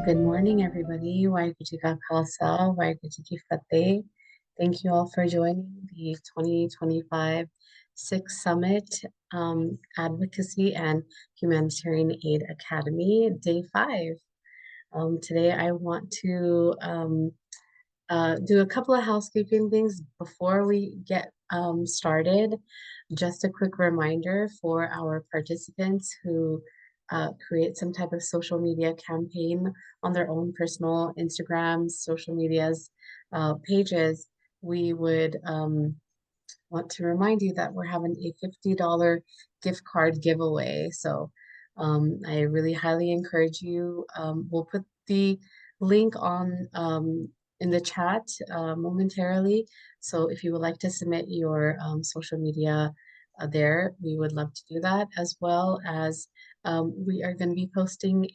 Good morning, everybody. Waheguru Ji Ka Khalsa, Waheguru Ji Ki Fateh. Thank you all for joining the 2025 Sikh Summit, Advocacy and Humanitarian Aid Academy, Day 5. Today, I want to do a couple of housekeeping things before we get started. Just a quick reminder for our participants who create some type of social media campaign on their own personal Instagrams, social medias, pages. We would want to remind you that we're having a $50 gift card giveaway. So I really highly encourage you. We'll put the link on in the chat momentarily. So if you would like to submit your social media there, we would love to do that, as well as we are going to be posting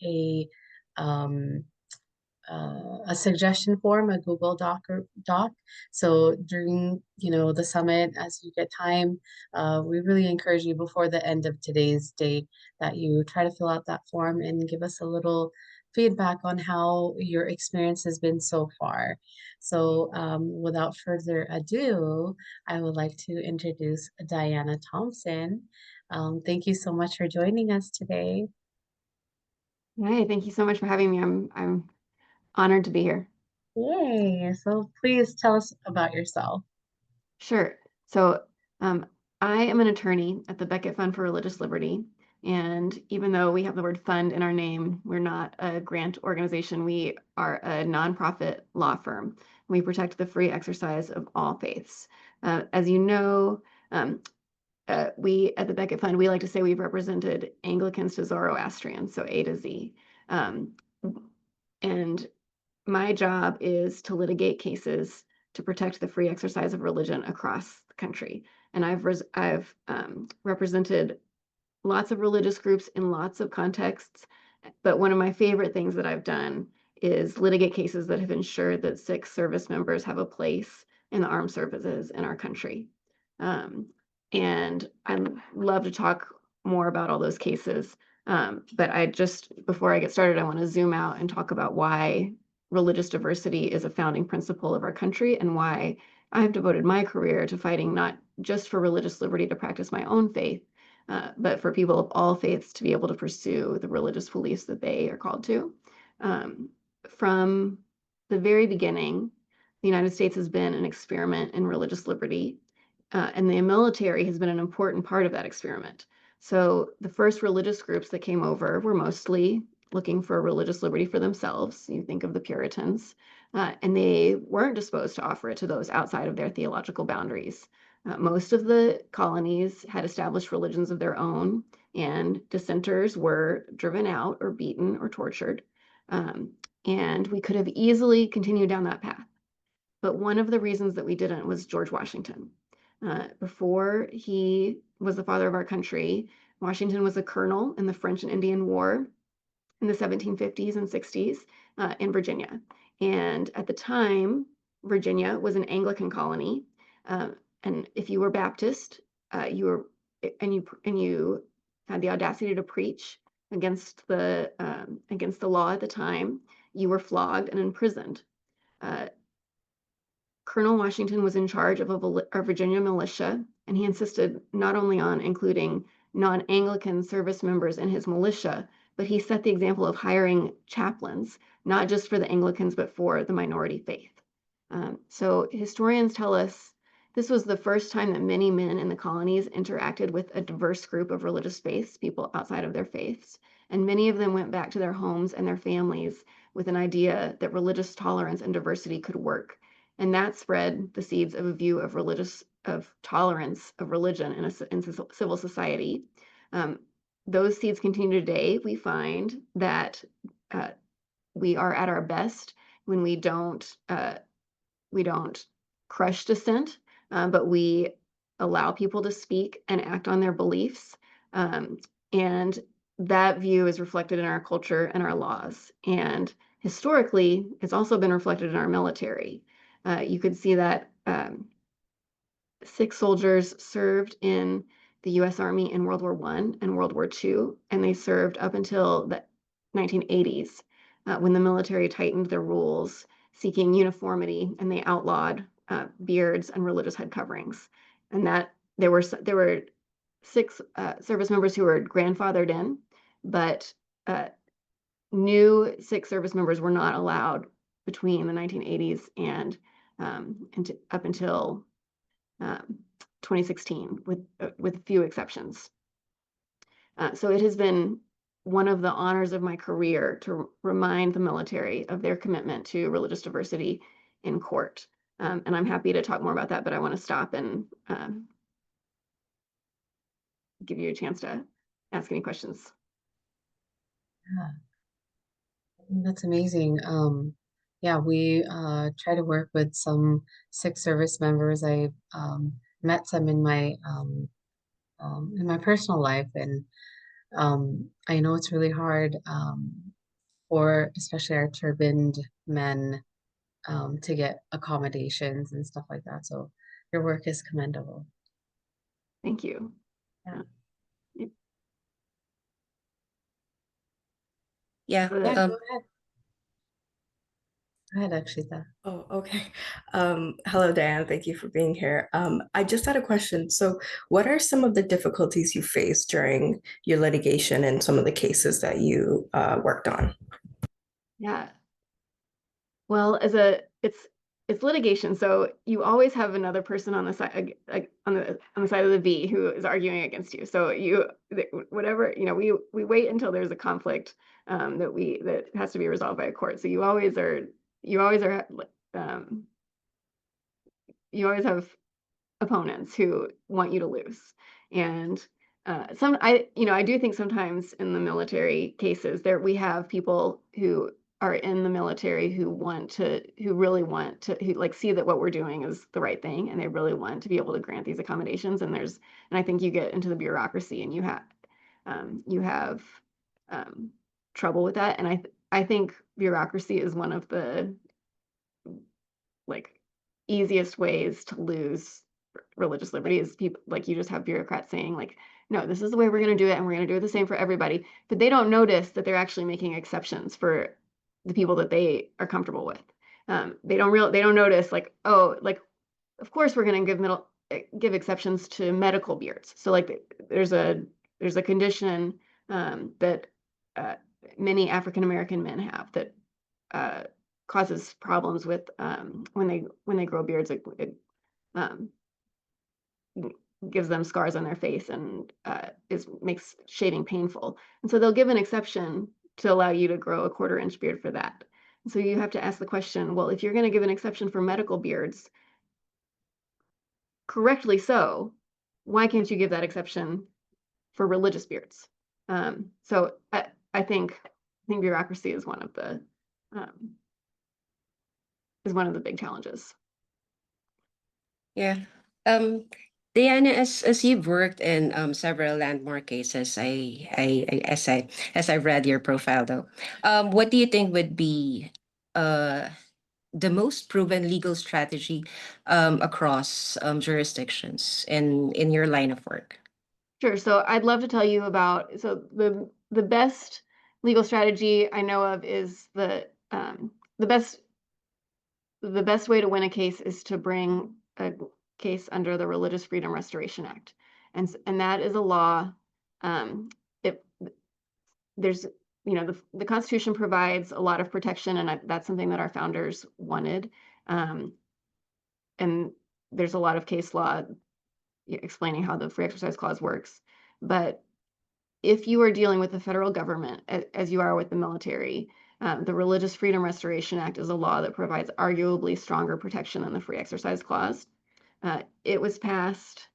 um, a suggestion form, a Google Doc. So during, the summit, as you get time, we really encourage you before the end of today's day that you try to fill out that form and give us a little feedback on how your experience has been so far. So without further ado, I would like to introduce Diana Thompson. Thank you so much for joining us today. Hey, thank you so much for having me. I'm honored to be here. Yay. So please tell us about yourself. Sure. So, I am an attorney at the Beckett Fund for Religious Liberty. And even though we have the word fund in our name, we're not a grant organization. We are a nonprofit law firm. We protect the free exercise of all faiths. As you know, we at the Beckett Fund, we like to say we've represented Anglicans to Zoroastrians, so A to Z. And my job is to litigate cases to protect the free exercise of religion across the country. And I've represented lots of religious groups in lots of contexts. But one of my favorite things that I've done is litigate cases that have ensured that Sikh service members have a place in the armed services in our country. And I'd love to talk more about all those cases. But before I get started, I want to zoom out and talk about why religious diversity is a founding principle of our country and why I've devoted my career to fighting not just for religious liberty to practice my own faith, but for people of all faiths to be able to pursue the religious beliefs that they are called to. From the very beginning, the United States has been an experiment in religious liberty, and the military has been an important part of that experiment. So the first religious groups that came over were mostly looking for religious liberty for themselves. You think of the Puritans, and they weren't disposed to offer it to those outside of their theological boundaries. Most of the colonies had established religions of their own, and dissenters were driven out or beaten or tortured. And we could have easily continued down that path. But one of the reasons that we didn't was George Washington. Before he was the father of our country, Washington was a colonel in the French and Indian War in the 1750s and 60s in Virginia. And at the time, Virginia was an Anglican colony. And if you were Baptist, you had the audacity to preach against the law at the time, you were flogged and imprisoned. Colonel Washington was in charge of a Virginia militia, and he insisted not only on including non-Anglican service members in his militia, but he set the example of hiring chaplains, not just for the Anglicans, but for the minority faith. So historians tell us this was the first time that many men in the colonies interacted with a diverse group of religious faiths, people outside of their faiths, and many of them went back to their homes and their families with an idea that religious tolerance and diversity could work. And that spread the seeds of a view of tolerance of religion in civil society. Those seeds continue today. We find that we are at our best when we don't crush dissent, but we allow people to speak and act on their beliefs. And that view is reflected in our culture and our laws. And historically, it's also been reflected in our military. You could see that Sikh soldiers served in the U.S. Army in World War I and World War II, and they served up until the 1980s. when the military tightened their rules, seeking uniformity, and they outlawed beards and religious head coverings. And that there were Sikh service members who were grandfathered in, but new Sikh service members were not allowed between the 1980s and up until 2016, with few exceptions. So it has been one of the honors of my career to remind the military of their commitment to religious diversity in court. And I'm happy to talk more about that, but I want to stop and give you a chance to ask any questions. Yeah, that's amazing. Yeah, we try to work with some Sikh service members. I met some in my personal life, and I know it's really hard for especially our turbaned men to get accommodations and stuff like that. So your work is commendable. Thank you. Yeah. Yeah. Yeah, go ahead. Go ahead, Akshita. Oh, okay. Hello, Diane. Thank you for being here. I just had a question. So, what are some of the difficulties you faced during your litigation and some of the cases that you worked on? Yeah. Well, it's litigation, so you always have another person on the side, like on the side of the V, who is arguing against you. So whatever, we wait until there's a conflict that has to be resolved by a court. So you always have opponents who want you to lose. And I do think sometimes in the military cases we have people who are in the military who really want to, who like see that what we're doing is the right thing, and they really want to be able to grant these accommodations. And I think you get into the bureaucracy and you have trouble with that. And I think bureaucracy is one of the like easiest ways to lose religious liberty. Is people, like, you just have bureaucrats saying like, no, this is the way we're going to do it, and we're going to do it the same for everybody. But they don't notice that they're actually making exceptions for the people that they are comfortable with. They don't notice, like, oh, like, of course we're going to give exceptions to medical beards. So like there's a condition that many African American men have that causes problems with when they grow beards. It gives them scars on their face and makes shaving painful. And so they'll give an exception to allow you to grow a 1/4 inch beard for that. And so you have to ask the question, well, if you're going to give an exception for medical beards, correctly so, why can't you give that exception for religious beards? So I think bureaucracy is one of the big challenges. Yeah. Diana, as you've worked in several landmark cases, as I read your profile though, what do you think would be the most proven legal strategy across jurisdictions in your line of work? Sure. So I'd love to tell you about, the best legal strategy I know of is the best way to win a case is to bring a case under the Religious Freedom Restoration Act. And that is a law. There's, the Constitution provides a lot of protection, and that's something that our founders wanted. And there's a lot of case law explaining how the Free Exercise Clause works. But if you are dealing with the federal government, as you are with the military, the Religious Freedom Restoration Act is a law that provides arguably stronger protection than the Free Exercise Clause. It was passed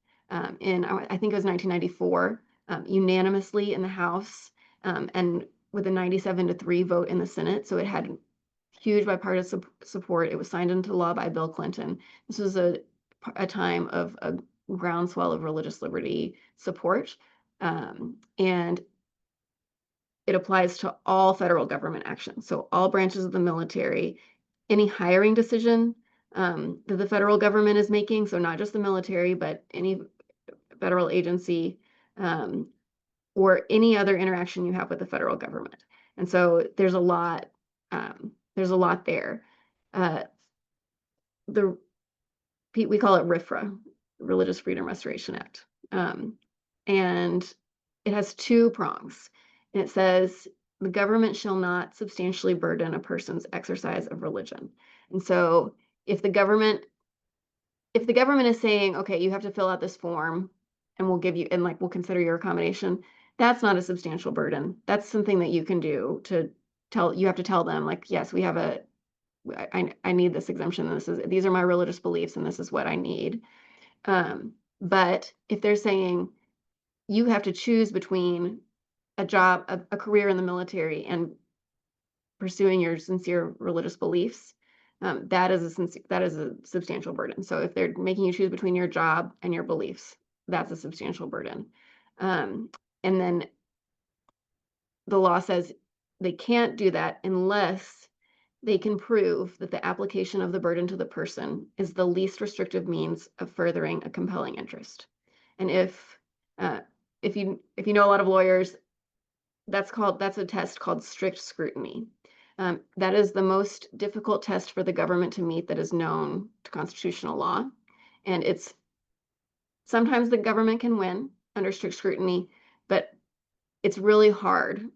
in, I think it was 1994, unanimously in the House, and with a 97-3 vote in the Senate. So it had huge bipartisan support. It was signed into law by Bill Clinton. This was a time of a groundswell of religious liberty support. And it applies to all federal government action. So all branches of the military, any hiring decision that the federal government is making, so not just the military, but any federal agency, or any other interaction you have with the federal government. And so there's a lot there's a lot there. We call it RFRA, Religious Freedom Restoration Act. And it has two prongs. And it says the government shall not substantially burden a person's exercise of religion. And so if the government is saying, okay, you have to fill out this form and we'll give you, and like, we'll consider your accommodation, that's not a substantial burden. That's something that you can do to you have to tell them, like, yes, we have I need this exemption. These are my religious beliefs and this is what I need. But if they're saying you have to choose between a job, a career in the military and pursuing your sincere religious beliefs, that is a substantial burden. So if they're making you choose between your job and your beliefs, that's a substantial burden. And then the law says they can't do that unless they can prove that the application of the burden to the person is the least restrictive means of furthering a compelling interest. And if you know a lot of lawyers, that's a test called strict scrutiny. That is the most difficult test for the government to meet that is known to constitutional law. And sometimes the government can win under strict scrutiny, but it's really hard.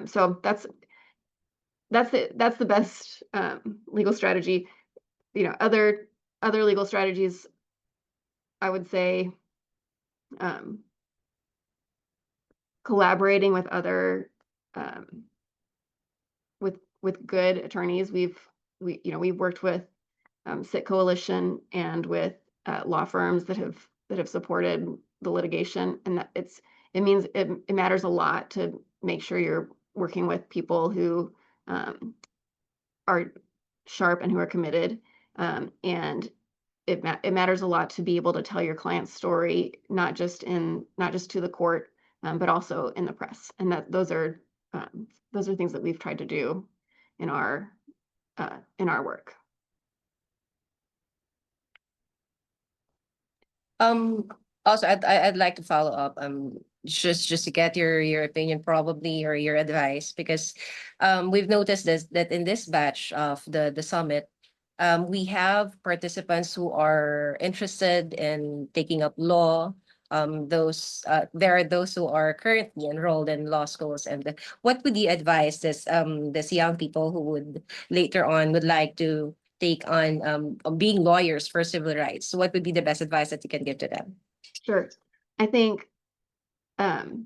So that's the best legal strategy. Other legal strategies, I would say, collaborating with other with good attorneys. We've worked with Sikh Coalition and with law firms that have supported the litigation, and that it matters a lot to make sure you're working with people who are sharp and who are committed, and it matters a lot to be able to tell your client's story, not just to the court, but also in the press. And those are things that we've tried to do in our work. Also, I'd like to follow up, just to get your opinion probably, or your advice, because we've noticed that in this batch of the summit, we have participants who are interested in taking up law. There are those who are currently enrolled in law schools, and what would you advise this young people who would later on would like to take on being lawyers for civil rights? So what would be the best advice that you can give to them? Sure. I think the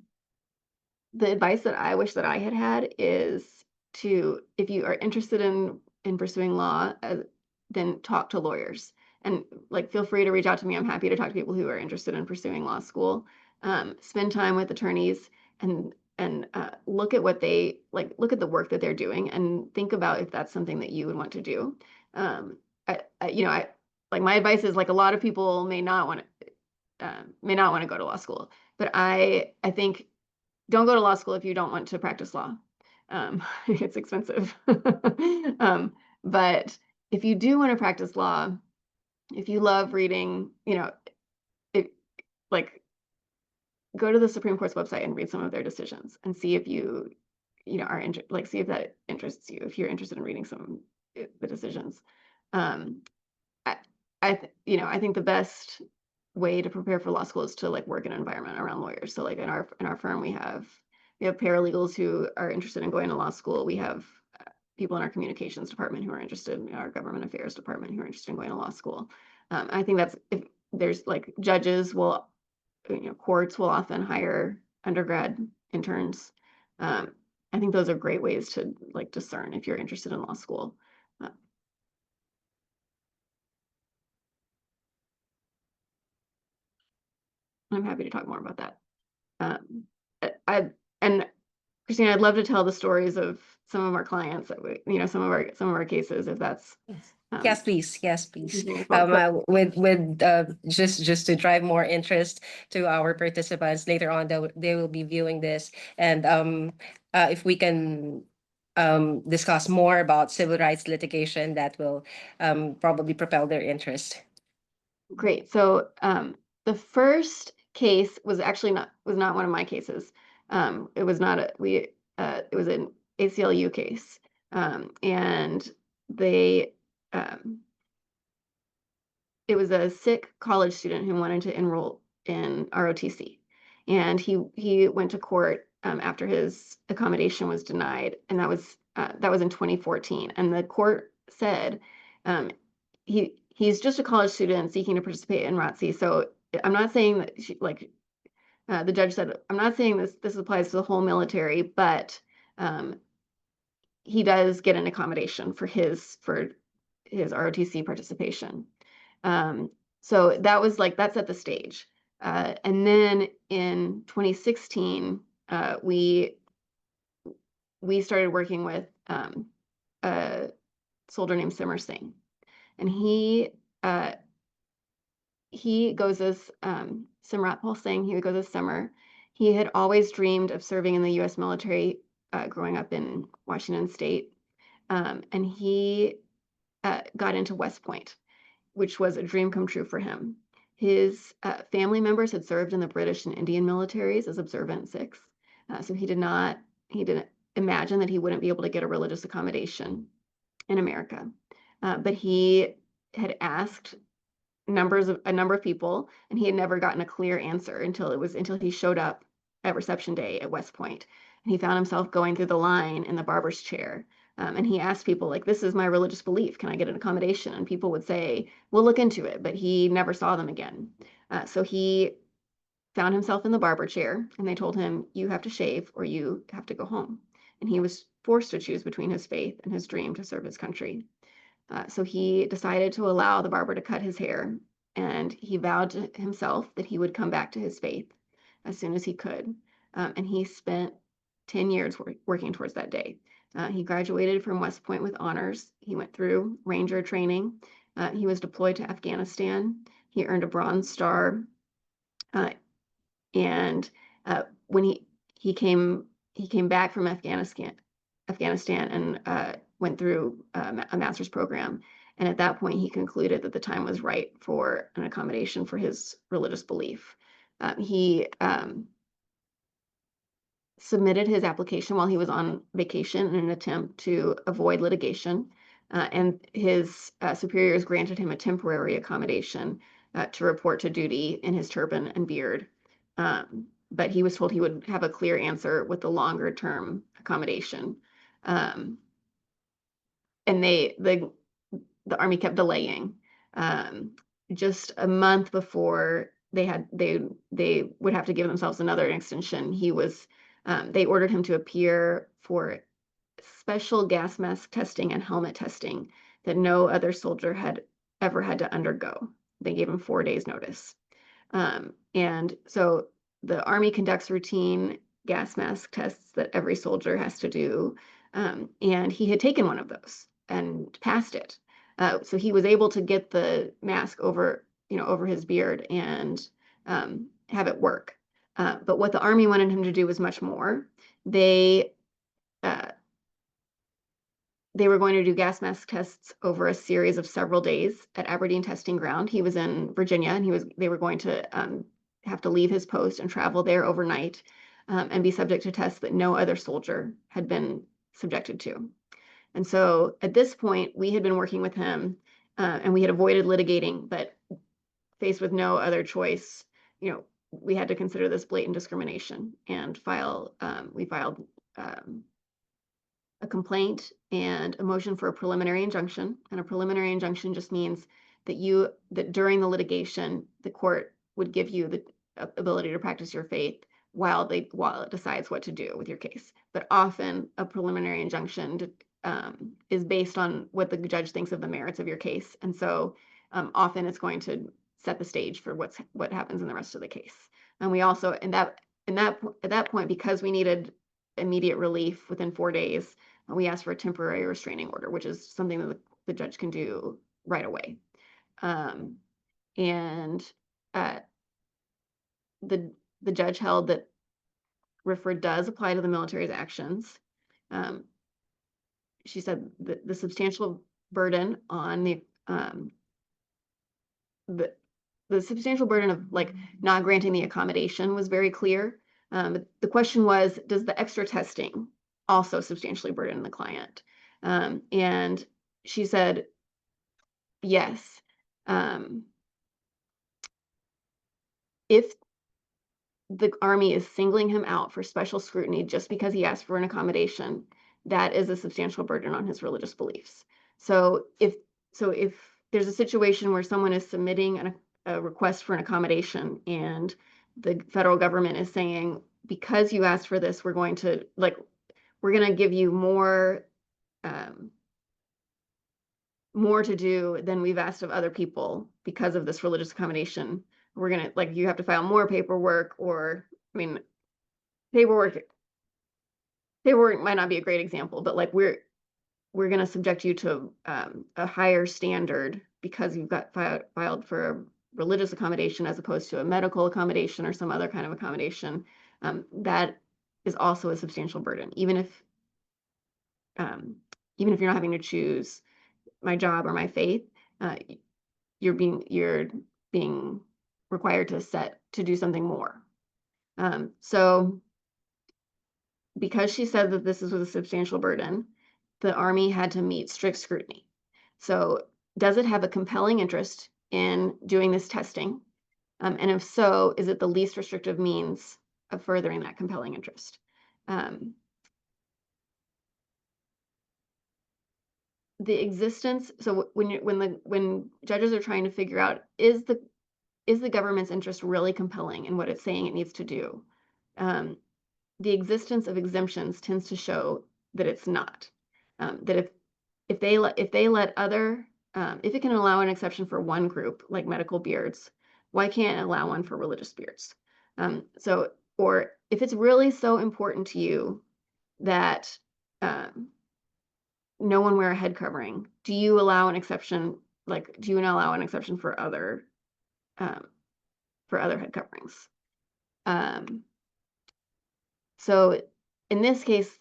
advice that I wish that I had is if you are interested in pursuing law, then talk to lawyers, and feel free to reach out to me. I'm happy to talk to people who are interested in pursuing law school. Spend time with attorneys and look at what look at the work that they're doing and think about if that's something that you would want to do. My advice is, a lot of people may not want to go to law school, but I think don't go to law school if you don't want to practice law. It's expensive. But if you do want to practice law, if you love reading, go to the Supreme Court's website and read some of their decisions and see if you are see if that interests you, if you're interested in reading some of the decisions. I think the best way to prepare for law school is to work in an environment around lawyers. So in our firm, we have paralegals who are interested in going to law school. We have people in our communications department who are interested, in our government affairs department who are interested in going to law school. I think that's, if there's judges will, courts will often hire undergrad interns. I think those are great ways to discern if you're interested in law school. I'm happy to talk more about that. And Christina, I'd love to tell the stories of some of our clients, that some of our cases, if that's. Yes, please. Yes, please. With Just to drive more interest to our participants later on, they will be viewing this, and if we can discuss more about civil rights litigation, that will probably propel their interest. Great. So the first case was not one of my cases. It was not it was an ACLU case, and they it was a Sikh college student who wanted to enroll in ROTC, and he went to court after his accommodation was denied, and that was in 2014. And the court said he's just a college student seeking to participate in ROTC. So I'm not saying that the judge said, I'm not saying this applies to the whole military, but he does get an accommodation for his ROTC participation. So that was that set the stage. And then in 2016, we started working with a soldier named Simmer Singh, and he goes as Simratpal Singh. He goes as Simmer. He had always dreamed of serving in the U.S. military growing up in Washington State, and he got into West Point, which was a dream come true for him. His family members had served in the British and Indian militaries as observant Sikhs, so he didn't imagine that he wouldn't be able to get a religious accommodation in America. But he had asked a number of people, and he had never gotten a clear answer until he showed up at reception day at West Point, and he found himself going through the line in the barber's chair. And he asked people, this is my religious belief, can I get an accommodation? And people would say, we'll look into it, but he never saw them again. So he found himself in the barber chair, and they told him, you have to shave or you have to go home. And he was forced to choose between his faith and his dream to serve his country. So he decided to allow the barber to cut his hair, and he vowed to himself that he would come back to his faith as soon as he could. And he spent 10 years working towards that day. He graduated from West Point with honors. He went through Ranger training. He was deployed to Afghanistan. He earned a Bronze Star. And when he came back from Afghanistan and went through a master's program. And at that point, he concluded that the time was right for an accommodation for his religious belief. He submitted his application while he was on vacation in an attempt to avoid litigation, and his superiors granted him a temporary accommodation to report to duty in his turban and beard. But he was told he would have a clear answer with the longer term accommodation. And the Army kept delaying. Just a month before they would have to give themselves another extension, they ordered him to appear for special gas mask testing and helmet testing that no other soldier had ever had to undergo. They gave him 4 days notice. And so the Army conducts routine gas mask tests that every soldier has to do. And he had taken one of those and passed it. So he was able to get the mask over his beard and have it work. But what the Army wanted him to do was much more. They were going to do gas mask tests over a series of several days at Aberdeen Testing Ground. He was in Virginia, and they were going to have to leave his post and travel there overnight and be subject to tests that no other soldier had been subjected to. And so at this point, we had been working with him and we had avoided litigating, but faced with no other choice, we had to consider this blatant discrimination and we filed a complaint and a motion for a preliminary injunction. And a preliminary injunction just means that during the litigation, the court would give you the ability to practice your faith while it decides what to do with your case. But often a preliminary injunction is based on what the judge thinks of the merits of your case. And so often it's going to set the stage for what happens in the rest of the case. And we also, at that point, because we needed immediate relief within 4 days, we asked for a temporary restraining order, which is something that the judge can do right away. And the judge held that RFRA does apply to the military's actions. She said that the substantial burden on the substantial burden of not granting the accommodation was very clear. The question was, does the extra testing also substantially burden the client? And she said, yes. If the Army is singling him out for special scrutiny just because he asked for an accommodation, that is a substantial burden on his religious beliefs. So if there's a situation where someone is submitting a request for an accommodation and the federal government is saying, because you asked for this, we're going to give you more to do than we've asked of other people because of this religious accommodation. We're gonna, you have to file more paperwork, or, I mean, paperwork might not be a great example, but we're going to subject you to a higher standard because you've got filed for a religious accommodation as opposed to a medical accommodation or some other kind of accommodation. That is also a substantial burden, even if you're not having to choose my job or my faith. You're being required to do something more. So because she said that this was a substantial burden, the Army had to meet strict scrutiny. So does it have a compelling interest in doing this testing? And if so, is it the least restrictive means of furthering that compelling interest? The existence, so when judges are trying to figure out, is the government's interest really compelling in what it's saying it needs to do? The existence of exemptions tends to show that it's not. That if it can allow an exception for one group, like medical beards, why can't it allow one for religious beards? Or if it's really so important to you that no one wear a head covering, do you allow an exception? Do you not allow an exception for other head coverings? So in this case,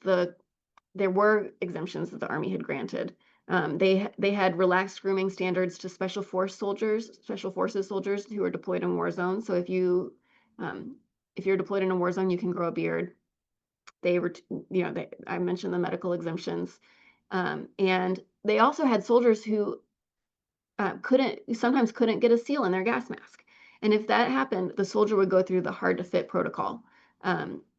there were exemptions that the Army had granted. They had relaxed grooming standards to special forces soldiers who are deployed in war zones. So if you're deployed in a war zone, you can grow a beard. I mentioned the medical exemptions, and they also had soldiers who sometimes couldn't get a seal in their gas mask. And if that happened, the soldier would go through the hard to fit protocol.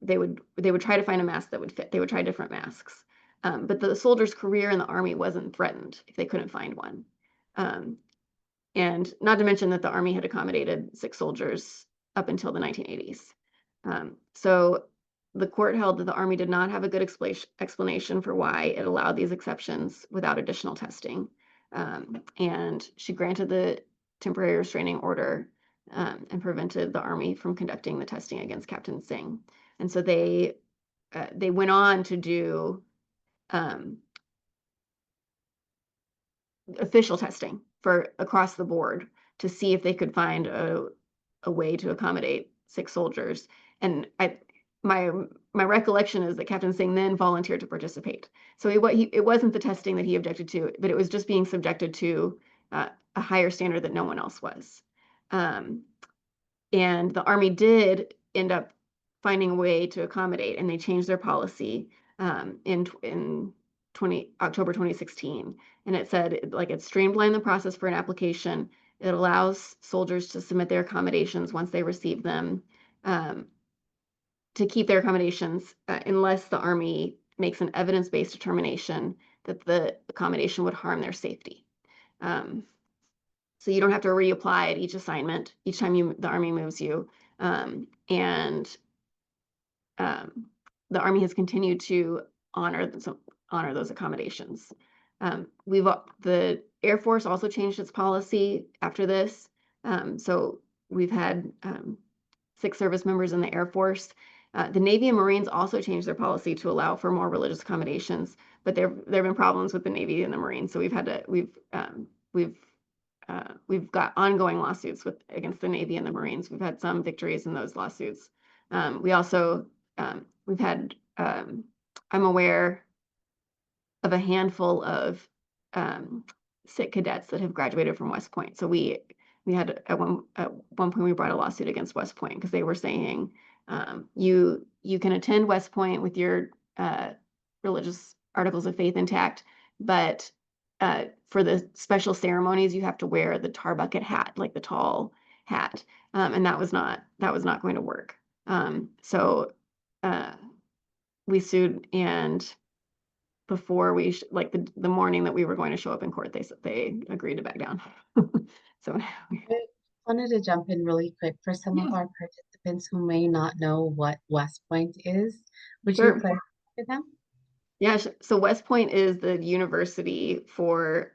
They would try to find a mask that would fit. They would try different masks. But the soldier's career in the Army wasn't threatened if they couldn't find one. And not to mention that the Army had accommodated Sikh soldiers up until the 1980s. So the court held that the Army did not have a good explanation for why it allowed these exceptions without additional testing. And she granted the temporary restraining order and prevented the Army from conducting the testing against Captain Singh. And so they went on to do official testing for across the board to see if they could find a way to accommodate Sikh soldiers. And my recollection is that Captain Singh then volunteered to participate. So it wasn't the testing that he objected to, but it was just being subjected to a higher standard that no one else was. And the Army did end up finding a way to accommodate, and they changed their policy in October 2016. And it said, it streamlined the process for an application. It allows soldiers to submit their accommodations once they receive them, to keep their accommodations unless the Army makes an evidence-based determination that the accommodation would harm their safety. So you don't have to reapply at each assignment each time the Army moves you. And the Army has continued to honor those accommodations. The Air Force also changed its policy after this. So we've had Sikh service members in the Air Force. The Navy and Marines also changed their policy to allow for more religious accommodations, but there have been problems with the Navy and the Marines. So we've got ongoing lawsuits against the Navy and the Marines. We've had some victories in those lawsuits. I'm aware of a handful of Sikh cadets that have graduated from West Point. So we had at one point we brought a lawsuit against West Point because they were saying You can attend West Point with your religious articles of faith intact, but for the special ceremonies, you have to wear the tar bucket hat, like the tall hat, and that was not going to work. So we sued, and before we like the morning that we were going to show up in court, they agreed to back down. So I wanted to jump in really quick for some of yeah, our participants who may not know what West Point is. Would you sure. clarify for them? Yeah, so West Point is the university for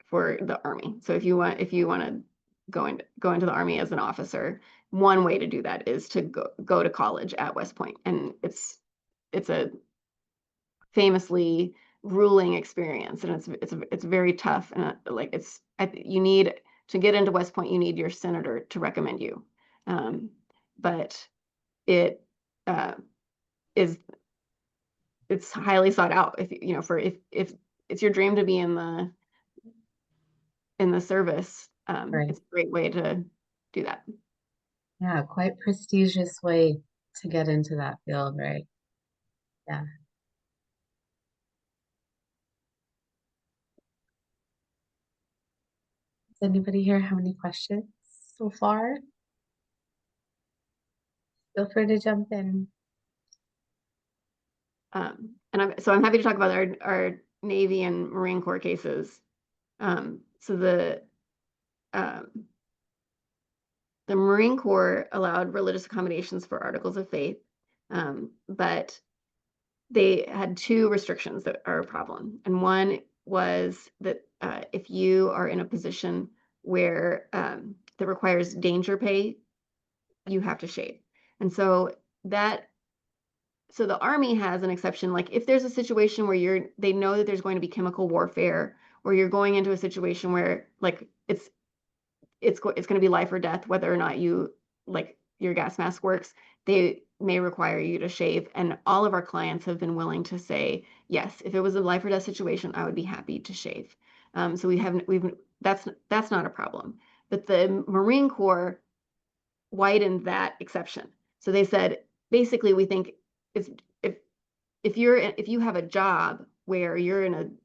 for the Army. So if you want to go into the Army as an officer, one way to do that is to go to college at West Point, and it's a famously grueling experience, and it's very tough, and like you need to get into West Point, you need your senator to recommend you, but it is it's highly sought out if you know for if it's your dream to be in the service. Right. It's a great way to do that. Yeah, quite prestigious way to get into that field, right? Yeah. Does anybody here have any questions so far? Feel free to jump in. And I'm happy to talk about our Navy and Marine Corps cases. So the Marine Corps allowed religious accommodations for articles of faith, but they had two restrictions that are a problem. And one was that if you are in a position where that requires danger pay, you have to shave. And so the Army has an exception, like if there's a situation where they know that there's going to be chemical warfare, or you're going into a situation where like it's going to be life or death, whether or not your gas mask works, they may require you to shave. And all of our clients have been willing to say, yes, if it was a life or death situation, I would be happy to shave. So that's not a problem. But the Marine Corps widened that exception. So they said, basically, we think if you have a job where you're in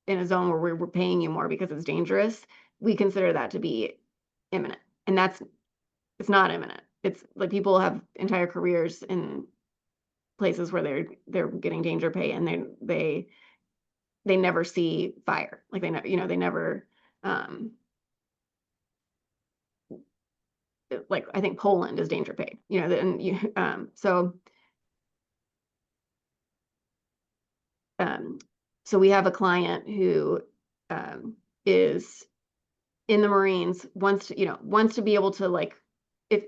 a zone where we're paying you more because it's dangerous, we consider that to be imminent. And it's not imminent. It's like people have entire careers in places where they're getting danger pay, and they never see fire. Like they never like I think Poland is danger pay. So we have a client who is in the Marines, wants to be able to, like, if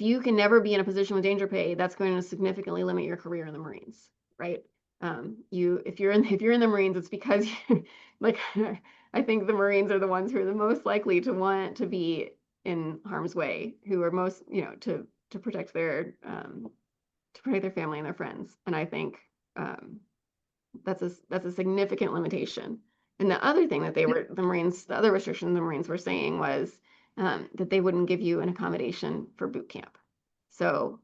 you can never be in a position with danger pay, that's going to significantly limit your career in the Marines, right? If you're in the Marines, it's because like I think the Marines are the ones who are the most likely to want to be in harm's way, who are most to protect their family and their friends, and I think that's a significant limitation. And the other thing that the other restriction the Marines were saying was that they wouldn't give you an accommodation for boot camp. So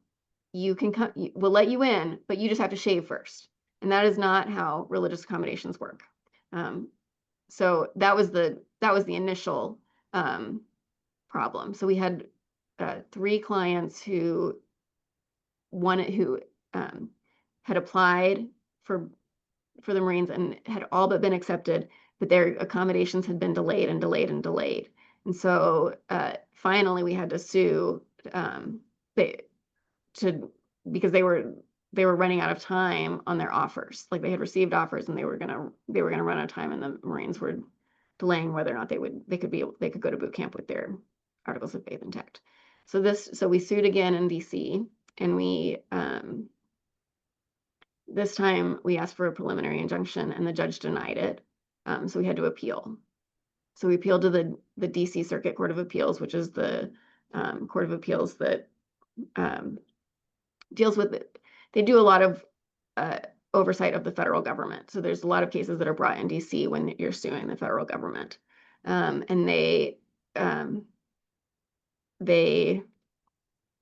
you can come, we'll let you in, but you just have to shave first. And that is not how religious accommodations work. So that was the initial problem. So we had 3 clients who had applied for the Marines and had all but been accepted, but their accommodations had been delayed and delayed and delayed. And so finally we had to sue because they were running out of time on their offers. Like they had received offers and they were gonna run out of time, and the Marines were delaying whether or not they could go to boot camp with their articles of faith intact. So we sued again in DC, and we this time we asked for a preliminary injunction, and the judge denied it. So we had to appeal. So we appealed to the DC Circuit Court of Appeals, which is the Court of Appeals that deals with it. They do a lot of oversight of the federal government. So there's a lot of cases that are brought in DC when you're suing the federal government. And they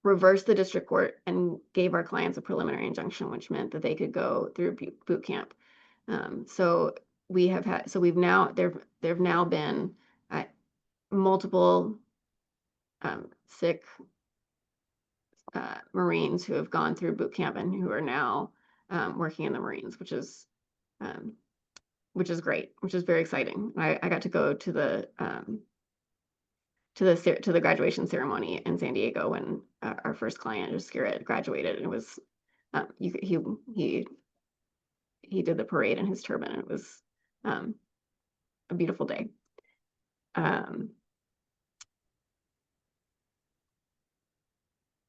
reversed the district court and gave our clients a preliminary injunction, which meant that they could go through boot camp. So we've now, there've now been multiple Sikh Marines who have gone through boot camp and who are now working in the Marines, which is great, which is very exciting. I got to go to the graduation ceremony in San Diego when our first client, Jaskirat, graduated, and it was he did the parade in his turban, and it was a beautiful day.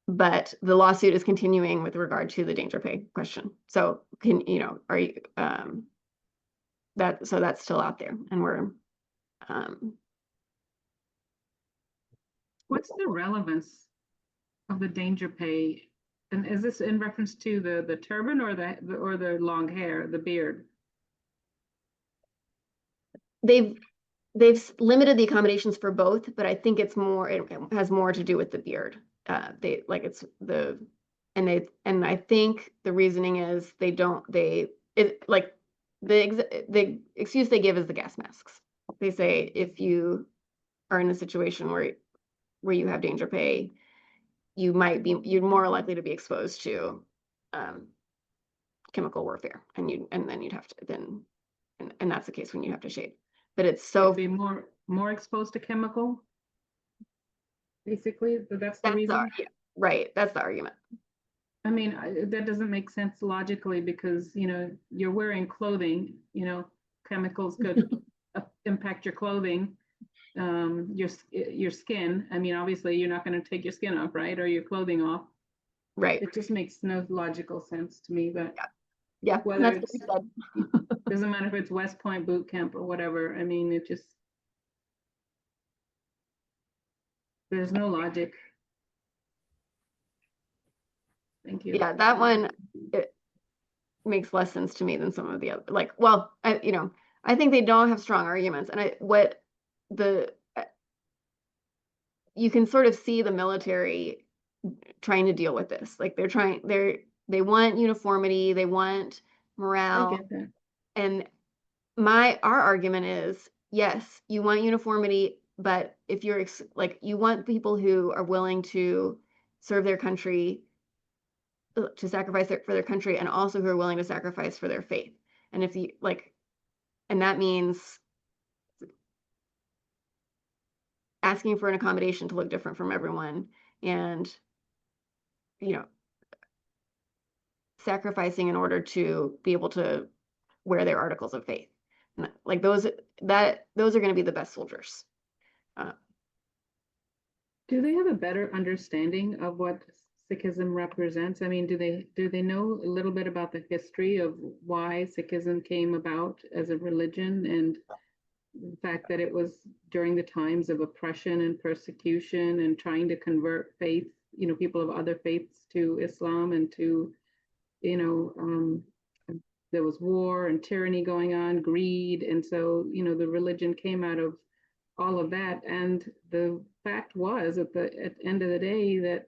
But the lawsuit is continuing with regard to the danger pay question. So are you that's still out there, and we're what's the relevance of the danger pay? And is this in reference to the turban or the long hair, the beard? They've limited the accommodations for both, but I think it has more to do with the beard. And I think the reasoning is the excuse they give is the gas masks. They say if you are in a situation where you have danger pay, you're more likely to be exposed to chemical warfare, and then you'd have to and that's the case when you have to shave. But it's so be more exposed to chemical. Basically, that's the reason. Right, that's the argument. I mean, that doesn't make sense logically, because you're wearing clothing. Chemicals could impact your clothing, your skin. I mean, obviously, you're not going to take your skin off, right, or your clothing off. Right. It just makes no logical sense to me. But yeah, whether it's doesn't matter if it's West Point boot camp or whatever. I mean, it just there's no logic. Thank you. Yeah, that one, it makes less sense to me than some of the other. I think they don't have strong arguments, and you can sort of see the military trying to deal with this. Like they want uniformity, they want morale. I get that. And our argument is, yes, you want uniformity, but if you're you want people who are willing to serve their country, to sacrifice for their country, and also who are willing to sacrifice for their faith. And if you and that means asking for an accommodation to look different from everyone, and sacrificing in order to be able to wear their articles of faith. Like those are going to be the best soldiers. Do they have a better understanding of what Sikhism represents? I mean, do they know a little bit about the history of why Sikhism came about as a religion, and the fact that it was during the times of oppression and persecution and trying to convert faith, people of other faiths to Islam, and to, there was war and tyranny going on, greed. And so, the religion came out of all of that. And the fact was, at the end of the day, that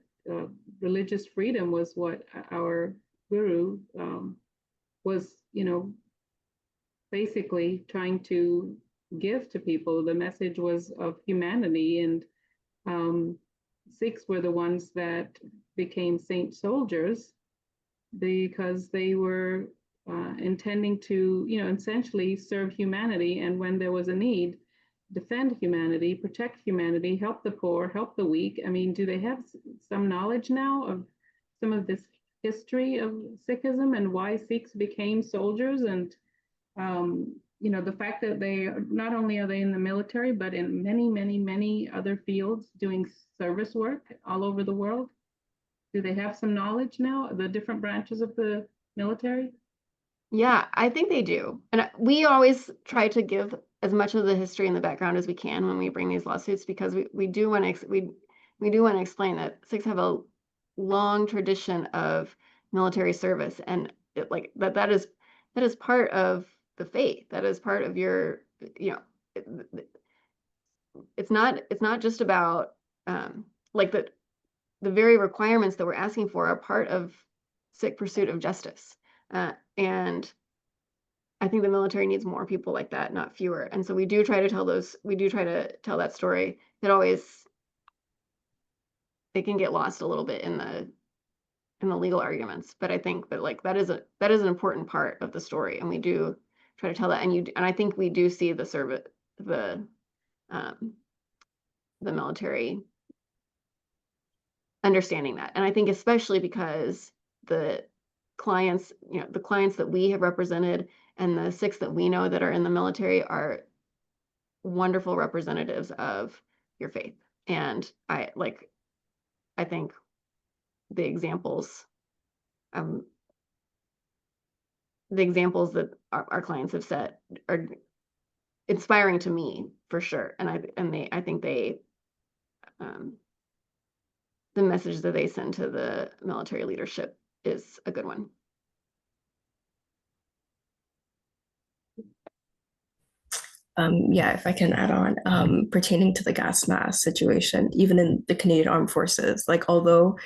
religious freedom was what our guru was, basically trying to give to people. The message was of humanity, and Sikhs were the ones that became saint soldiers because they were intending to, essentially serve humanity, and when there was a need, defend humanity, protect humanity, help the poor, help the weak. I mean, do they have some knowledge now of some of this history of Sikhism and why Sikhs became soldiers? And the fact that they not only are they in the military, but in many, many, many other fields doing service work all over the world. Do they have some knowledge now of the different branches of the military? Yeah, I think they do. And we always try to give as much of the history and the background as we can when we bring these lawsuits, because we do want to explain that Sikhs have a long tradition of military service, and that is part of the faith. That is part of your, it's not just about the very requirements that we're asking for are part of Sikh pursuit of justice. And I think the military needs more people like that, not fewer. And so we do try to tell that story. It can get lost a little bit in the legal arguments, but I think that like that is an important part of the story, and we do try to tell that. And I think we do see the military understanding that. And I think especially because the clients that we have represented and the Sikhs that we know that are in the military are wonderful representatives of your faith. And I think the examples that our clients have set are inspiring to me for sure. And I think they the message that they send to the military leadership is a good one. Yeah, if I can add on, pertaining to the gas mask situation, even in the Canadian Armed Forces, like although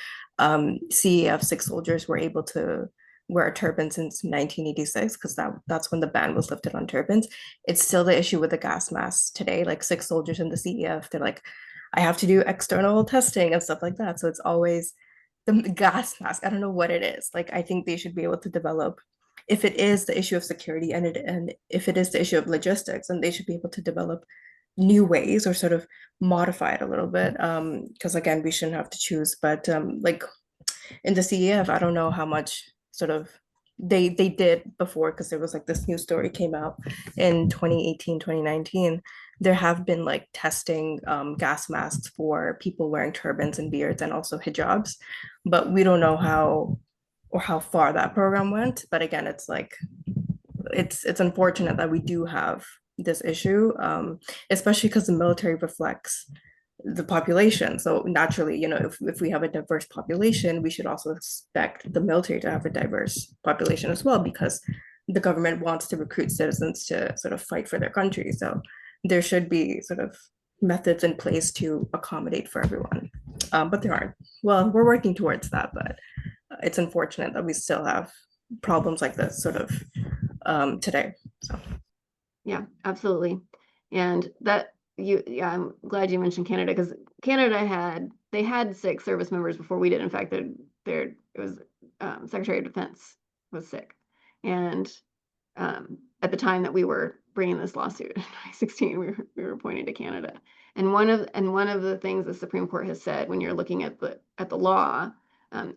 CEF Sikh soldiers were able to wear a turban since 1986, because that's when the ban was lifted on turbans, it's still the issue with the gas masks today. Like Sikh soldiers in the CEF, they're like, I have to do external testing and stuff like that. So it's always the gas mask. I don't know what it is. Like I think they should be able to develop, if it is the issue of security and if it is the issue of logistics, and they should be able to develop new ways or sort of modify it a little bit. Because again, we shouldn't have to choose. But like in the CEF, I don't know how much sort of they did before, because there was like this new story came out in 2018, 2019. There have been like testing gas masks for people wearing turbans and beards and also hijabs, but we don't know how far that program went. But again, it's like it's unfortunate that we do have this issue, especially because the military reflects the population. So naturally, you know, if we have a diverse population, we should also expect the military to have a diverse population as well, because the government wants to recruit citizens to sort of fight for their country. So there should be sort of methods in place to accommodate for everyone. But there aren't. Well, we're working towards that, but it's unfortunate that we still have problems like this sort of today. So yeah, absolutely. And I'm glad you mentioned Canada, because Canada had Sikh service members before we did. In fact, it was Secretary of Defense was Sikh, and at the time that we were bringing this lawsuit in 2016, we were pointing to Canada. And one of the things the Supreme Court has said when you're looking at the law, in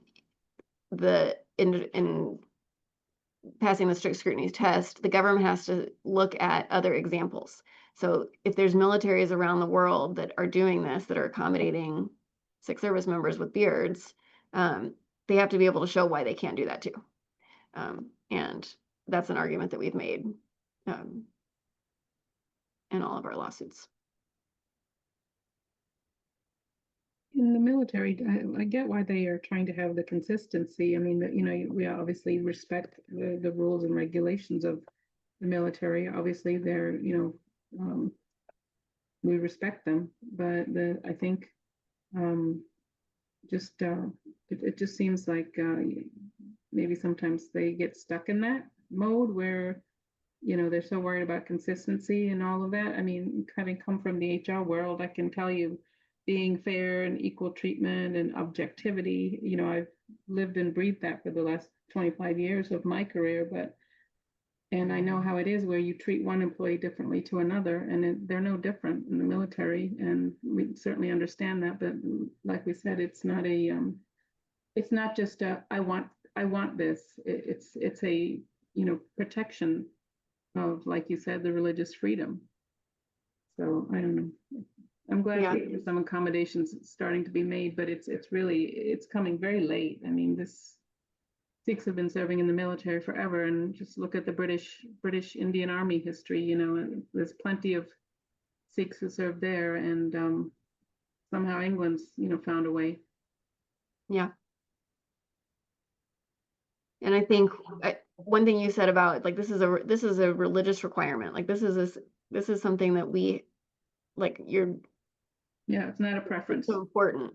passing the strict scrutiny test, the government has to look at other examples. So if there's militaries around the world that are doing this, that are accommodating Sikh service members with beards, they have to be able to show why they can't do that too. And that's an argument that we've made in all of our lawsuits. In the military, I get why they are trying to have the consistency. I mean, you know, we obviously respect the rules and regulations of the military. Obviously, they're, you know, we respect them, but I think it just seems like maybe sometimes they get stuck in that mode where, you know, they're so worried about consistency and all of that. I mean, having come from the HR world, I can tell you, being fair and equal treatment and objectivity, you know, I've lived and breathed that for the last 25 years of my career, and I know how it is where you treat one employee differently to another, and they're no different in the military, and we certainly understand that. But like we said, it's not just a I want this. It's a, you know, protection of, like you said, the religious freedom. So I don't know. I'm glad there's some accommodations starting to be made, but it's coming very late. I mean, Sikhs have been serving in the military forever, and just look at the British Indian Army history. You know, there's plenty of Sikhs who served there, and somehow England's, you know, found a way. Yeah. And I think one thing you said about like this is a religious requirement. Like this is something that we like. Yeah, it's not a preference. So important.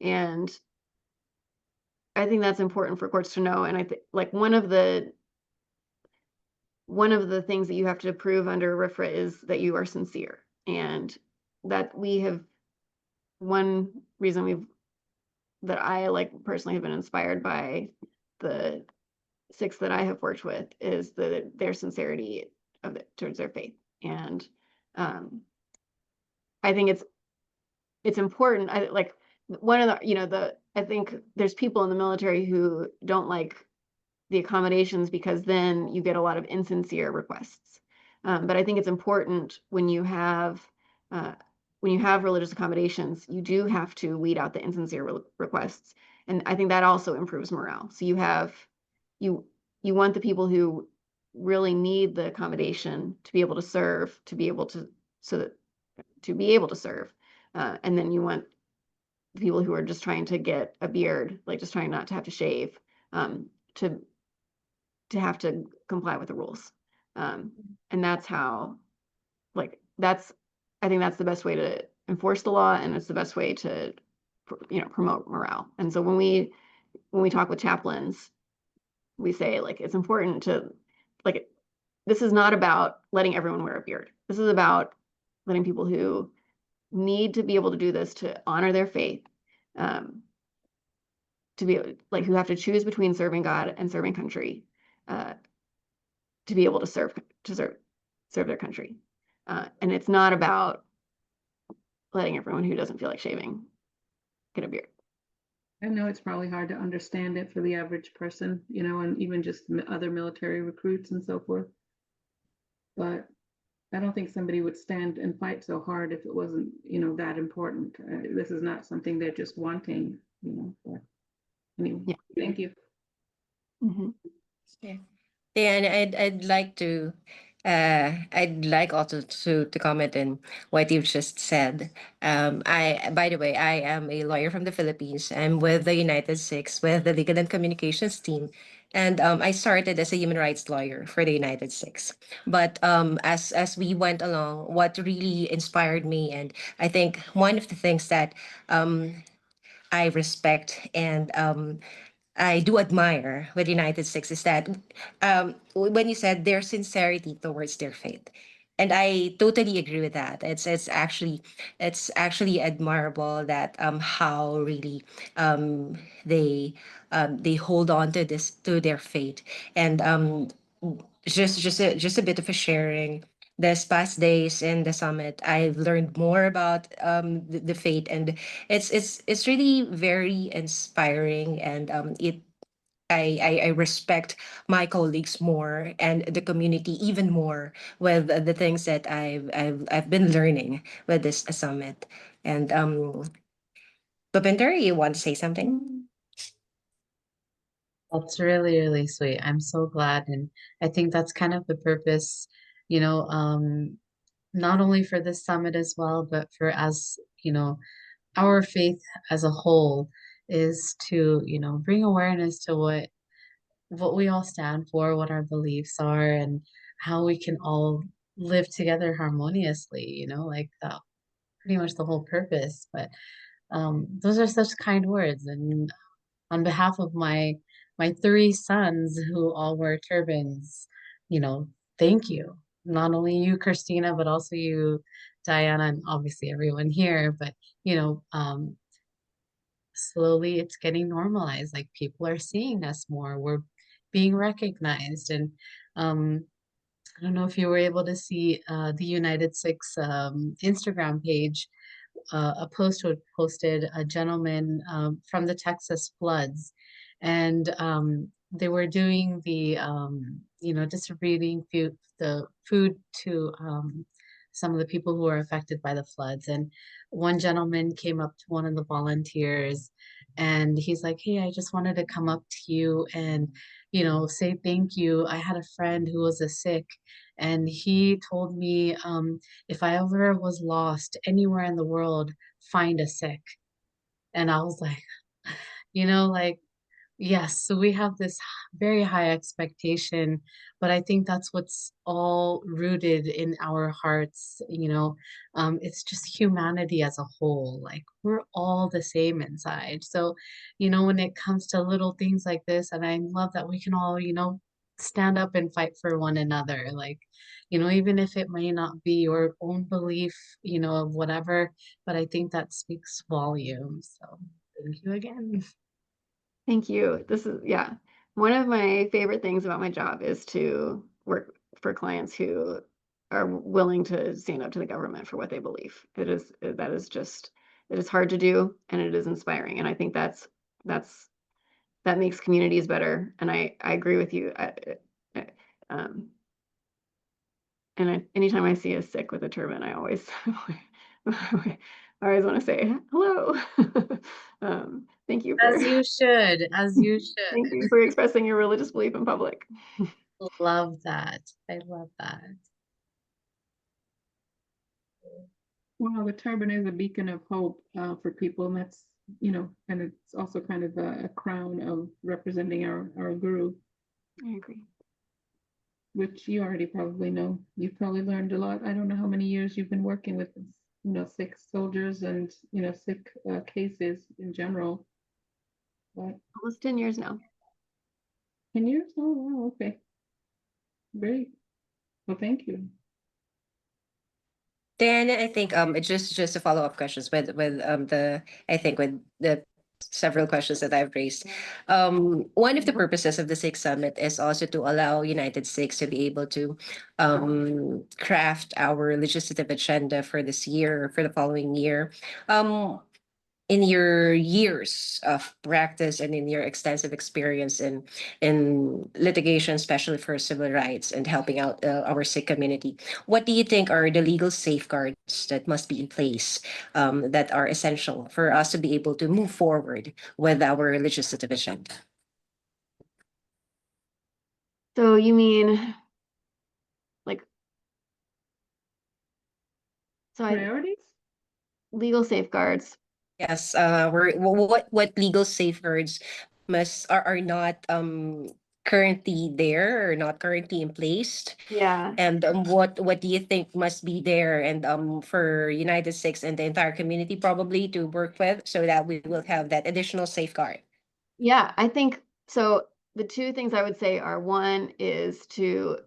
And I think that's important for courts to know. And I think like one of the things that you have to prove under RFRA is that you are sincere. And that one reason that I like personally have been inspired by the Sikhs that I have worked with is their sincerity towards their faith. And I think it's important. I like one of the, I think there's people in the military who don't like the accommodations because then you get a lot of insincere requests. But I think it's important when you have religious accommodations, you do have to weed out the insincere requests. And I think that also improves morale. So you want the people who really need the accommodation to be able to serve, to be able to serve. And then you want the people who are just trying to get a beard, like just trying not to have to shave, to have to comply with the rules. And that's how, I think that's the best way to enforce the law, and it's the best way to, promote morale. And so when we talk with chaplains, we say like, it's important to this is not about letting everyone wear a beard. This is about letting people who need to be able to do this to honor their faith, to be who have to choose between serving God and serving country, to be able to serve their country. And it's not about letting everyone who doesn't feel like shaving get a beard. I know it's probably hard to understand it for the average person, and even just other military recruits and so forth. But I don't think somebody would stand and fight so hard if it wasn't, that important. This is not something they're just wanting, But anyway, Yeah. Thank you. Mm-hmm. Yeah. And I'd like also to comment on what you've just said. By the way, I am a lawyer from the Philippines. I'm with the United Sikhs with the Legal and Communications team. And I started as a human rights lawyer for the United Sikhs. But as we went along, what really inspired me, and I think one of the things that I respect and I do admire with United States is that when you said their sincerity towards their faith, and I totally agree with that. It's actually admirable that how really they hold on to their faith. And just a bit of a sharing. This past days in the summit, I've learned more about the faith, and it's really very inspiring, and I respect my colleagues more and the community even more with the things that I've been learning with this summit. And Bhupinder, you want to say something? That's really, really sweet. I'm so glad. And I think that's kind of the purpose, you know, um, not only for this summit as well, but for as, our faith as a whole is to, bring awareness to what we all stand for, what our beliefs are, and how we can all live together harmoniously, like that pretty much the whole purpose. But those are such kind words. And on behalf of my three sons who all wear turbans, you know, thank you. Not only you, Christina, but also you, Diana, and obviously everyone here. But you know, um, slowly it's getting normalized. Like people are seeing us more. We're being recognized. And um, I don't know if you were able to see the United Six Instagram page. A post posted a gentleman from the Texas floods, and they were doing distributing the food to some of the people who were affected by the floods. And one gentleman came up to one of the volunteers, and he's like, "Hey, I just wanted to come up to you and, say thank you. I had a friend who was a Sikh, and he told me if I ever was lost anywhere in the world, find a Sikh." And I was like, like Yes, so we have this very high expectation, but I think that's what's all rooted in our hearts, you know. It's just humanity as a whole. Like we're all the same inside. So, you know, when it comes to little things like this, and I love that we can all, you know, stand up and fight for one another. Like, you know, even if it may not be your own belief, you know, of whatever, but I think that speaks volumes. So thank you again. Thank you. This is, yeah, one of my favorite things about my job is to work for clients who are willing to stand up to the government for what they believe. That is just, it is hard to do and it is inspiring. And I think that's that makes communities better. And I agree with you. Um, anytime I see a Sikh with a turban, I always I always want to say hello. Thank you for As you should, as you thank should. you for expressing your religious belief in public. Love that. I love that. Well, the turban is a beacon of hope for people, and that's, you know, and it's also kind of a crown of representing our guru, I agree. which you already probably know. You've probably learned a lot. I don't know how many years you've been working with, you know, Sikh soldiers and, you know, Sikh cases in general. But Almost 10 years now. 10 years? Oh, wow, okay. Great. Well, thank you. Then I think it's just a follow-up questions with the I think with the several questions that I've raised. One of the purposes of the Sikh Summit is also to allow United Sikhs to be able to craft our legislative agenda for this year, for the following year. In your years of practice and in your extensive experience in litigation, especially for civil rights and helping out our Sikh community, what do you think are the legal safeguards that must be in place, that are essential for us to be able to move forward with our legislative agenda? So you mean like Priorities? legal safeguards? Yes, what legal safeguards are not currently there or not currently in place? Yeah. And what do you think must be there and for United States and the entire community probably to work with so that we will have that additional safeguard? Yeah, I think so. The two things I would say are, one is to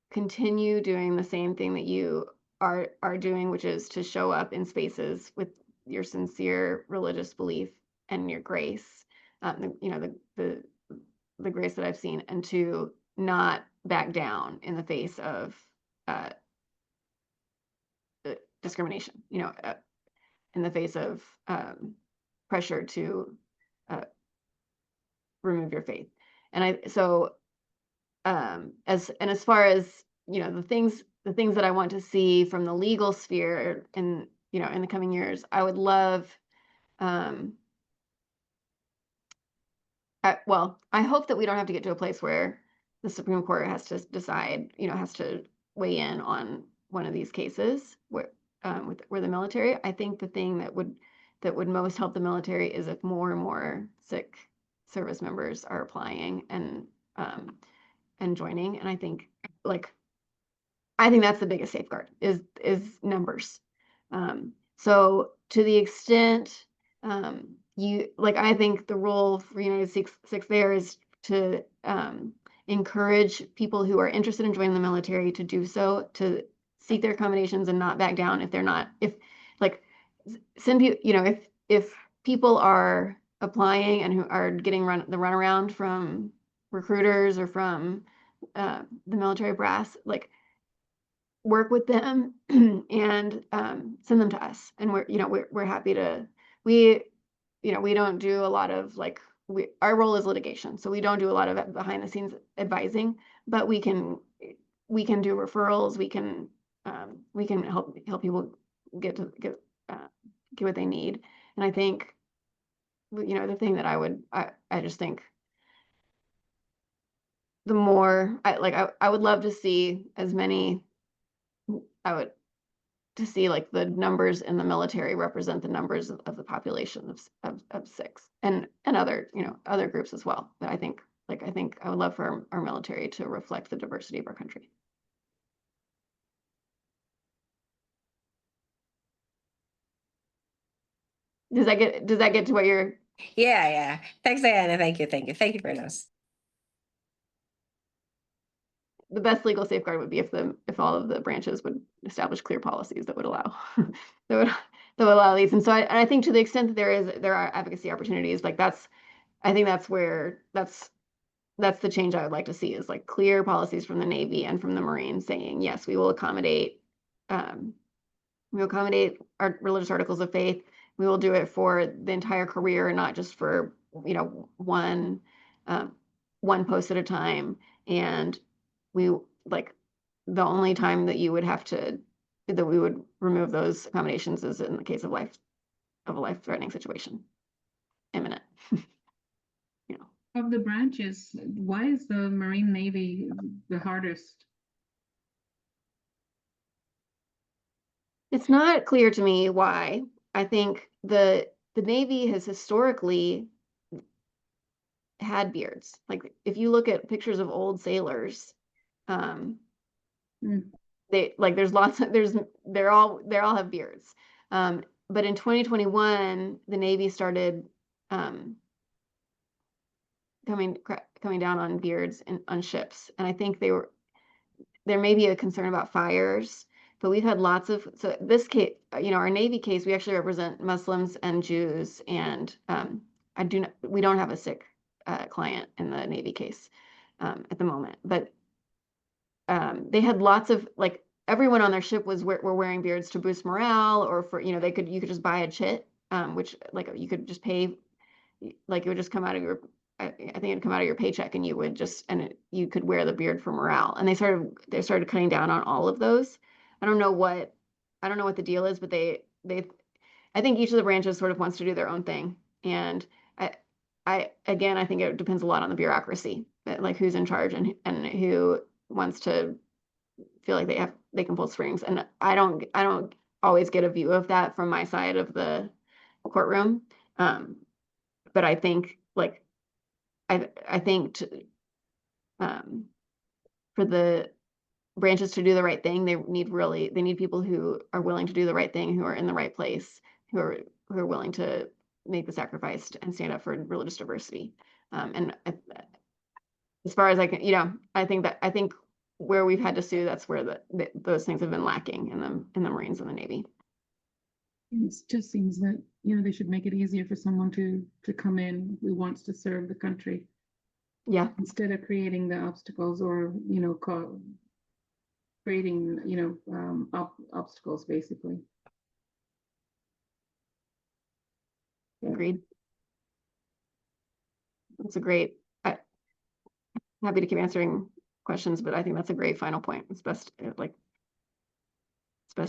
continue doing the same thing that you are doing, which is to show up in spaces with your sincere religious belief and your grace, you know, the grace that I've seen, and to not back down in the face of uh, discrimination, you know, in the face of pressure to remove your faith. And as far as, you know, the things that I want to see from the legal sphere in, you know, in the coming years, I would love, well, I hope that we don't have to get to a place where the Supreme Court has to decide, you know, has to weigh in on one of these cases where where the military. I think the thing that would most help the military is if more and more Sikh service members are applying and joining. And I think that's the biggest safeguard is numbers. So to the extent I think the role for United Sikhs there is to encourage people who are interested in joining the military to do so, to seek their accommodations and not back down if they're not, if like send people, you know, if people are applying and who are getting the runaround from recruiters or from the military brass, like work with them and send them to us. And we're happy to, we, you know, we don't do a lot of our role is litigation. So we don't do a lot of behind the scenes advising, but we can do referrals. We can help people get what they need. And I think, you know, the thing that I just think the more I would love to see as many, I would to see like the numbers in the military represent the numbers of the population of Sikhs and other, you know, other groups as well. But I think I would love for our military to reflect the diversity of our country. Does that get to what you're? Yeah. Thanks, Diana. Thank you for those. The best legal safeguard would be if all of the branches would establish clear policies that would allow that would allow these. And so I think to the extent that there are advocacy opportunities, like I think that's the change I would like to see, is like clear policies from the Navy and from the Marines saying, yes, we will accommodate our religious articles of faith. We will do it for the entire career, not just for, you know, one post at a time. And we like the only time that we would remove those accommodations is in the case of a life-threatening situation, imminent. You know, Of the branches, why is the Marine Navy the hardest? it's not clear to me why. I think the Navy has historically had beards. Like if you look at pictures of old sailors, they like they all have beards. But in 2021, the Navy started coming down on beards on ships, and I think there may be a concern about fires. But we've had lots of, so this case, you know, our Navy case, we actually represent Muslims and Jews, and we don't have a Sikh client in the Navy case at the moment, but they had lots of, like, everyone on their ship were wearing beards to boost morale, or for, you know, you could just buy a chit, which like you could just pay, like it would just come out of your, I think it'd come out of your paycheck, and you could wear the beard for morale. And they started cutting down on all of those. I don't know what the deal is, but I think each of the branches sort of wants to do their own thing. And I think it depends a lot on the bureaucracy, like who's in charge and who wants to feel like they can pull strings. And I don't always get a view of that from my side of the courtroom. But I think like I think for the branches to do the right thing, they need people who are willing to do the right thing, who are in the right place, who are willing to make the sacrifice and stand up for religious diversity. And as far as I can, you know, I think where we've had to sue, that's where those things have been lacking in the Marines and the Navy. It just seems that, you know, they should make it easier for someone to come in who wants to serve the country. Yeah. Instead of creating the obstacles, or, you know, creating, you know, obstacles basically. Agreed. That's a great, happy to keep answering questions, but I think that's a great final point. It's best if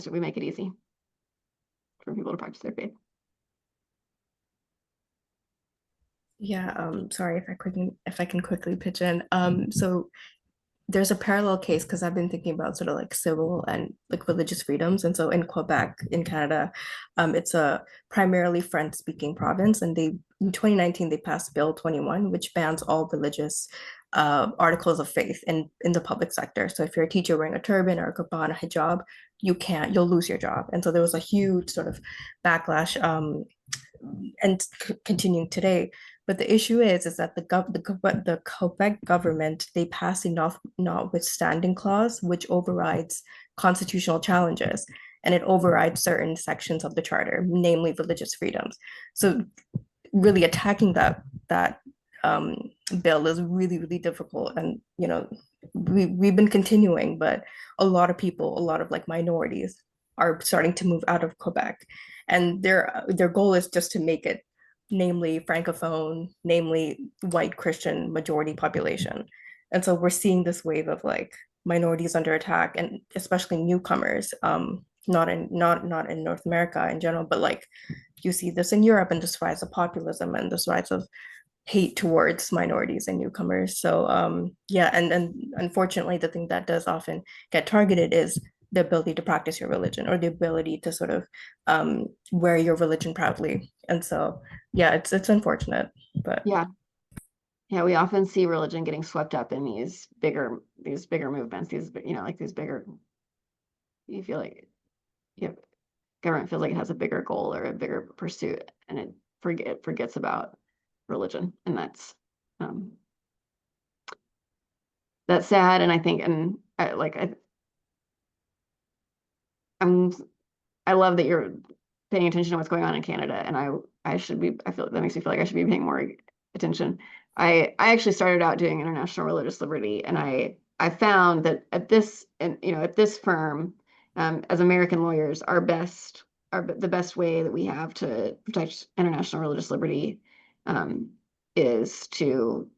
we make it easy for people to practice their faith. Yeah, sorry if I can quickly pitch in. So there's a parallel case, because I've been thinking about sort of like civil and like religious freedoms. And so in Quebec, in Canada, it's a primarily French-speaking province, and in 2019 they passed Bill 21, which bans all religious articles of faith in the public sector. So if you're a teacher wearing a turban or a kippah, a hijab, you'll lose your job. And so there was a huge sort of backlash, and continuing today. But the issue is that the Quebec government, they passed a notwithstanding clause, which overrides constitutional challenges, and it overrides certain sections of the charter, namely religious freedoms. So really attacking that bill is really, really difficult. And, you know, we've been continuing, but a lot of like minorities are starting to move out of Quebec, and their goal is just to make it namely francophone, namely white Christian majority population. And so we're seeing this wave of like minorities under attack, and especially newcomers, not in North America in general, but like you see this in Europe, and this rise of populism and this rise of hate towards minorities and newcomers. So yeah, and unfortunately the thing that does often get targeted is the ability to practice your religion, or the ability to sort of wear your religion proudly. And so, yeah, it's unfortunate, but Yeah. Yeah, we often see religion getting swept up in these bigger movements, these, like these bigger, you feel like, government feels like it has a bigger goal or a bigger pursuit, and it forgets about religion. And that's sad. And I think, and I love that you're paying attention to what's going on in Canada, and I feel that makes me feel like I should be paying more attention. I actually started out doing international religious liberty, and I found that at this firm, as American lawyers, the best way that we have to protect international religious liberty is to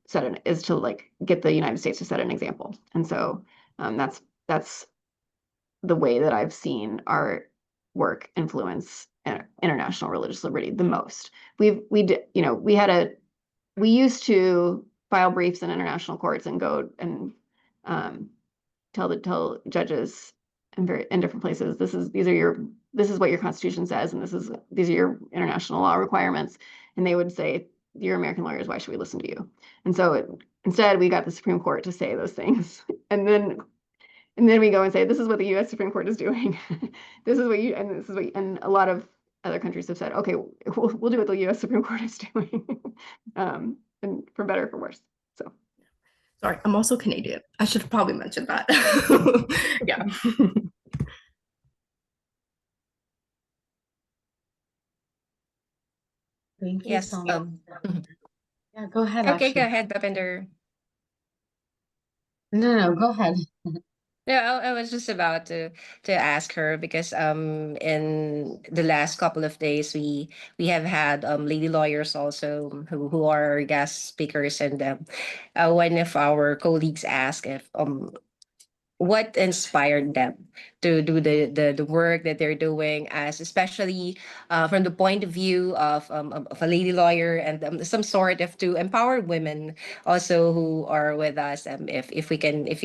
get the United States to set an example. And so that's the way that I've seen our work influence international religious liberty the most. We used to file briefs in international courts and go and tell judges in different places, this is what your Constitution says, and these are your international law requirements. And they would say, you're American lawyers, why should we listen to you? And so instead, we got the Supreme Court to say those things. And then we go and say, this is what the U.S. Supreme Court is doing. And a lot of other countries have said, okay, we'll do what the U.S. Supreme Court is doing, and for better or for worse. So, sorry, I'm also Canadian. I should have probably mentioned that. Yeah. Thank you Yes. so much. Yeah, go ahead. Okay, go Actually, ahead, Bapender. no, go ahead. Yeah, I was just about to ask her because in the last couple of days we have had lady lawyers also who are our guest speakers, and one of our colleagues asked if what inspired them to do the work that they're doing, as especially from the point of view of a lady lawyer, and some sort of to empower women also who are with us. If you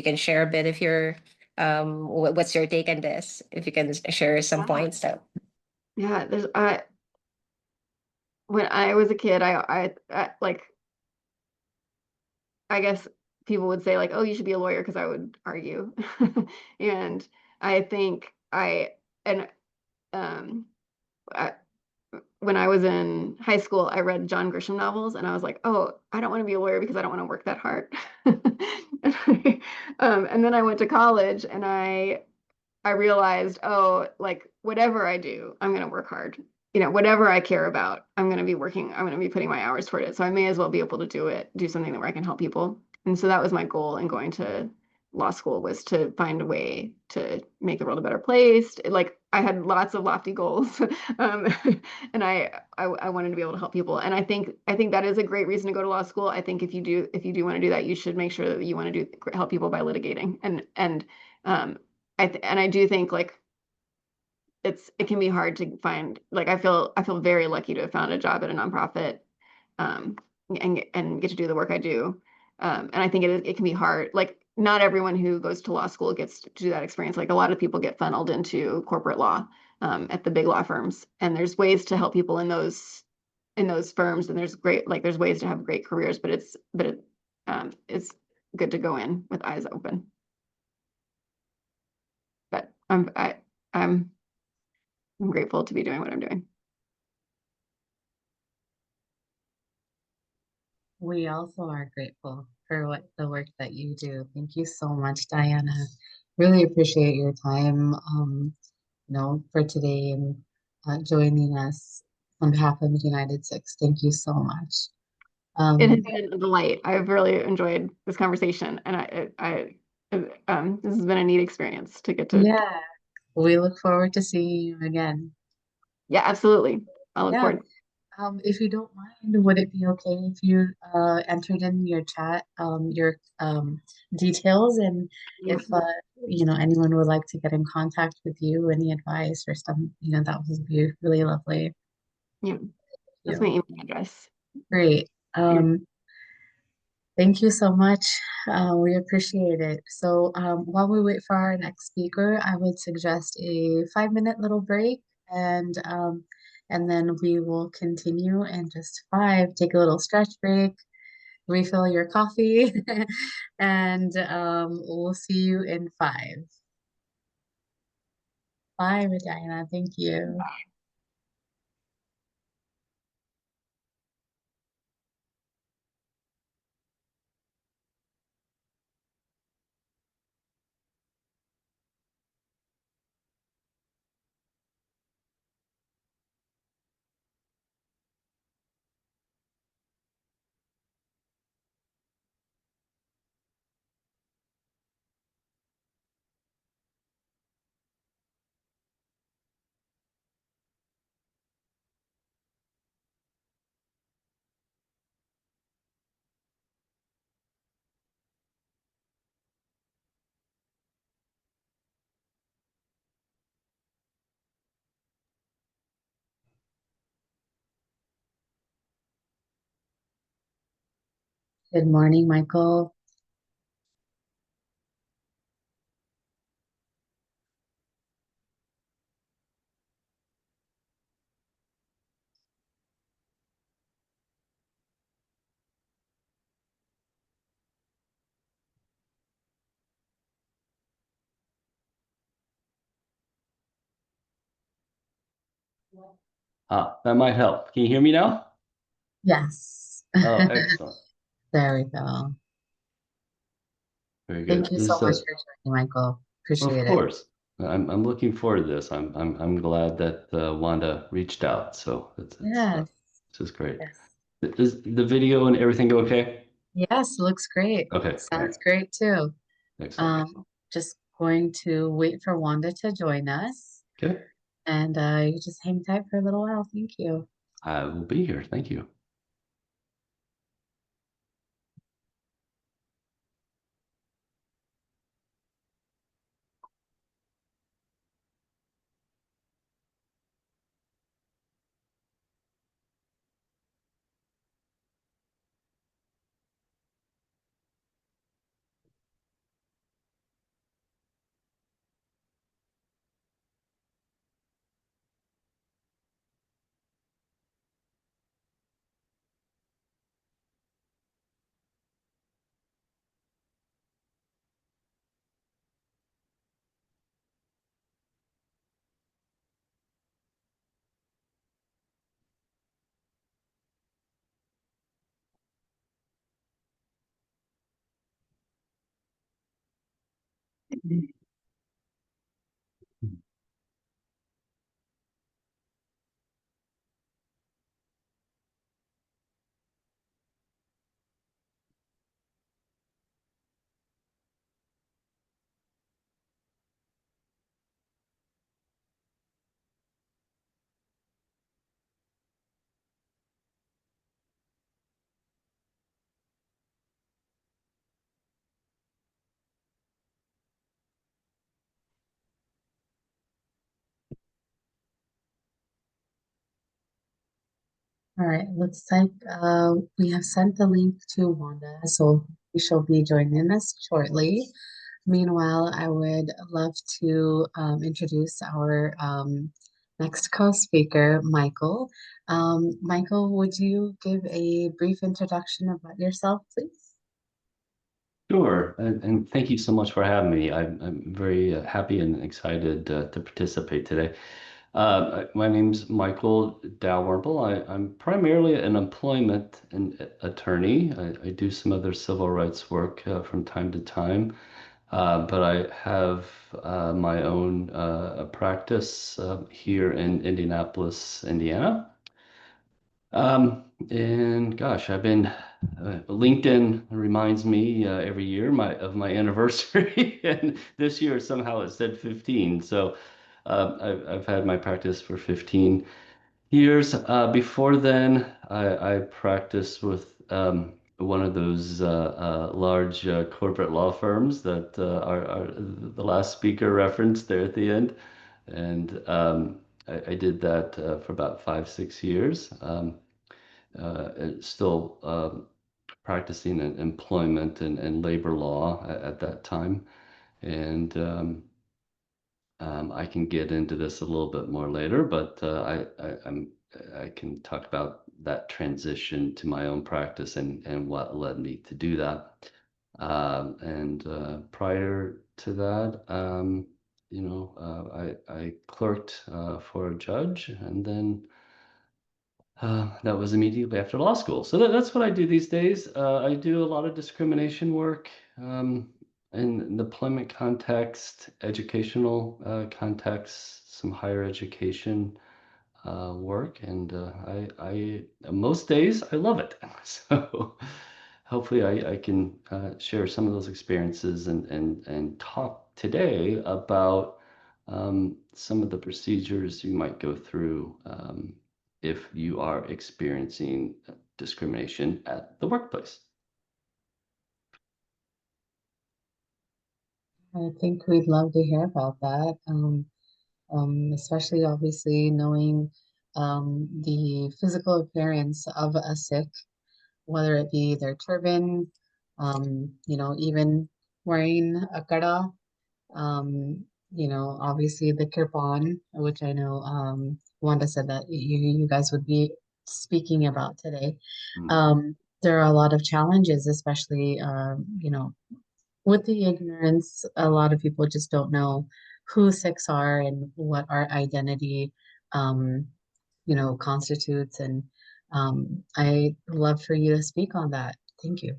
can share a bit of your what's your take on this, if you can share some points. So yeah, when I was a kid, I guess people would say like, oh, you should be a lawyer, because I would argue. And I think and I, when I was in high school, I read John Grisham novels, and I was like, oh, I don't want to be a lawyer because I don't want to work that hard. And then I went to college, and I realized, oh, like whatever I do, I'm going to work hard. Whatever I care about, I'm going to be putting my hours toward it. So I may as well be able to do something where I can help people. And so that was my goal in going to law school, was to find a way to make the world a better place. Like I had lots of lofty goals, and I wanted to be able to help people. And I think that is a great reason to go to law school. I think if you do want to do that, you should make sure that you want to help people by litigating. And I do think like it can be hard to find, like I feel very lucky to have found a job at a nonprofit, and get to do the work I do. And I think it can be hard. Like not everyone who goes to law school gets to do that experience. Like a lot of people get funneled into corporate law at the big law firms, and there's ways to help people in those firms, and there's ways to have great careers, but it's good to go in with eyes open. But I'm grateful to be doing what I'm doing. We also are grateful for the work that you do. Thank you so much, Diana. Really appreciate your time, for today, and joining us on behalf of UNITEDSIKHS. Thank you so much. It has been a delight. I've really enjoyed this conversation, and this has been a neat experience to get to. Yeah, we look forward to seeing you again. Yeah, absolutely. I'll look forward. If you don't mind, would it be okay if you entered in your chat your details, and if anyone would like to get in contact with you, any advice or some, that would be really lovely. Yeah, that's my email address. Great. Thank Thank you so much. We appreciate it. So while we wait for our next speaker, I would suggest a 5-minute little break, and then we will continue in just five. Take a little stretch break, refill your coffee, and we'll see you in five. Bye, Regina. Thank you. Good morning, Michael. That might help. Can you hear me now? Yes. Oh, excellent. There we go. Very Thank good. you This so is much for joining, Michael. of Appreciate it. course. I'm looking forward to this. I'm glad that Wanda reached out. So Yes. this is great. Yes. Does the video and everything go okay? Yes, looks great. Okay. Sounds great too. Excellent. Just going to wait for Wanda to join us, Okay. and you just hang tight for a little while. Thank you. I will be here. Thank you. All right, looks like we have sent the link to Wanda, so we shall be joining us shortly. Meanwhile, I would love to introduce our next co-speaker, Michael. Michael, would you give a brief introduction about yourself, please? Sure. And thank you so much for having me. I'm very happy and excited to participate today. My name's Michael Dalrymple. I'm primarily an employment attorney. I do some other civil rights work from time to time, but I have my own practice here in Indianapolis, Indiana. And gosh, I've been LinkedIn reminds me every year of my anniversary, and this year somehow it said 15. So I've had my practice for 15 years. Before then, I practiced with one of those large corporate law firms that are the last speaker referenced there at the end, and I did that for about 5, 6 years. Still practicing in employment and labor law at that time. And I can get into this a little bit more later, but I can talk about that transition to my own practice and what led me to do that. And prior to that, I clerked for a judge, and then that was immediately after law school. So that's what I do these days. I do a lot of discrimination work in the employment context, educational context, some higher education work, and I most days I love it. So hopefully I can share some of those experiences and talk today about some of the procedures you might go through if you are experiencing discrimination at the workplace. I think we'd love to hear about that. Especially obviously knowing the physical appearance of a Sikh, whether it be their turban, even wearing a kada, obviously the kirpan, which I know Wanda said that you guys would be speaking about today. There are a lot of challenges, especially, with the ignorance, a lot of people just don't know who Sikhs are and what our identity, um, constitutes. And I'd love for you to speak on that. Thank you.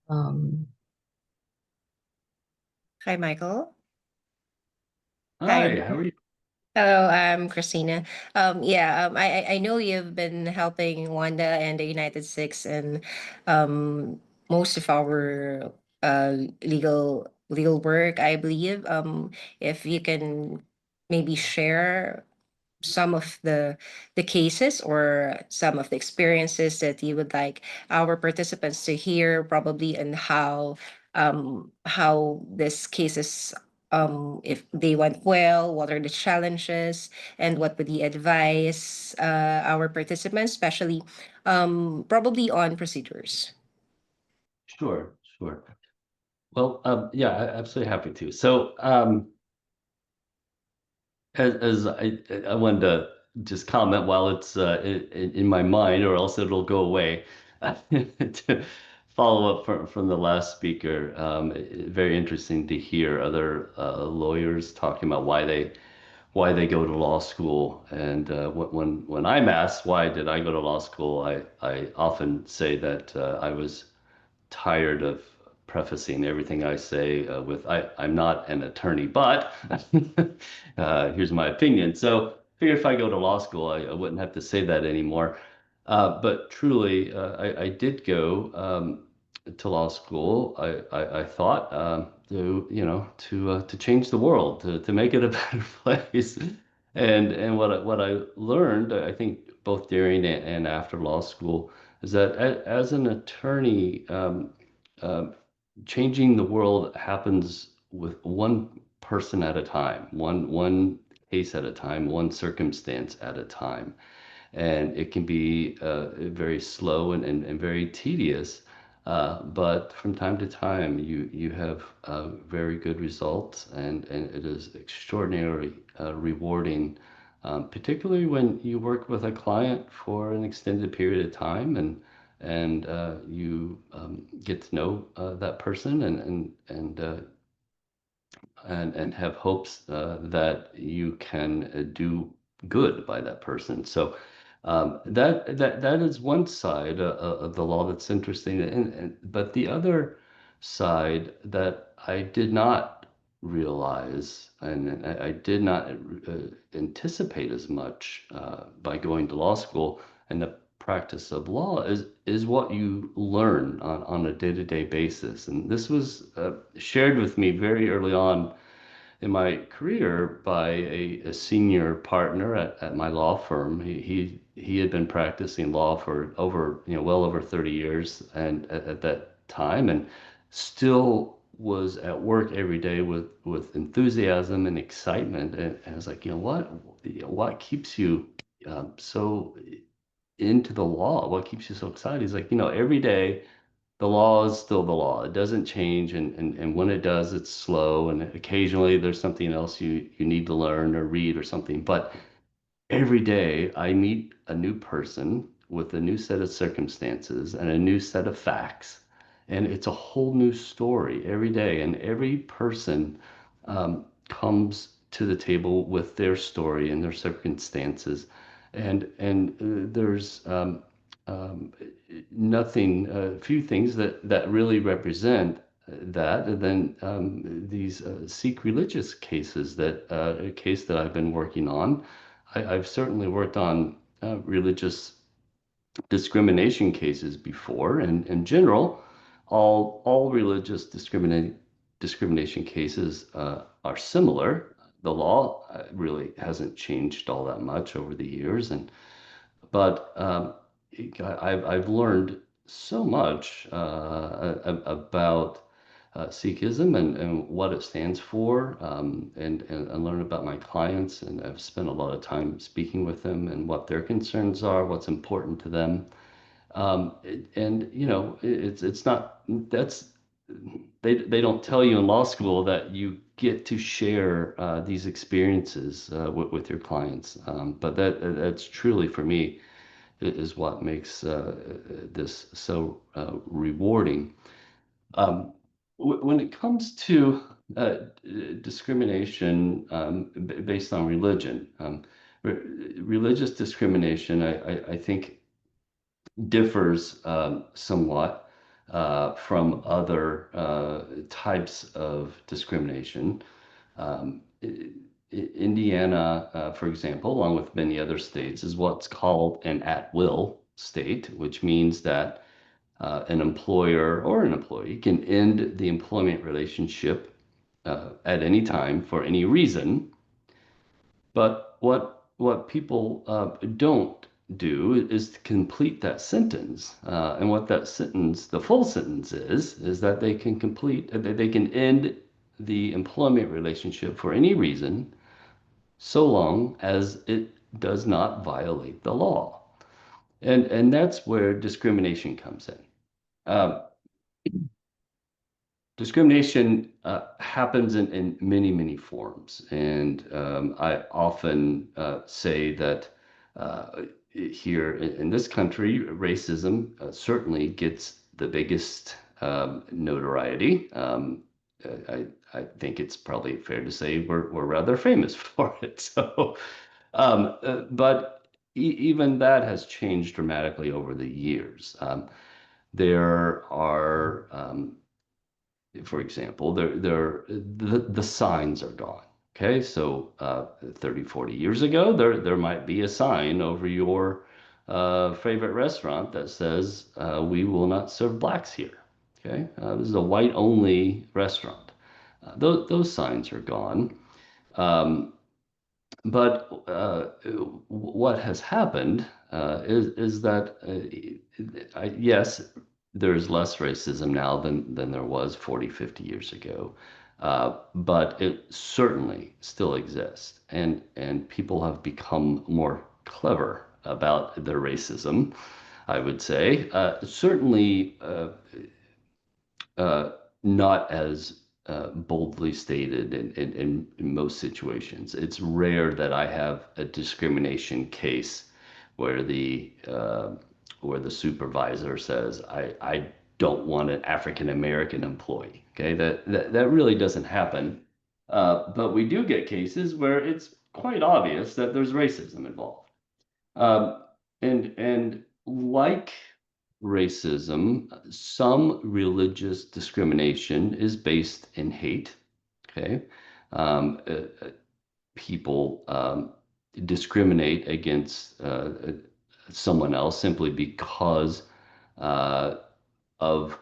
Um, Hi, Michael. Hi, how are you? Hello, I'm Christina. I know you've been helping Wanda and the United Six and most of our legal work, I believe. If you can maybe share some of the cases or some of the experiences that you would like our participants to hear, probably, and how this cases, if they went well, what are the challenges, and what would you advise our participants, especially probably on procedures. Sure, sure. Well, yeah, absolutely happy to. So, as I wanted to just comment while it's in my mind, or else it'll go away. To follow up from the last speaker, very interesting to hear other lawyers talking about why they go to law school. And when I'm asked why did I go to law school, I often say that I was tired of prefacing everything I say with I'm not an attorney, but here's my opinion. So figure if I go to law school, I wouldn't have to say that anymore. But truly, I did go to law school. I thought to change the world, to make it a better place. And what I learned, I think both during and after law school, is that as an attorney, uh, changing the world happens with one person at a time, one case at a time, one circumstance at a time. And it can be very slow and very tedious. But from time to time, you have very good results, and it is extraordinarily rewarding, particularly when you work with a client for an extended period of time, and you get to know that person and have hopes that you can do good by that person. So that is one side of the law that's interesting, but the other side that I did not realize and I did not anticipate as much by going to law school and the practice of law is what you learn on a day-to-day basis. And this was shared with me very early on in my career by a senior partner at my law firm. He had been practicing law for well over 30 years and at that time, and still was at work every day with enthusiasm and excitement, and I was like, what keeps you so into the law? What keeps you so excited? He's like, every day the law is still the law. It doesn't change, and when it does, it's slow, and occasionally there's something else you need to learn or read or something. But every day I meet a new person with a new set of circumstances and a new set of facts, and it's a whole new story every day. And every person comes to the table with their story and their circumstances, and there's um, nothing, few things that really represent that, and then these Sikh religious cases, that a case that I've been working on. I've certainly worked on religious discrimination cases before, and in general, all religious discrimination cases are similar. The law really hasn't changed all that much over the years, but I've learned so much about Sikhism and what it stands for, and learn about my clients. And I've spent a lot of time speaking with them and what their concerns are, what's important to them. And it's not that's they don't tell you in law school that you get to share these experiences with your clients. But that's truly, for me, is what makes this so rewarding. When it comes to discrimination based on religion, religious discrimination, I think, differs somewhat from other types of discrimination. Indiana, for example, along with many other states, is what's called an at-will state, which means that an employer or an employee can end the employment relationship at any time for any reason. But what people don't do is to complete that sentence. And what that sentence, the full sentence is that they can end the employment relationship for any reason, so long as it does not violate the law. And that's where discrimination comes in. Discrimination happens in many, many forms. And I often say that here in this country, racism certainly gets the biggest notoriety. I think it's probably fair to say we're rather famous for it. So, but even that has changed dramatically over the years. There are for example, the signs are gone. Okay, so 30, 40 years ago, there might be a sign over your favorite restaurant that says, we will not serve blacks here. Okay, this is a white-only restaurant. Those signs are gone. But what has happened is that, yes, there's less racism now than there was 40, 50 years ago. But it certainly still exists. And people have become more clever about their racism, I would say. Certainly not as boldly stated in most situations. It's rare that I have a discrimination case where the supervisor says, I don't want an African American employee. Okay, that really doesn't happen. But we do get cases where it's quite obvious that there's racism involved. And like racism, some religious discrimination is based in hate. Okay, people discriminate against someone else simply because of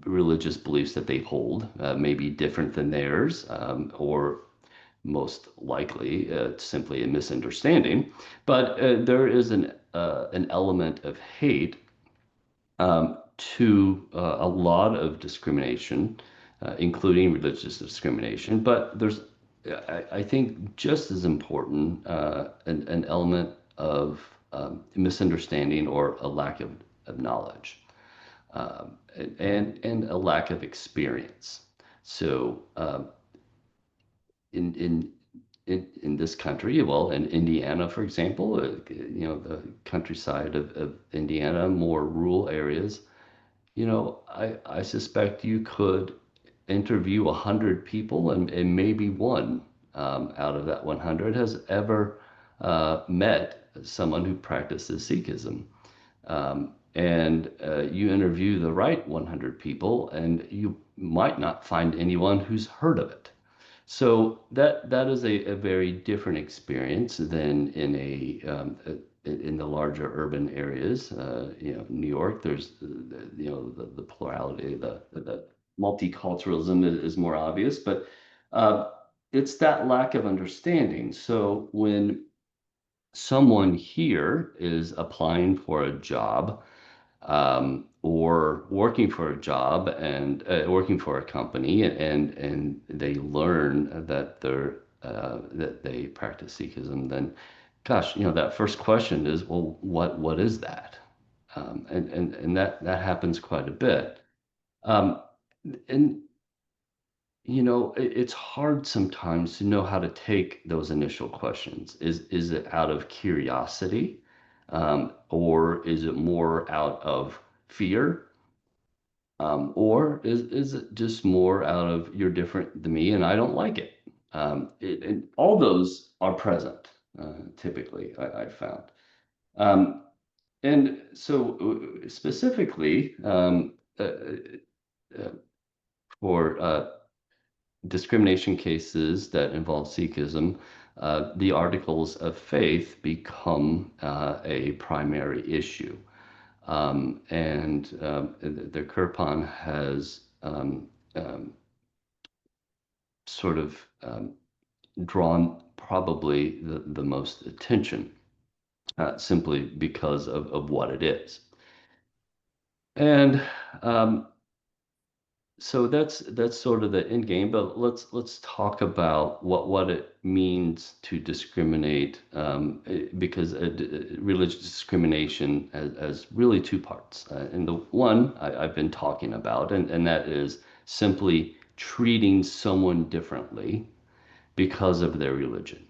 religious beliefs that they hold, may be different than theirs, or most likely simply a misunderstanding. But there is an element of hate to a lot of discrimination including religious discrimination. But there's, I think, just as important, an element of misunderstanding or a lack of knowledge, and a lack of experience. So in this country, well, in Indiana, for example, the countryside of Indiana, more rural areas, I suspect you could interview 100 people, and maybe one out of that 100 has ever met someone who practices Sikhism. And you interview the right 100 people, and you might not find anyone who's heard of it. So that is a very different experience than in the larger urban areas. New York, there's the plurality, the multiculturalism is more obvious, but it's that lack of understanding. So when someone here is applying for a job, or working for a job and working for a company, and they learn that that they practice Sikhism, then gosh, that first question is, well, what is that? And that happens quite a bit. And it's hard sometimes to know how to take those initial questions. Is it out of curiosity, or is it more out of fear? Or is it just more out of you're different than me and I don't like it? And all those are present, typically, I found. And so specifically, for discrimination cases that involve Sikhism, the articles of faith become a primary issue. And the Kirpan has sort of drawn probably the most attention, simply because of what it is. And so that's sort of the end game, but let's talk about what it means to discriminate, because religious discrimination has really two parts. And the one I've been talking about, and that is simply treating someone differently because of their religion,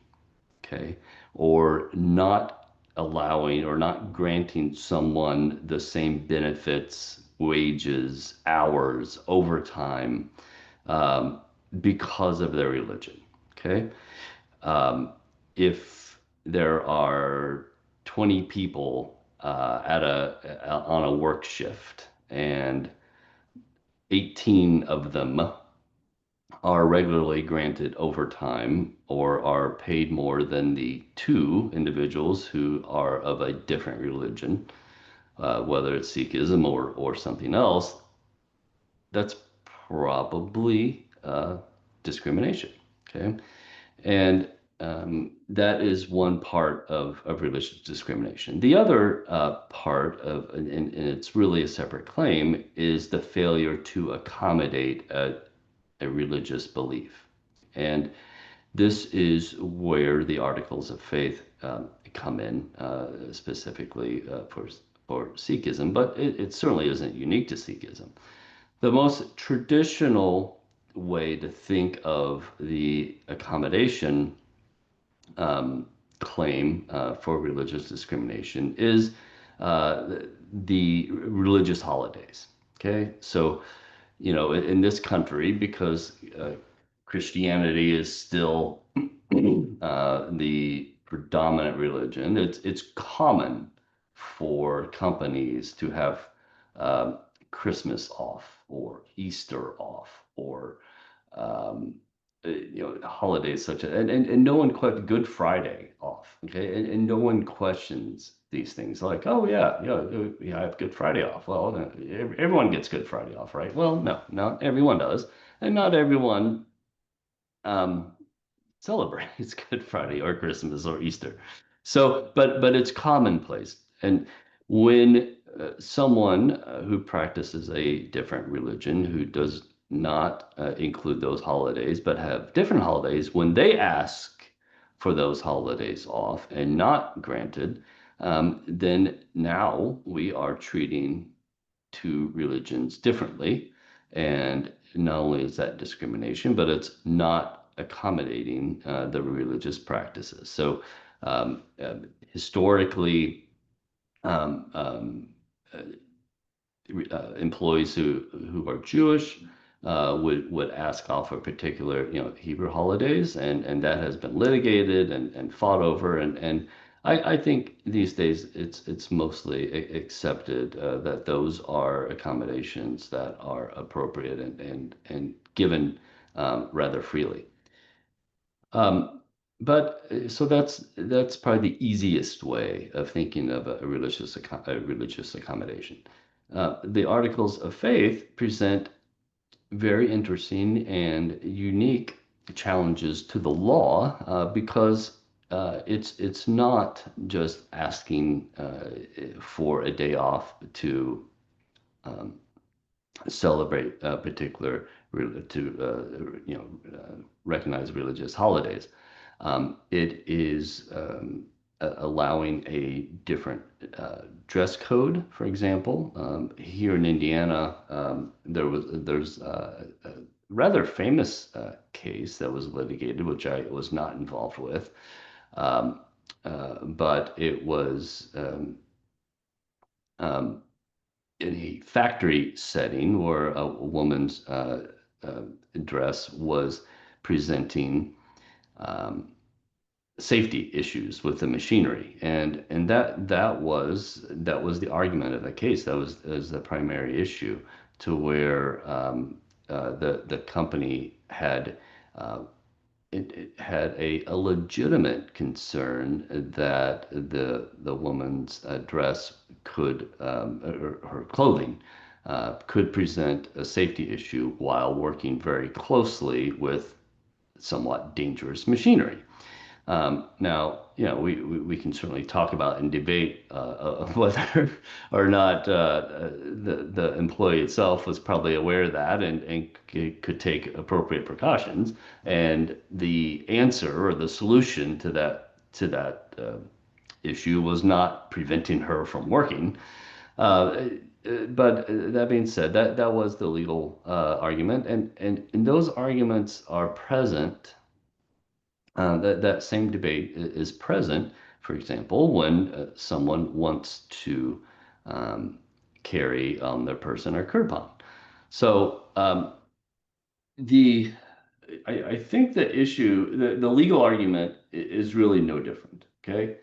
okay? Or not allowing or not granting someone the same benefits, wages, hours, overtime, because of their religion, okay? If there are 20 people on a work shift, and 18 of them are regularly granted overtime or are paid more than the two individuals who are of a different religion, whether it's Sikhism or something else, that's probably discrimination, okay? And that is one part of religious discrimination. The other part of, and it's really a separate claim, is the failure to accommodate a religious belief. And this is where the articles of faith come in, specifically for Sikhism, but it certainly isn't unique to Sikhism. The most traditional way to think of the accommodation claim for religious discrimination is the religious holidays. Okay, so in this country, because Christianity is still the predominant religion, it's common for companies to have Christmas off, or Easter off, or holidays such as, and no one Good Friday off, okay, and no one questions these things, like, oh yeah, I have Good Friday off. Well, everyone gets Good Friday off, right? Well, no, not everyone does, and not everyone celebrates Good Friday or Christmas or Easter. So, but it's commonplace. And when someone who practices a different religion, who does not include those holidays, but have different holidays, when they ask for those holidays off and not granted, then now we are treating two religions differently. And not only is that discrimination, but it's not accommodating the religious practices. So historically, um, um, uh, employees who are Jewish would ask off for particular, Hebrew holidays, and that has been litigated and fought over, and I think these days it's mostly accepted that those are accommodations that are appropriate and given rather freely. So that's probably the easiest way of thinking of a religious accommodation. The Articles of Faith present very interesting and unique challenges to the law because it's not just asking for a day off to um, celebrate a particular recognize religious holidays. It is allowing a different dress code, for example. Here in Indiana, there's a rather famous case that was litigated, which I was not involved with, but it was in a factory setting where a woman's dress was presenting safety issues with the machinery, and that was the argument of the case. That was the primary issue, to where the company had it had a legitimate concern that the woman's dress could or her clothing could present a safety issue while working very closely with somewhat dangerous machinery. Now, we can certainly talk about and debate whether or not the employee itself was probably aware of that and could take appropriate precautions. And the answer or the solution to that issue was not preventing her from working. But that being said, that was the legal argument, and those arguments are present. That same debate is present, for example, when someone wants to carry on their person or kirpan. So I think the issue, the legal argument is really no different. Okay,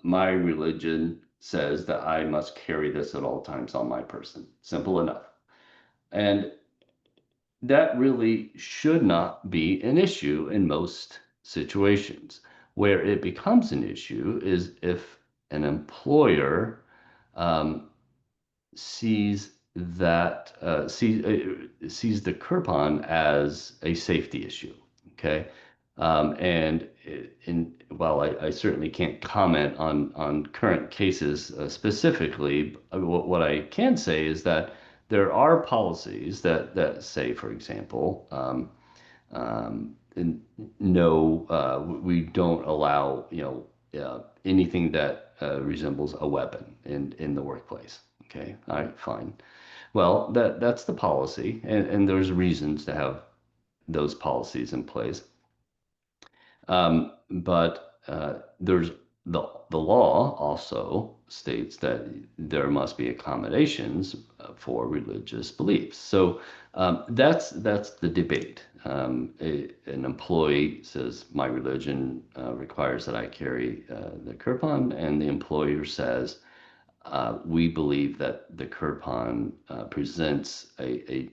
my religion says that I must carry this at all times on my person. Simple enough. And that really should not be an issue in most situations. Where it becomes an issue is if an employer sees sees the kirpan as a safety issue. Okay, while I certainly can't comment on current cases specifically, what I can say is that there are policies that say, for example, no, we don't allow anything that resembles a weapon in the workplace. Okay, all right, fine. Well, that's the policy, and there's reasons to have those policies in place. But there's the law also states that there must be accommodations for religious beliefs. So that's the debate. An employee says, my religion requires that I carry the kirpan, and the employer says, we believe that the kirpan presents a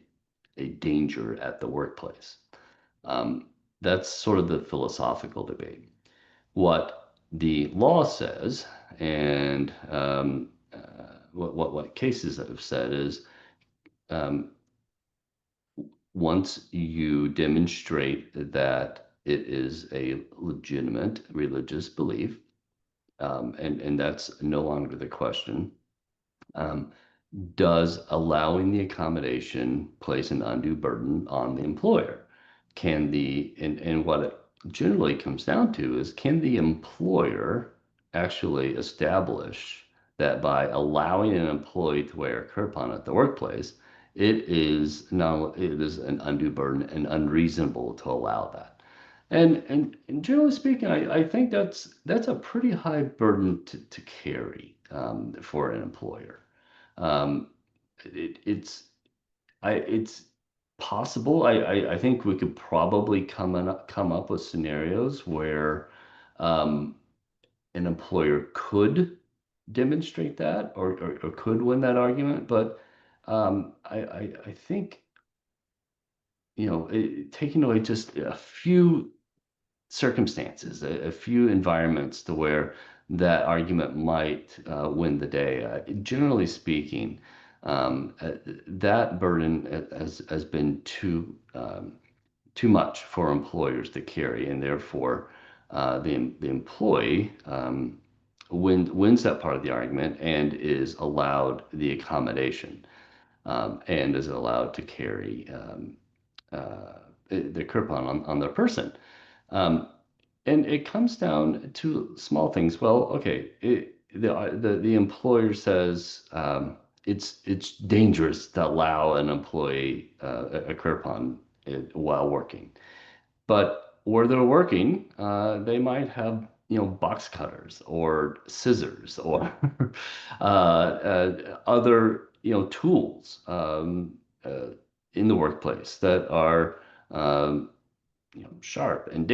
danger at the workplace. That's sort of the philosophical debate. What the law says, and what cases have said is, once you demonstrate that it is a legitimate religious belief, and that's no longer the question, does allowing the accommodation place an undue burden on the employer? And what it generally comes down to is, can the employer actually establish that by allowing an employee to wear a kirpan at the workplace, it is an undue burden and unreasonable to allow that. And generally speaking, I think that's a pretty high burden to carry for an employer. Um, it's it's possible. I think we could probably come up with scenarios where um, an employer could demonstrate that, or could win that argument. But I think, taking away just a few circumstances, a few environments to where that argument might win the day. Generally speaking, that burden has been too much for employers to carry, and therefore the employee wins that part of the argument and is allowed the accommodation, and is allowed to carry the kirpan on their person. Um, and it comes down to small things. Well, okay, the employer says it's dangerous to allow an employee a kirpan while working. But where they're working, they might have, box cutters or scissors or other, tools in the workplace that are sharp and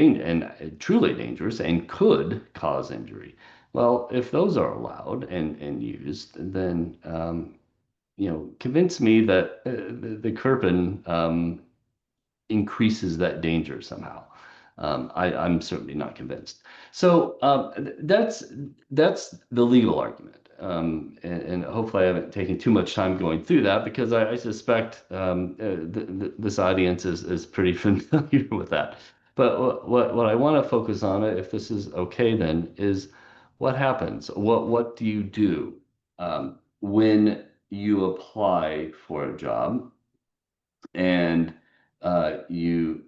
truly dangerous and could cause injury. Well, if those are allowed and used, then convince me that the Kirpan increases that danger somehow. I'm certainly not convinced. So that's the legal argument. And hopefully I haven't taken too much time going through that, because I suspect this audience is pretty familiar with that. But what I want to focus on, if this is okay, then, is what happens. What do you do when you apply for a job and you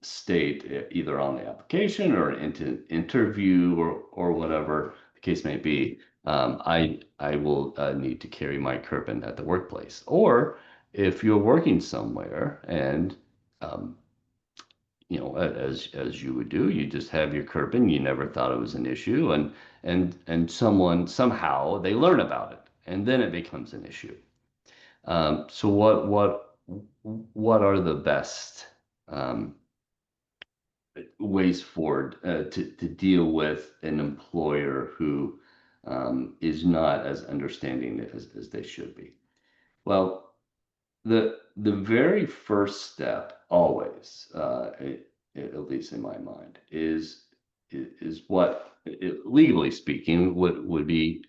state, either on the application or into interview or whatever the case may be, I will need to carry my kirpan at the workplace. Or if you're working somewhere and as you would do, you just have your kirpan, you never thought it was an issue, and someone somehow they learn about it, and then it becomes an issue. So what are the best ways forward to deal with an employer who is not as understanding as they should be? Well, the very first step always, at least in my mind, is what, legally speaking, would be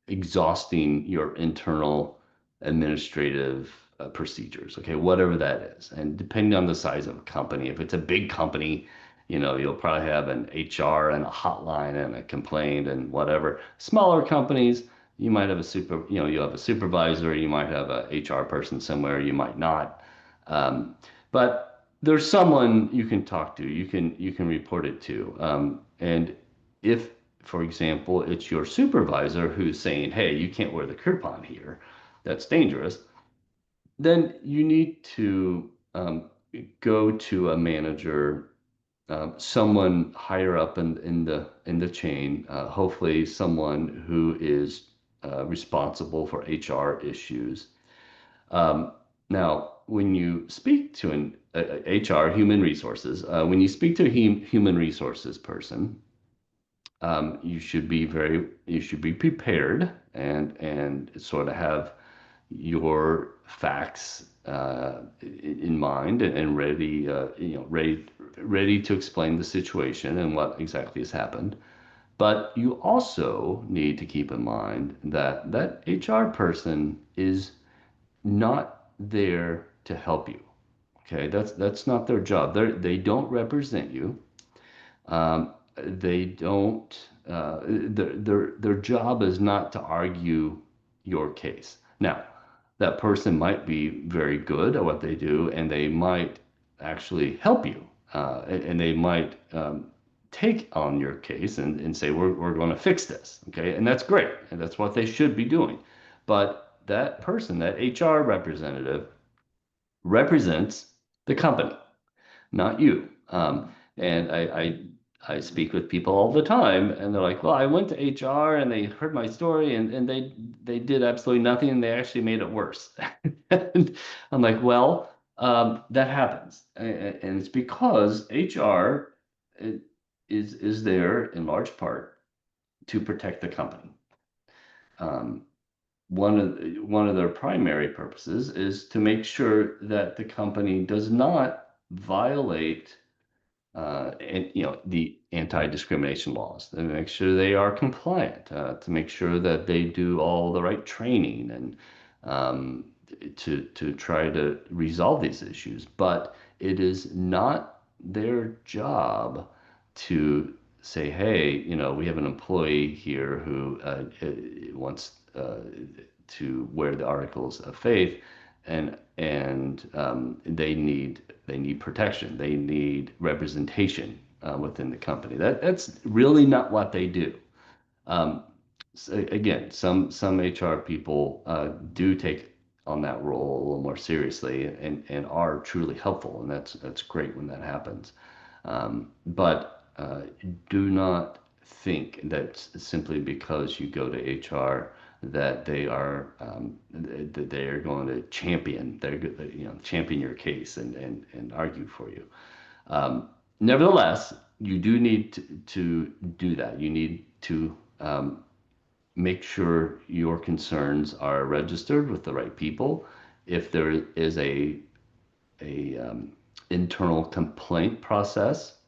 exhausting your internal administrative procedures. Okay, whatever that is, and depending on the size of a company, if it's a big company, you'll probably have an HR and a hotline and a complaint and whatever. Smaller companies, you might have you'll have a supervisor, you might have a HR person somewhere, you might not. But there's someone you can talk to, you can report it to. And if, for example, it's your supervisor who's saying, hey, you can't wear the kirpan here, that's dangerous, then you need to go to a manager, someone higher up in the chain, hopefully someone who is responsible for HR issues. Now, when you speak to an HR, human resources, when you speak to a human resources person, you should be prepared and sort of have your facts in mind and ready, ready to explain the situation and what exactly has happened. But you also need to keep in mind that that HR person is not there to help you. Okay, that's not their job. They don't represent you. They don't. Their job is not to argue your case. Now, that person might be very good at what they do, and they might actually help you, and they might take on your case and say, we're going to fix this. Okay. And that's great. And that's what they should be doing. But that person, that HR representative, represents the company, not you. And I speak with people all the time, and they're like, well, I went to HR and they heard my story, and they did absolutely nothing, and they actually made it worse. And I'm like, well, that happens, and it's because HR is there in large part to protect the company. One of their primary purposes is to make sure that the company does not violate and the anti-discrimination laws, to make sure they are compliant, to make sure that they do all the right training, and to try to resolve these issues. But it is not their job to say, hey, we have an employee here who wants to wear the articles of faith, and they need protection. They need representation within the company. That's really not what they do. So again, some HR people do take on that role a little more seriously, and are truly helpful, and that's great when that happens. But do not think that simply because you go to HR that they are going to champion your case and argue for you. Nevertheless, you do need to do that. You need to make sure your concerns are registered with the right people. If there is a internal complaint process,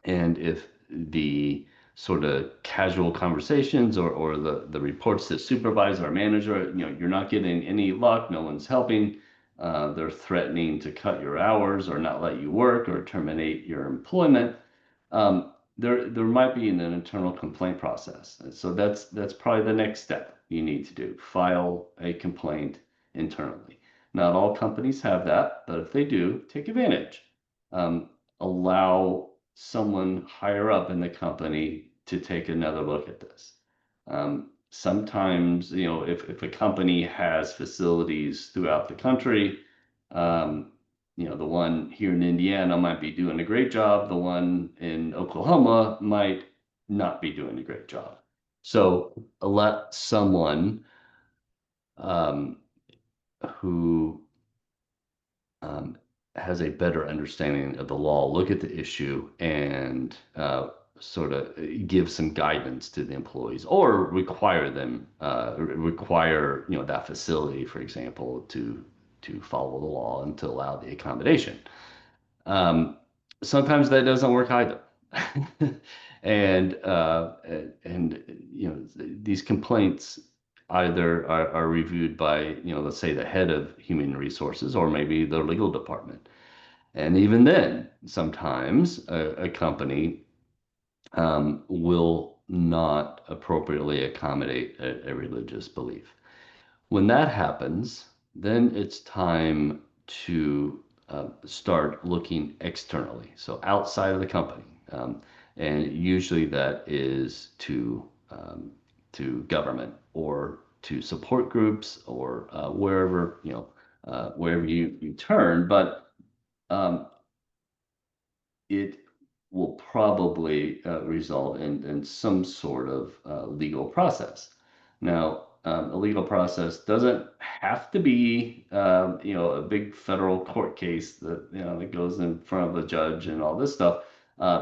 and if the sort of casual conversations or the reports to supervisor or manager, you're not getting any luck, no one's helping, they're threatening to cut your hours or not let you work or terminate your employment, there might be an internal complaint process. So that's probably the next step you need to do. File a complaint internally. Not all companies have that, but if they do, take advantage. Allow someone higher up in the company to take another look at this. Sometimes, if a company has facilities throughout the country, the one here in Indiana might be doing a great job. The one in Oklahoma might not be doing a great job. So let someone who has a better understanding of the law look at the issue and sort of give some guidance to the employees, or require them that facility, for example, to follow the law and to allow the accommodation. Sometimes that doesn't work either. and these complaints either are reviewed by, let's say, the head of human resources, or maybe the legal department. And even then, sometimes a company will not appropriately accommodate a religious belief. When that happens, then it's time to start looking externally, so outside of the company. And usually that is to government, or to support groups, or wherever you turn. But it will probably result in some sort of legal process. Now, a legal process doesn't have to be a big federal court case that goes in front of a judge and all this stuff.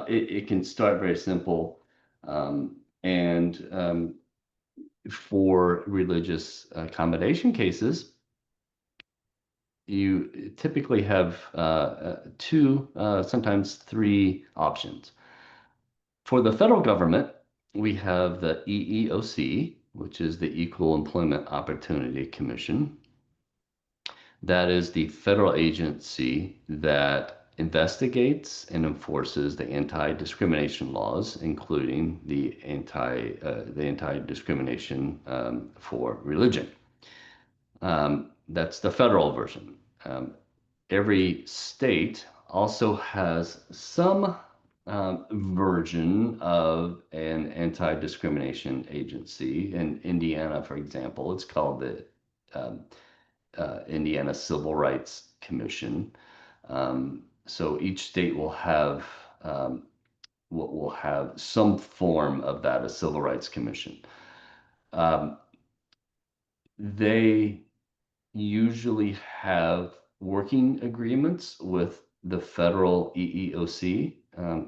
It can start very simple, and for religious accommodation cases, you typically have two, sometimes three options. For the federal government, we have the EEOC, which is the Equal Employment Opportunity Commission. That is the federal agency that investigates and enforces the anti-discrimination laws, including the anti-discrimination for religion. That's the federal version. Every state also has some version of an anti-discrimination agency. In Indiana, for example, it's called the Indiana Civil Rights Commission. So each state will have some form of that, a civil rights commission. They usually have working agreements with the federal EEOC.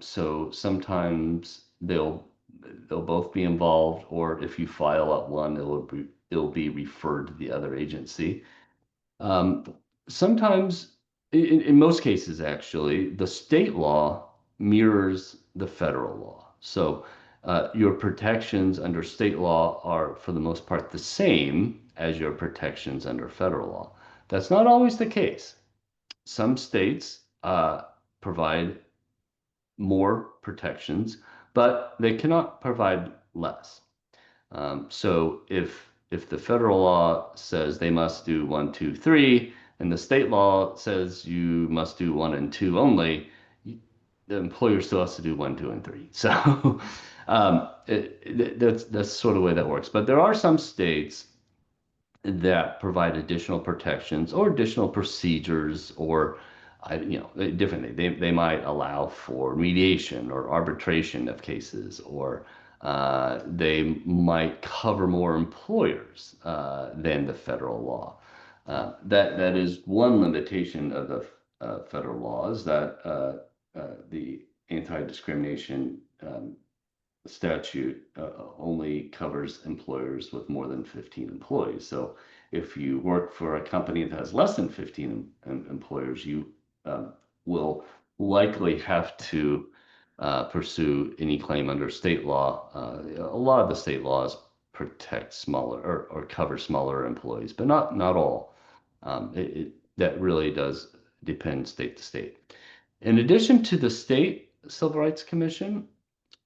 So sometimes they'll both be involved, or if you file at one, it'll be referred to the other agency. Sometimes, in most cases, actually, the state law mirrors the federal law. So your protections under state law are, for the most part, the same as your protections under federal law. That's not always the case. Some states provide more protections, but they cannot provide less. So if the federal law says they must do 1, 2, 3, and the state law says you must do 1 and 2 only, the employer still has to do 1, 2, and 3. So that's sort of the way that works. But there are some states that provide additional protections or additional procedures, or differently. They might allow for mediation or arbitration of cases, or they might cover more employers than the federal law. That is one limitation of the federal law, is that the anti-discrimination statute only covers employers with more than 15 employees. So if you work for a company that has less than 15 employers, you will likely have to pursue any claim under state law. A lot of the state laws protect smaller or cover smaller employees, but not all. That really does depend state to state. In addition to the state Civil Rights Commission,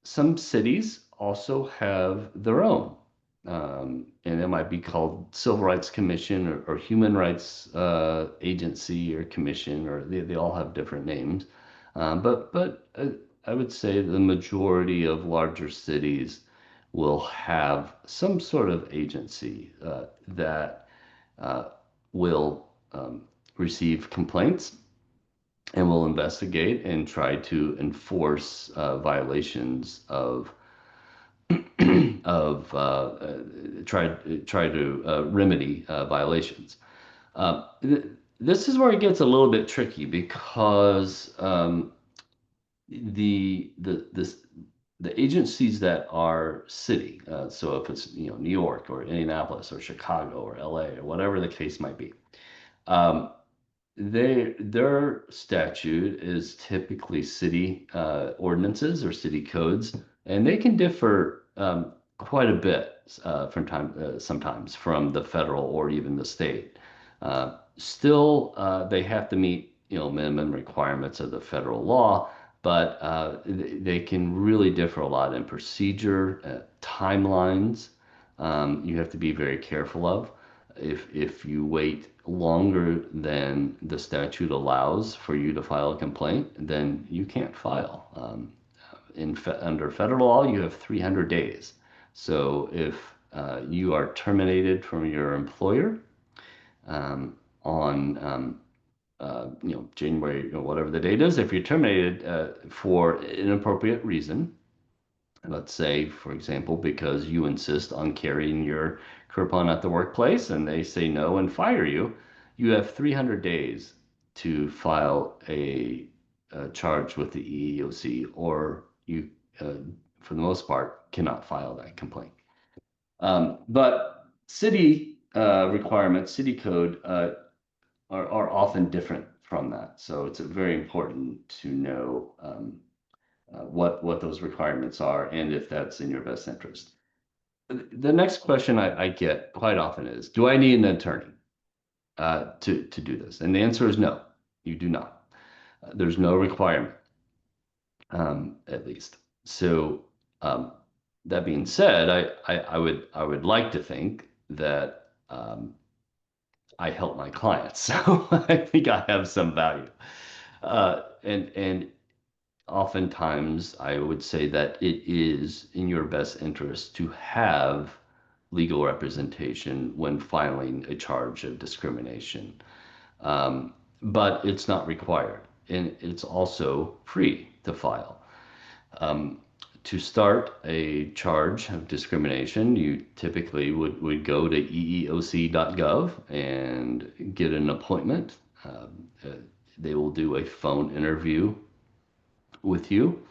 some cities also have their own, and it might be called Civil Rights Commission or Human Rights Agency or Commission, or they all have different names. But I would say the majority of larger cities will have some sort of agency that will receive complaints and will investigate and try to enforce violations of try to remedy violations. This is where it gets a little bit tricky, because the agencies that are city, so if it's New York or Indianapolis or Chicago or LA or whatever the case might be, their statute is typically city ordinances or city codes, and they can differ quite a bit sometimes from the federal or even the state. Still, they have to meet minimum requirements of the federal law, but they can really differ a lot in procedure, timelines. You have to be very careful of. If you wait longer than the statute allows for you to file a complaint, then you can't file. Under federal law, you have 300 days. So if you are terminated from your employer on January, whatever the date is, if you're terminated for an inappropriate reason, let's say, for example, because you insist on carrying your coupon at the workplace and they say no and fire you, you have 300 days to file a charge with the EEOC, or you, for the most part, cannot file that complaint. But city requirements, city code, are often different from that. So it's very important to know what those requirements are and if that's in your best interest. The next question I get quite often is, do I need an attorney to do this? And the answer is no, you do not. There's no requirement, at least. So that being said, I would like to think that I help my clients. So I think I have some value. And oftentimes I would say that it is in your best interest to have legal representation when filing a charge of discrimination. But it's not required, and it's also free to file. To start a charge of discrimination, you typically would go to eeoc.gov and get an appointment. They will do a phone interview with you,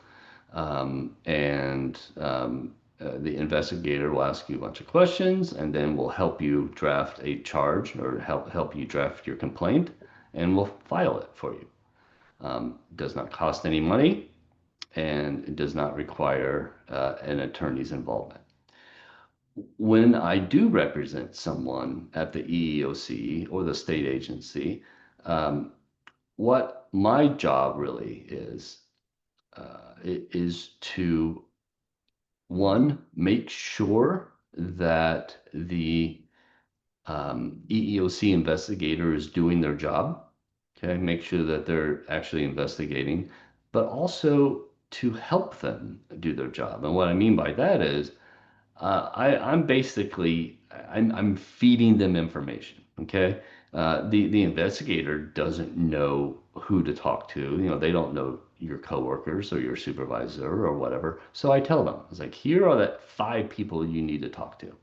the investigator will ask you a bunch of questions, and then we'll help you draft a charge or help you draft your complaint, and we'll file it for you. Does not cost any money, and it does not require an attorney's involvement. When I do represent someone at the EEOC or the state agency, what my job really is to, one, make sure that the EEOC investigator is doing their job. Okay, make sure that they're actually investigating, but also to help them do their job. And what I mean by that is, I'm basically I'm feeding them information. Okay, the investigator doesn't know who to talk to. You know, they don't know your coworkers or your supervisor or whatever. So I tell them, it's like, here are the 5 people you need to talk to.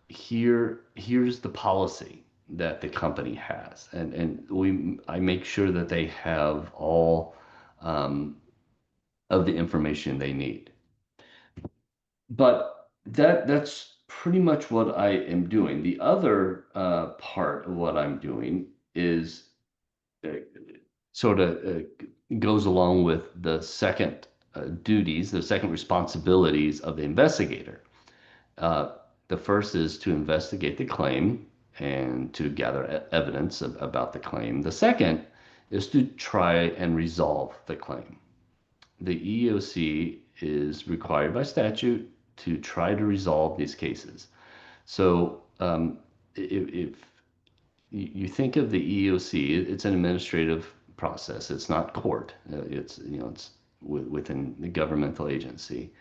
Here's the policy that the company has, and I make sure that they have all of the information they need. But that's pretty much what I am doing. The other part of what I'm doing is sort of goes along with the second duties, the second responsibilities of the investigator. The first is to investigate the claim and to gather evidence about the claim. The second is to try and resolve the claim. The EEOC is required by statute to try to resolve these cases. So if you think of the EEOC, it's an administrative process. It's not court. It's within the governmental agency.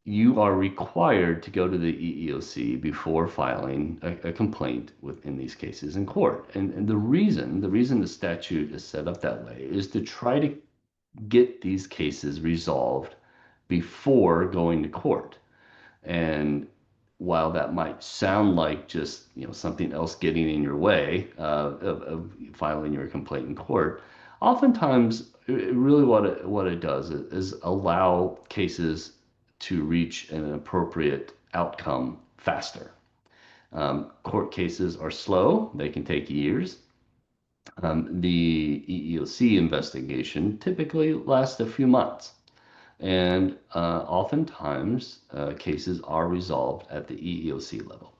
You are required to go to the EEOC before filing a complaint in these cases in court. And the reason the statute is set up that way is to try to get these cases resolved before going to court. And while that might sound like just something else getting in your way of filing your complaint in court, oftentimes really what it does is allow cases to reach an appropriate outcome faster. Court cases are slow; they can take years. The EEOC investigation typically lasts a few months. And oftentimes, cases are resolved at the EEOC level.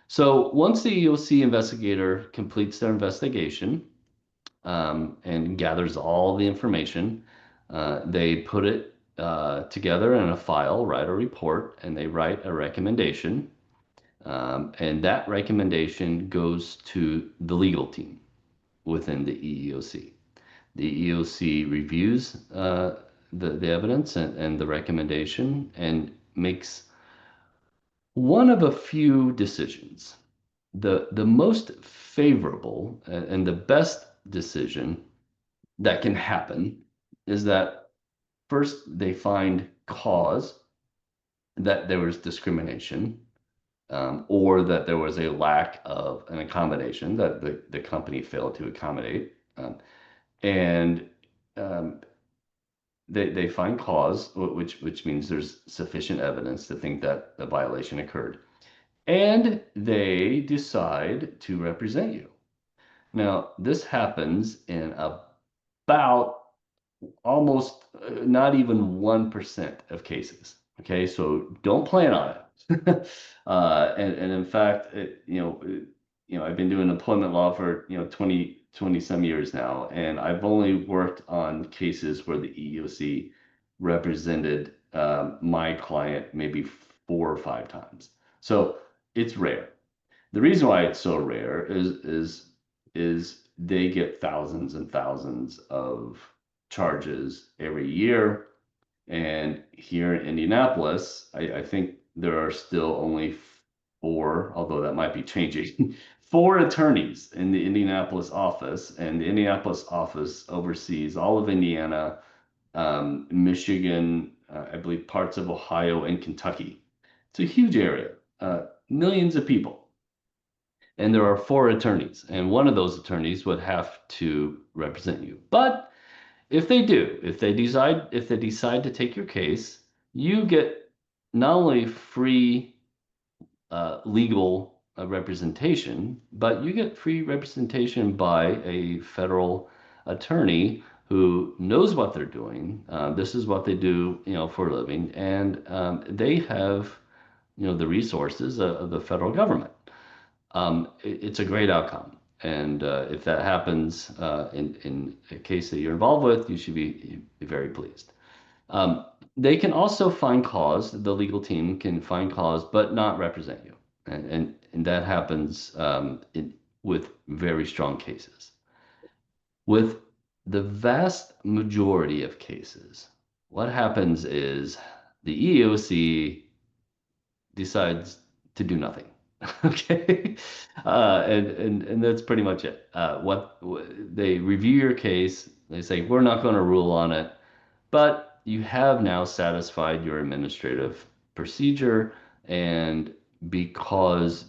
So once the EEOC investigator completes their investigation and gathers all the information, they put it together in a file, write a report, and they write a recommendation. And that recommendation goes to the legal team within the EEOC. The EEOC reviews the evidence and the recommendation and makes one of a few decisions. The most favorable and the best decision that can happen is that first they find cause that there was discrimination, or that there was a lack of an accommodation that the company failed to accommodate. They find cause, which means there's sufficient evidence to think that the violation occurred. And they decide to represent you. Now, this happens in about almost not even 1% of cases. Okay, so don't plan on it. And in fact, I've been doing employment law for 20 some years now, and I've only worked on cases where the EEOC represented my client maybe 4 or 5 times. So it's rare. The reason why it's so rare is they get thousands and thousands of charges every year. And here in Indianapolis, I think there are still only four, although that might be changing, four attorneys in the Indianapolis office. And the Indianapolis office oversees all of Indiana, Michigan, I believe parts of Ohio and Kentucky. It's a huge area, millions of people. And there are four attorneys, and one of those attorneys would have to represent you. But if they do, if they decide to take your case, you get not only free legal representation, but you get free representation by a federal attorney who knows what they're doing. This is what they do, for a living, and they have, the resources of the federal government. It's a great outcome. And if that happens in a case that you're involved with, you should be very pleased. They can also find cause, the legal team can find cause, but not represent you. And that happens with very strong cases. With the vast majority of cases, what happens is the EEOC decides to do nothing. Okay. And that's pretty much it. What they review your case, they say, we're not going to rule on it, but you have now satisfied your administrative procedure. And because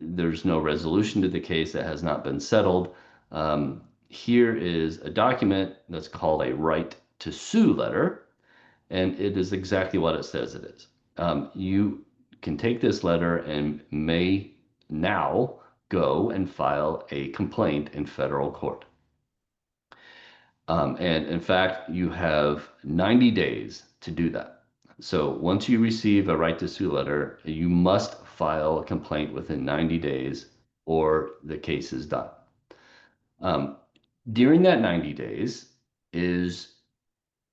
there's no resolution to the case that has not been settled, here is a document that's called a right to sue letter. And it is exactly what it says it is. You can take this letter and may now go and file a complaint in federal court. And in fact, you have 90 days to do that. So once you receive a right to sue letter, you must file a complaint within 90 days or the case is done. During that 90 days is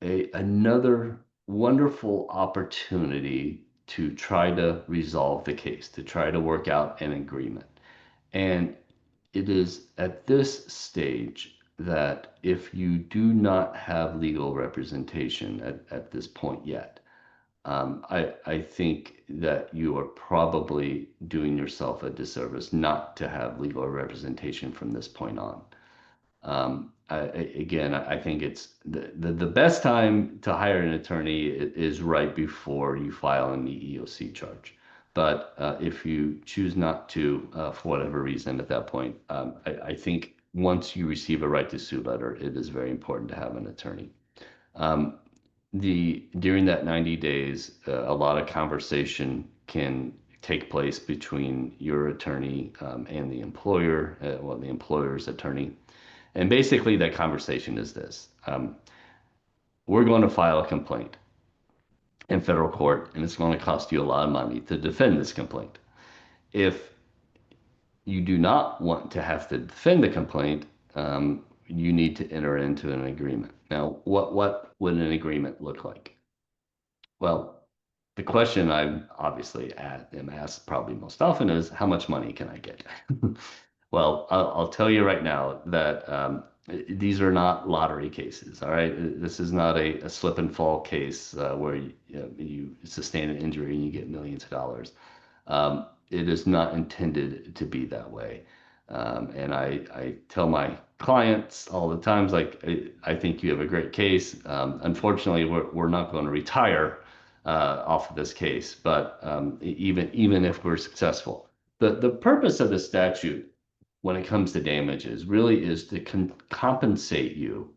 another wonderful opportunity to try to resolve the case, to try to work out an agreement. And it is at this stage that if you do not have legal representation at this point yet, I think that you are probably doing yourself a disservice not to have legal representation from this point on. I think it's the best time to hire an attorney is right before you file an EEOC charge. But if you choose not to, for whatever reason at that point, I think once you receive a right to sue letter, it is very important to have an attorney. During that 90 days, a lot of conversation can take place between your attorney and the employer, the employer's attorney. And basically that conversation is this. We're going to file a complaint in federal court, and it's going to cost you a lot of money to defend this complaint. If you do not want to have to defend the complaint, you need to enter into an agreement. Now, what would an agreement look like? Well, the question I obviously am asked probably most often is, how much money can I get? Well, I'll tell you right now that these are not lottery cases, all right? This is not a slip and fall case where you sustain an injury and you get millions of dollars. It is not intended to be that way. And I tell my clients all the times, like, I think you have a great case. Unfortunately, we're not going to retire off of this case, but even if we're successful. The purpose of the statute when it comes to damages really is to compensate you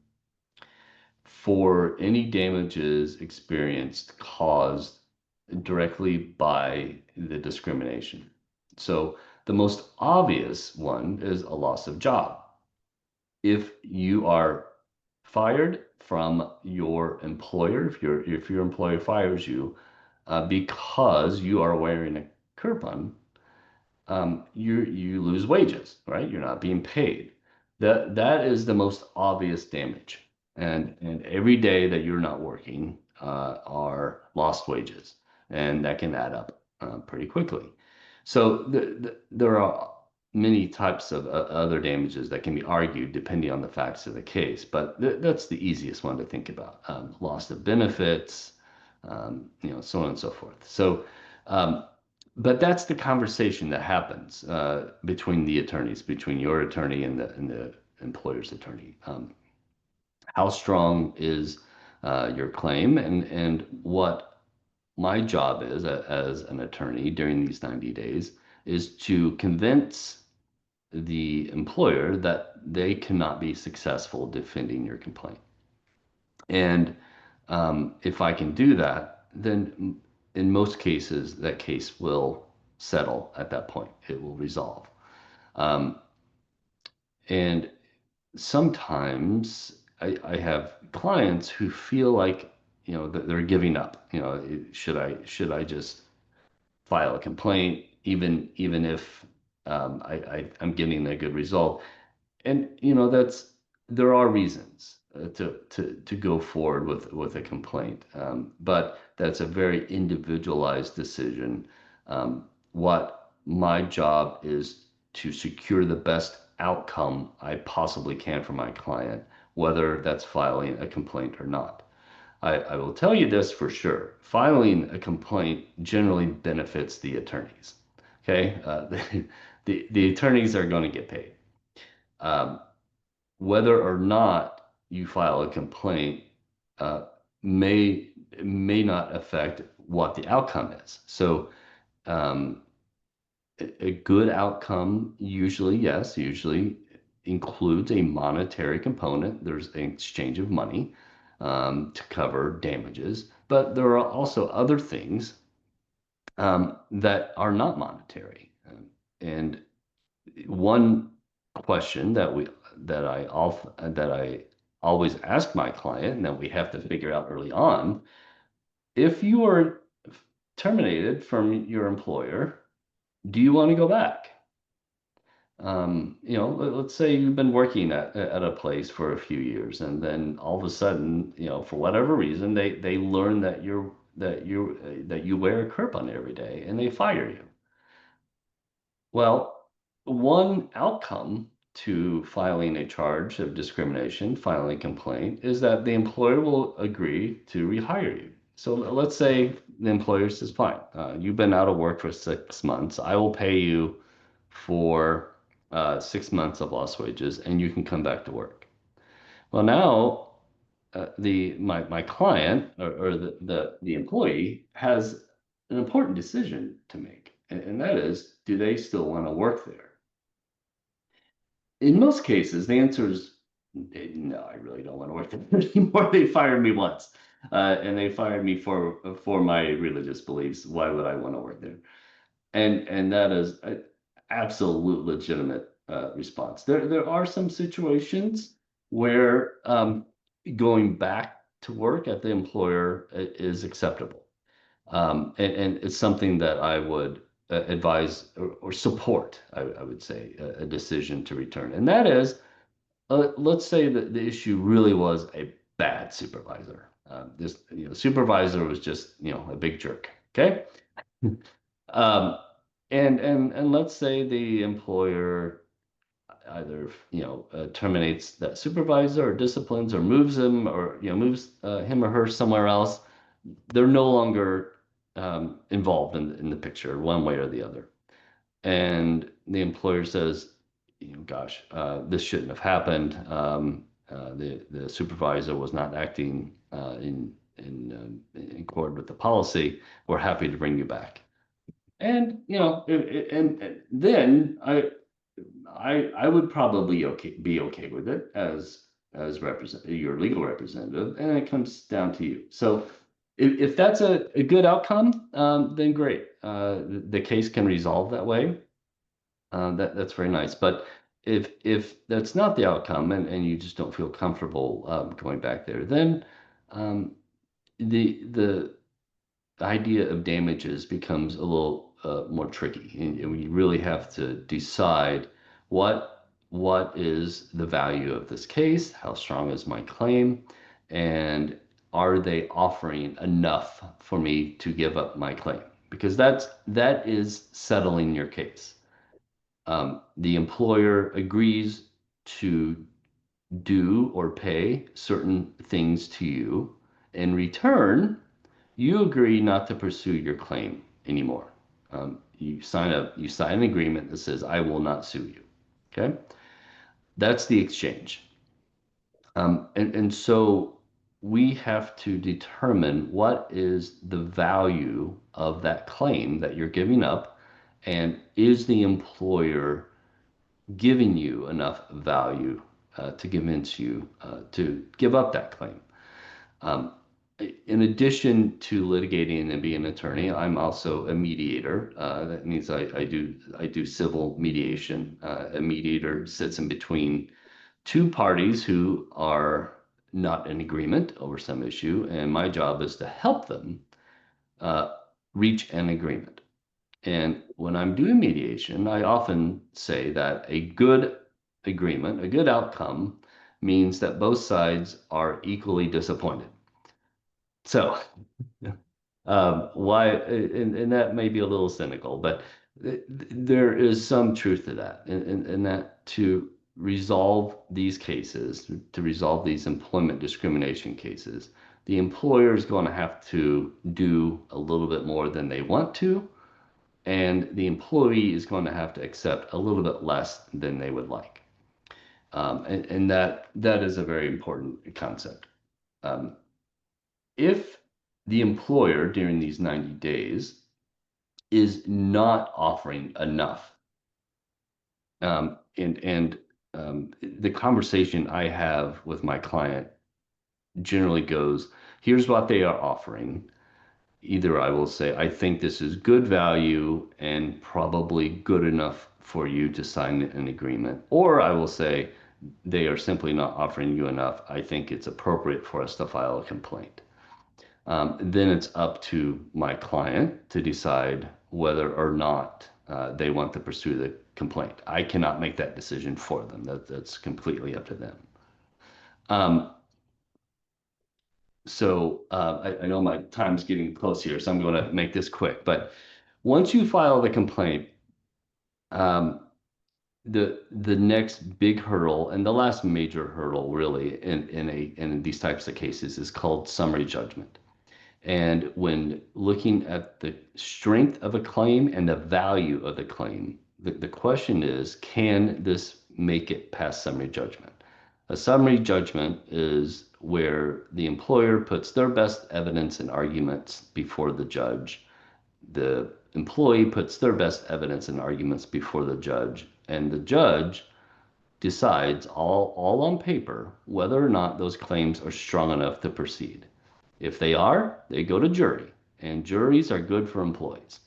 for any damages experienced caused directly by the discrimination. So the most obvious one is a loss of job. If you are fired from your employer, if your employer fires you because you are wearing a kirpan, you lose wages, right? You're not being paid. That is the most obvious damage. And every day that you're not working are lost wages, and that can add up pretty quickly. So there are many types of other damages that can be argued depending on the facts of the case, but that's the easiest one to think about. Loss of benefits, so on and so forth. So, but that's the conversation that happens between the attorneys, between your attorney and the employer's attorney. How strong is your claim, and what my job is as an attorney during these 90 days is to convince the employer that they cannot be successful defending your complaint. And if I can do that, then in most cases, that case will settle at that point. It will resolve. And sometimes I have clients who feel like, that they're giving up. Should I just file a complaint, even if I'm getting a good result? And there are reasons to go forward with a complaint, but that's a very individualized decision. What my job is to secure the best outcome I possibly can for my client, whether that's filing a complaint or not. I will tell you this for sure. Filing a complaint generally benefits the attorneys. Okay, the attorneys are going to get paid. Whether or not you file a complaint may not affect what the outcome is. So a good outcome usually includes a monetary component. There's an exchange of money to cover damages, but there are also other things that are not monetary. And one question that I always ask my client, and that we have to figure out early on: if you are terminated from your employer, do you want to go back? Let's say you've been working at a place for a few years, and then all of a sudden, for whatever reason, they learn that you wear a kirpan every day, and they fire you. Well, one outcome to filing a charge of discrimination, filing a complaint, is that the employer will agree to rehire you. So let's say the employer says, fine, you've been out of work for 6 months. I will pay you for 6 months of lost wages, and you can come back to work. Well, now my client or the employee has an important decision to make, and that is, do they still want to work there? In most cases, the answer is no. I really don't want to work there anymore. They fired me once, and they fired me for my religious beliefs. Why would I want to work there? And that is an absolute legitimate response. There are some situations where going back to work at the employer is acceptable, and it's something that I would advise or support. I would say a decision to return, and that is, let's say that the issue really was a bad supervisor. This supervisor was just a big jerk. Okay. And let's say the employer either terminates that supervisor or disciplines or moves him or moves him or her somewhere else. They're no longer involved in the picture one way or the other. And the employer says, gosh, this shouldn't have happened. The supervisor was not acting in accord with the policy. We're happy to bring you back. And and then I would probably be okay with it as your legal representative, and it comes down to you. So if that's a good outcome, then great. The case can resolve that way. That's very nice. But if that's not the outcome, and you just don't feel comfortable going back there, then the idea of damages becomes a little more tricky, and we really have to decide what is the value of this case, how strong is my claim, and are they offering enough for me to give up my claim? because that is settling your case. The employer agrees to do or pay certain things to you. In return, you agree not to pursue your claim anymore. You sign an agreement that says, I will not sue you. Okay? That's the exchange. And so we have to determine what is the value of that claim that you're giving up, and is the employer giving you enough value to convince you to give up that claim. In addition to litigating and being an attorney, I'm also a mediator. That means I do civil mediation. A mediator sits in between two parties who are not in agreement over some issue, and my job is to help them reach an agreement. And when I'm doing mediation, I often say that a good agreement, a good outcome, means that both sides are equally disappointed. So, why, and that may be a little cynical, but there is some truth to that, and that to resolve these cases, to resolve these employment discrimination cases, the employer is going to have to do a little bit more than they want to, and the employee is going to have to accept a little bit less than they would like. And that is a very important concept. If the employer during these 90 days is not offering enough, the conversation I have with my client generally goes, here's what they are offering. Either I will say, I think this is good value and probably good enough for you to sign an agreement, or I will say, they are simply not offering you enough. I think it's appropriate for us to file a complaint. Then it's up to my client to decide whether or not they want to pursue the complaint. I cannot make that decision for them. That's completely up to them. So I know my time's getting close here, so I'm going to make this quick. But once you file the complaint, the next big hurdle and the last major hurdle, really, in these types of cases, is called summary judgment. And when looking at the strength of a claim and the value of the claim, the question is, can this make it past summary judgment? A summary judgment is where the employer puts their best evidence and arguments before the judge. The employee puts their best evidence and arguments before the judge, and the judge decides all on paper whether or not those claims are strong enough to proceed. If they are, they go to jury, and juries are good for employees.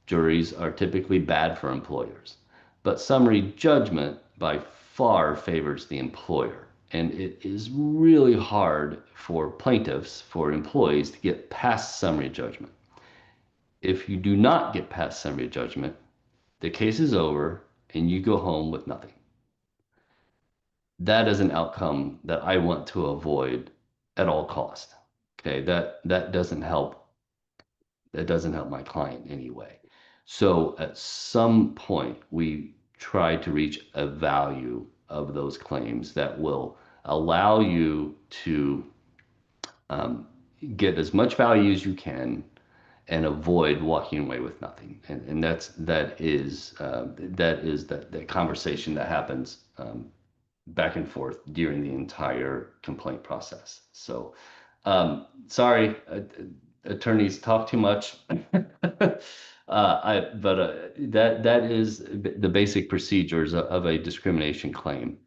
Juries are typically bad for employers, but summary judgment by far favors the employer, and it is really hard for plaintiffs, for employees, to get past summary judgment. If you do not get past summary judgment, the case is over and you go home with nothing. That is an outcome that I want to avoid at all costs. Okay, that doesn't help. That doesn't help my client anyway. So at some point, we try to reach a value of those claims that will allow you to get as much value as you can and avoid walking away with nothing. And that is that conversation that happens back and forth during the entire complaint process. So sorry, attorneys talk too much. That is the basic procedures of a discrimination claim.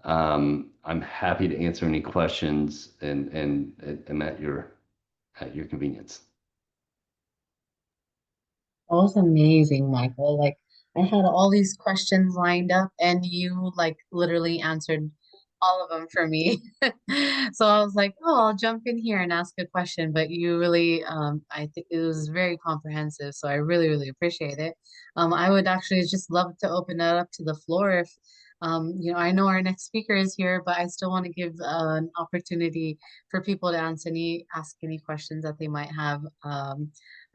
I'm happy to answer any questions and at your convenience. That was amazing, Michael. Like, I had all these questions lined up and you like literally answered all of them for me. So I was like, oh, I'll jump in here and ask a question, but you really I think it was very comprehensive, so I really, really appreciate it. I would actually just love to open it up to the floor if I know our next speaker is here, but I still want to give an opportunity for people to ask any questions that they might have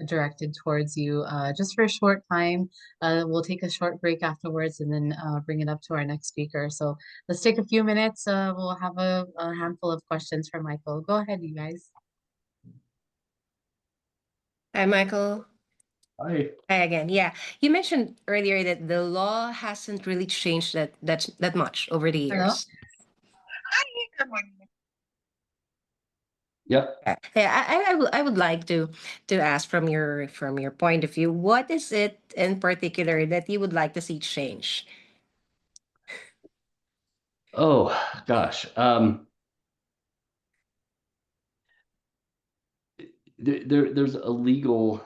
directed towards you just for a short time. We'll take a short break afterwards and then bring it up to our next speaker. So let's take a few minutes. We'll have a handful of questions for Michael. Go ahead, you guys. Hi, Michael. Hi. Hi again. Yeah, you mentioned earlier that the law hasn't really changed that much over the Hello? years. Yeah. Yeah, I would like to ask from your point of view, what is it in particular that you would like to see change? Oh gosh. There's a legal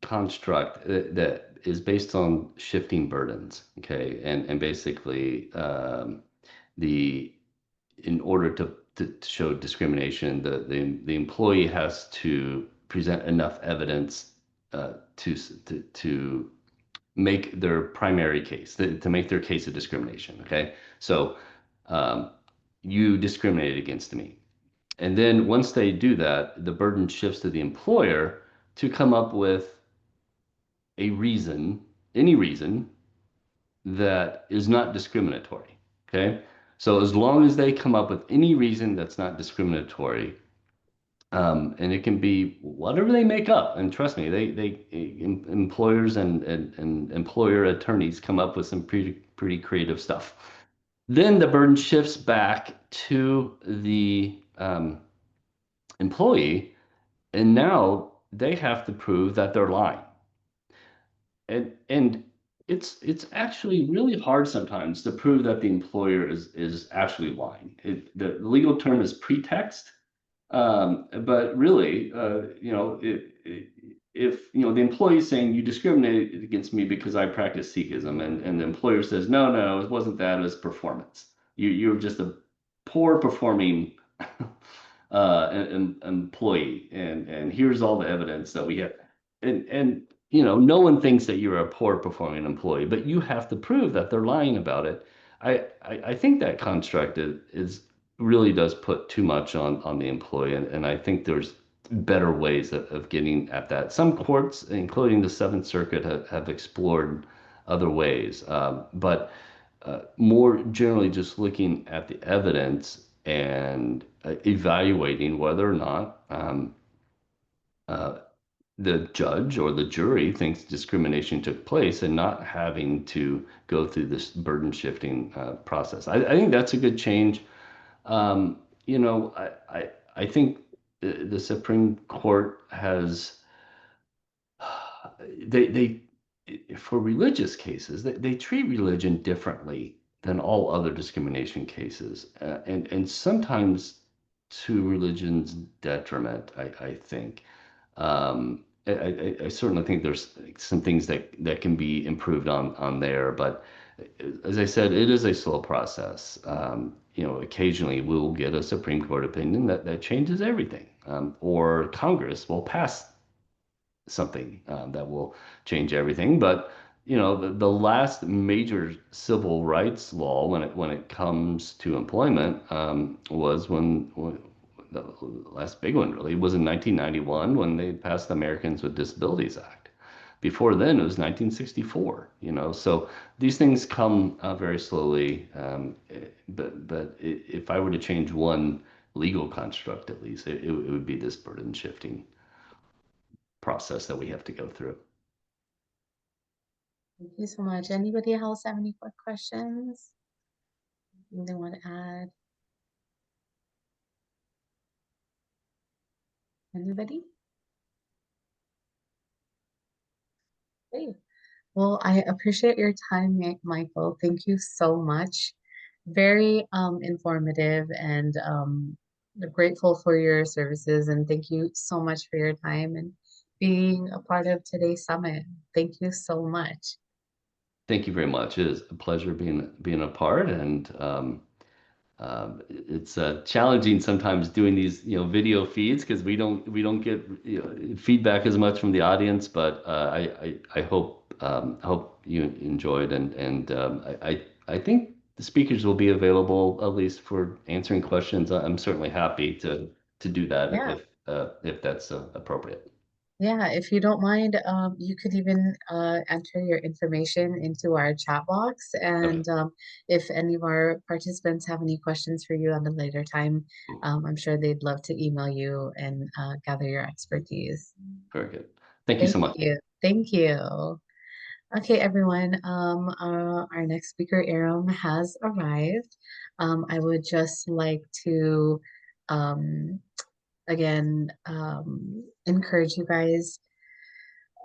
construct that is based on shifting burdens. Okay, and basically the in order to show discrimination, the employee has to present enough evidence to make their primary case, to make their case of discrimination. Okay, so um, you discriminated against me. And then once they do that, the burden shifts to the employer to come up with a reason, any reason that is not discriminatory. Okay. So as long as they come up with any reason that's not discriminatory, and it can be whatever they make up. And trust me, employers and employer attorneys come up with some pretty creative stuff. Then the burden shifts back to the employee, and now they have to prove that they're lying. And it's actually really hard sometimes to prove that the employer is actually lying. The legal term is pretext, but really, if the employee is saying you discriminated against me because I practice Sikhism, and the employer says no, it wasn't that, it was performance. You're just a poor performing employee, and here's all the evidence that we have, and no one thinks that you're a poor performing employee, but you have to prove that they're lying about it. I think that construct is really does put too much on the employee, and I think there's better ways of getting at that. Some courts, including the Seventh Circuit, have explored other ways, but more generally just looking at the evidence and evaluating whether or not uh, the judge or the jury thinks discrimination took place, and not having to go through this burden shifting process. I think that's a good change. Um, I think the Supreme Court has they for religious cases, they treat religion differently than all other discrimination cases, and sometimes to religion's detriment. I think. I certainly think there's some things that can be improved on there, but as I said, it is a slow process. Occasionally we'll get a Supreme Court opinion that changes everything, or Congress will pass something that will change everything. But the last major civil rights law when it comes to employment was when the last big one really was in 1991 when they passed the Americans with Disabilities Act. Before then, it was 1964. So these things come very slowly. But if I were to change one legal construct, at least, it would be this burden shifting process that we have to go through. Thank you so much. Anybody else have any quick questions? Anything they want to add? Anybody? Great. Well, I appreciate your time, Michael. Thank you so much. Very informative, and grateful for your services. And thank you so much for your time and being a part of today's summit. Thank you so much. Thank you very much. It is a pleasure being a part, and it's challenging sometimes doing these video feeds because we don't get feedback as much from the audience. But I hope you enjoyed, and I think the speakers will be available at least for answering questions. I'm certainly happy to do that Yeah. if that's appropriate. Yeah, if you don't mind, you could even enter your information into our chat box. Okay. And if any of our participants have any questions for you on a later time, I'm sure they'd love to email you and gather your expertise. Very good. Thank you Thank so much. you. Thank you. Okay, everyone. Our next speaker, Aram, has arrived. I would just like to um, again encourage you guys.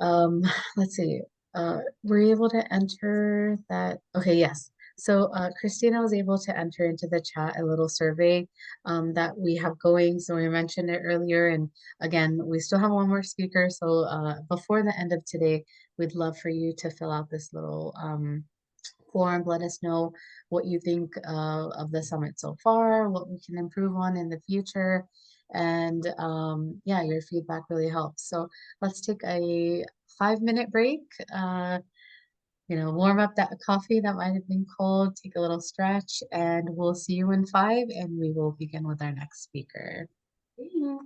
Um, let's see. Were you able to enter that? Okay, yes. So Christina was able to enter into the chat a little survey that we have going. So we mentioned it earlier. And again, we still have one more speaker. So before the end of today, we'd love for you to fill out this little form. Let us know what you think of the summit so far, what we can improve on in the future. And yeah, your feedback really helps. So let's take a 5-minute break. Warm up that coffee that might have been cold, take a little stretch, and we'll see you in 5, and we will begin with our next speaker. Thanks.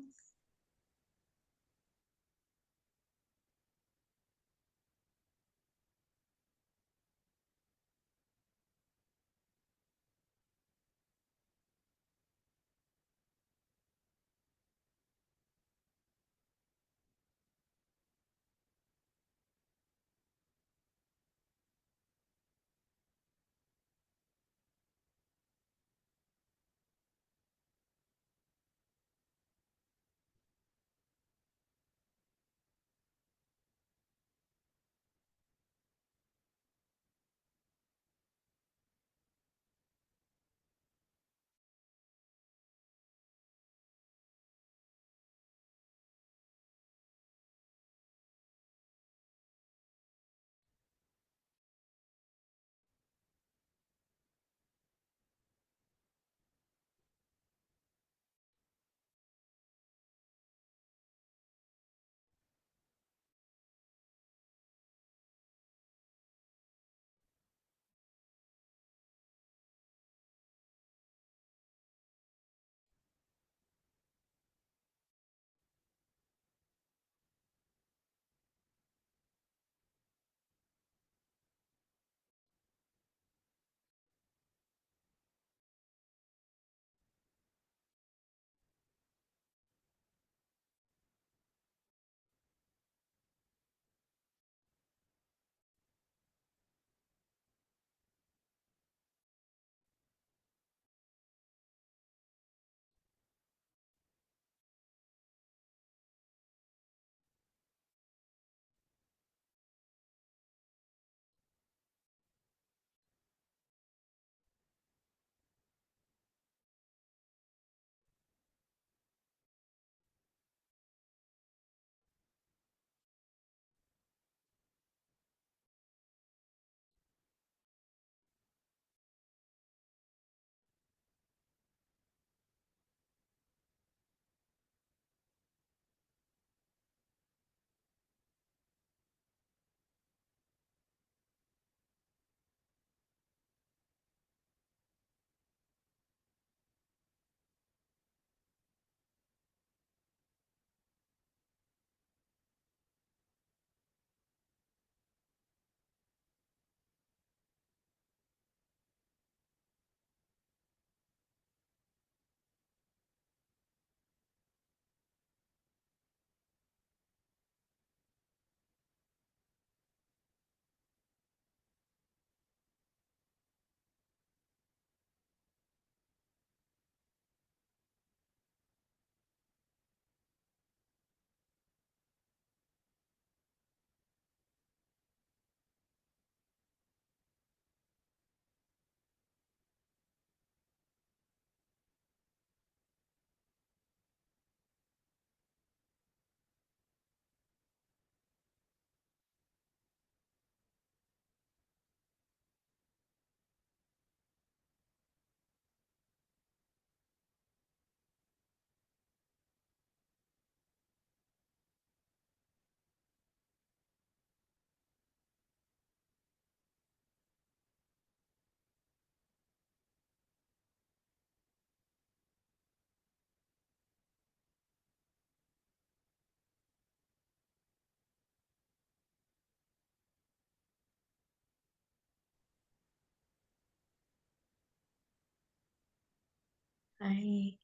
Bye.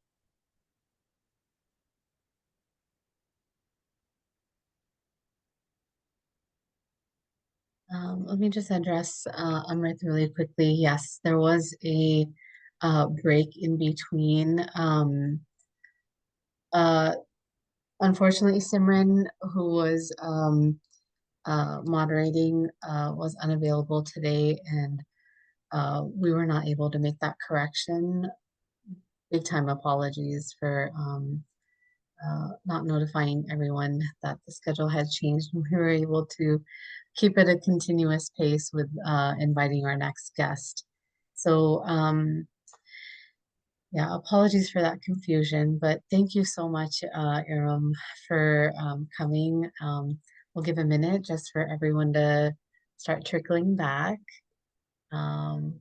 Let me just address Amrit really quickly. Yes, there was a break in between. Uh, Unfortunately, Simran, who was moderating, was unavailable today, and we were not able to make that correction. Big time apologies for not notifying everyone that the schedule had changed. We were able to keep it a continuous pace with inviting our next guest. So yeah, apologies for that confusion, but thank you so much, Iram, for coming. We'll give a minute just for everyone to start trickling back. Um,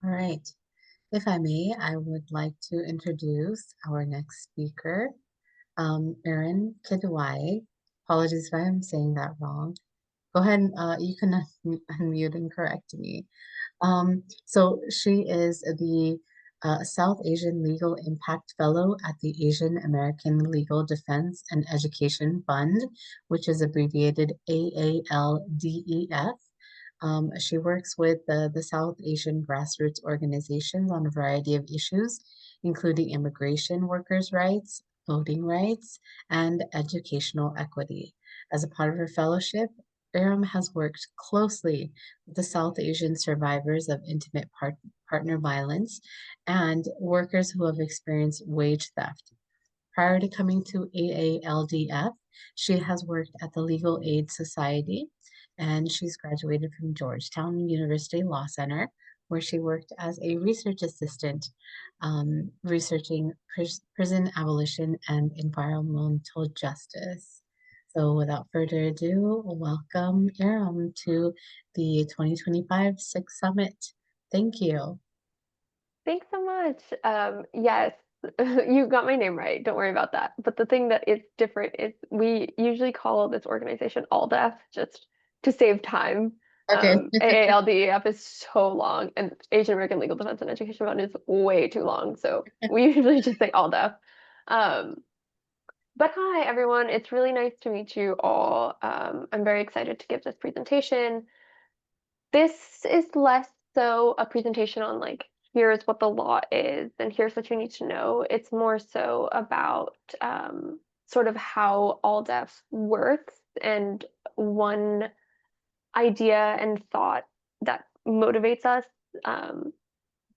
all right. If I may, I would like to introduce our next speaker, Erin Kidwai. Apologies if I'm saying that wrong. Go ahead and you can unmute and correct me. So she is the South Asian Legal Impact Fellow at the Asian American Legal Defense and Education Fund, which is abbreviated AALDEF. She works with the South Asian grassroots organizations on a variety of issues, including immigration workers' rights, voting rights, and educational equity. As a part of her fellowship, Aram has worked closely with the South Asian survivors of intimate partner violence and workers who have experienced wage theft. Prior to coming to AALDF, she has worked at the Legal Aid Society, and she's graduated from Georgetown University Law Center, where she worked as a research assistant, researching prison abolition and environmental justice. So without further ado, welcome Aram to the 2025 Sikh Summit. Thank you. Thanks so much. Yes, you got my name right. Don't worry about that. But the thing that is different is we usually call this organization ALDEF just to save time. Okay. AALDEF is so long, and Asian American Legal Defense and Education Fund is way too long. So we usually just say ALDEF. But hi, everyone. It's really nice to meet you all. I'm very excited to give this presentation. This is less so a presentation on like, here's what the law is and here's what you need to know. It's more so about sort of how ALDEF works, and one idea and thought that motivates us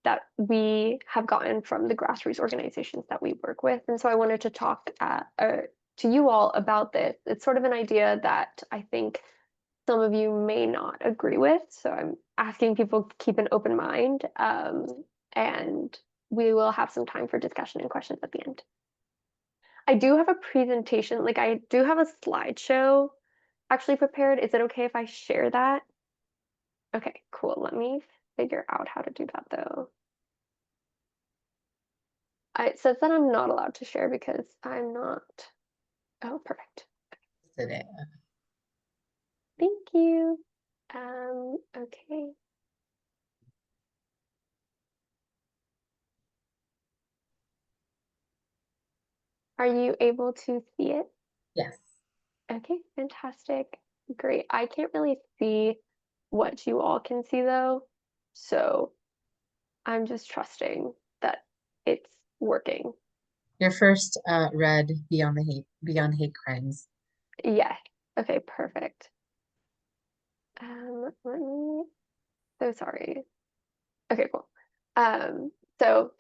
that we have gotten from the grassroots organizations that we work with. And so I wanted to talk to you all about this. It's sort of an idea that I think some of you may not agree with. So I'm asking people to keep an open mind, and we will have some time for discussion and questions at the end. I do have a presentation, like I do have a slideshow actually prepared. Is it okay if I share that? Okay, cool. Let me figure out how to do that though. It says that I'm not allowed to share because I'm not. Oh, perfect. Today. Thank you. Okay. Are you able to see it? Yes. Okay, fantastic. Great. I can't really see what you all can see though, so I'm just trusting that it's working. Your first read Beyond Hate Crimes. Yes. Okay, perfect. Let me. So sorry. Okay, cool. So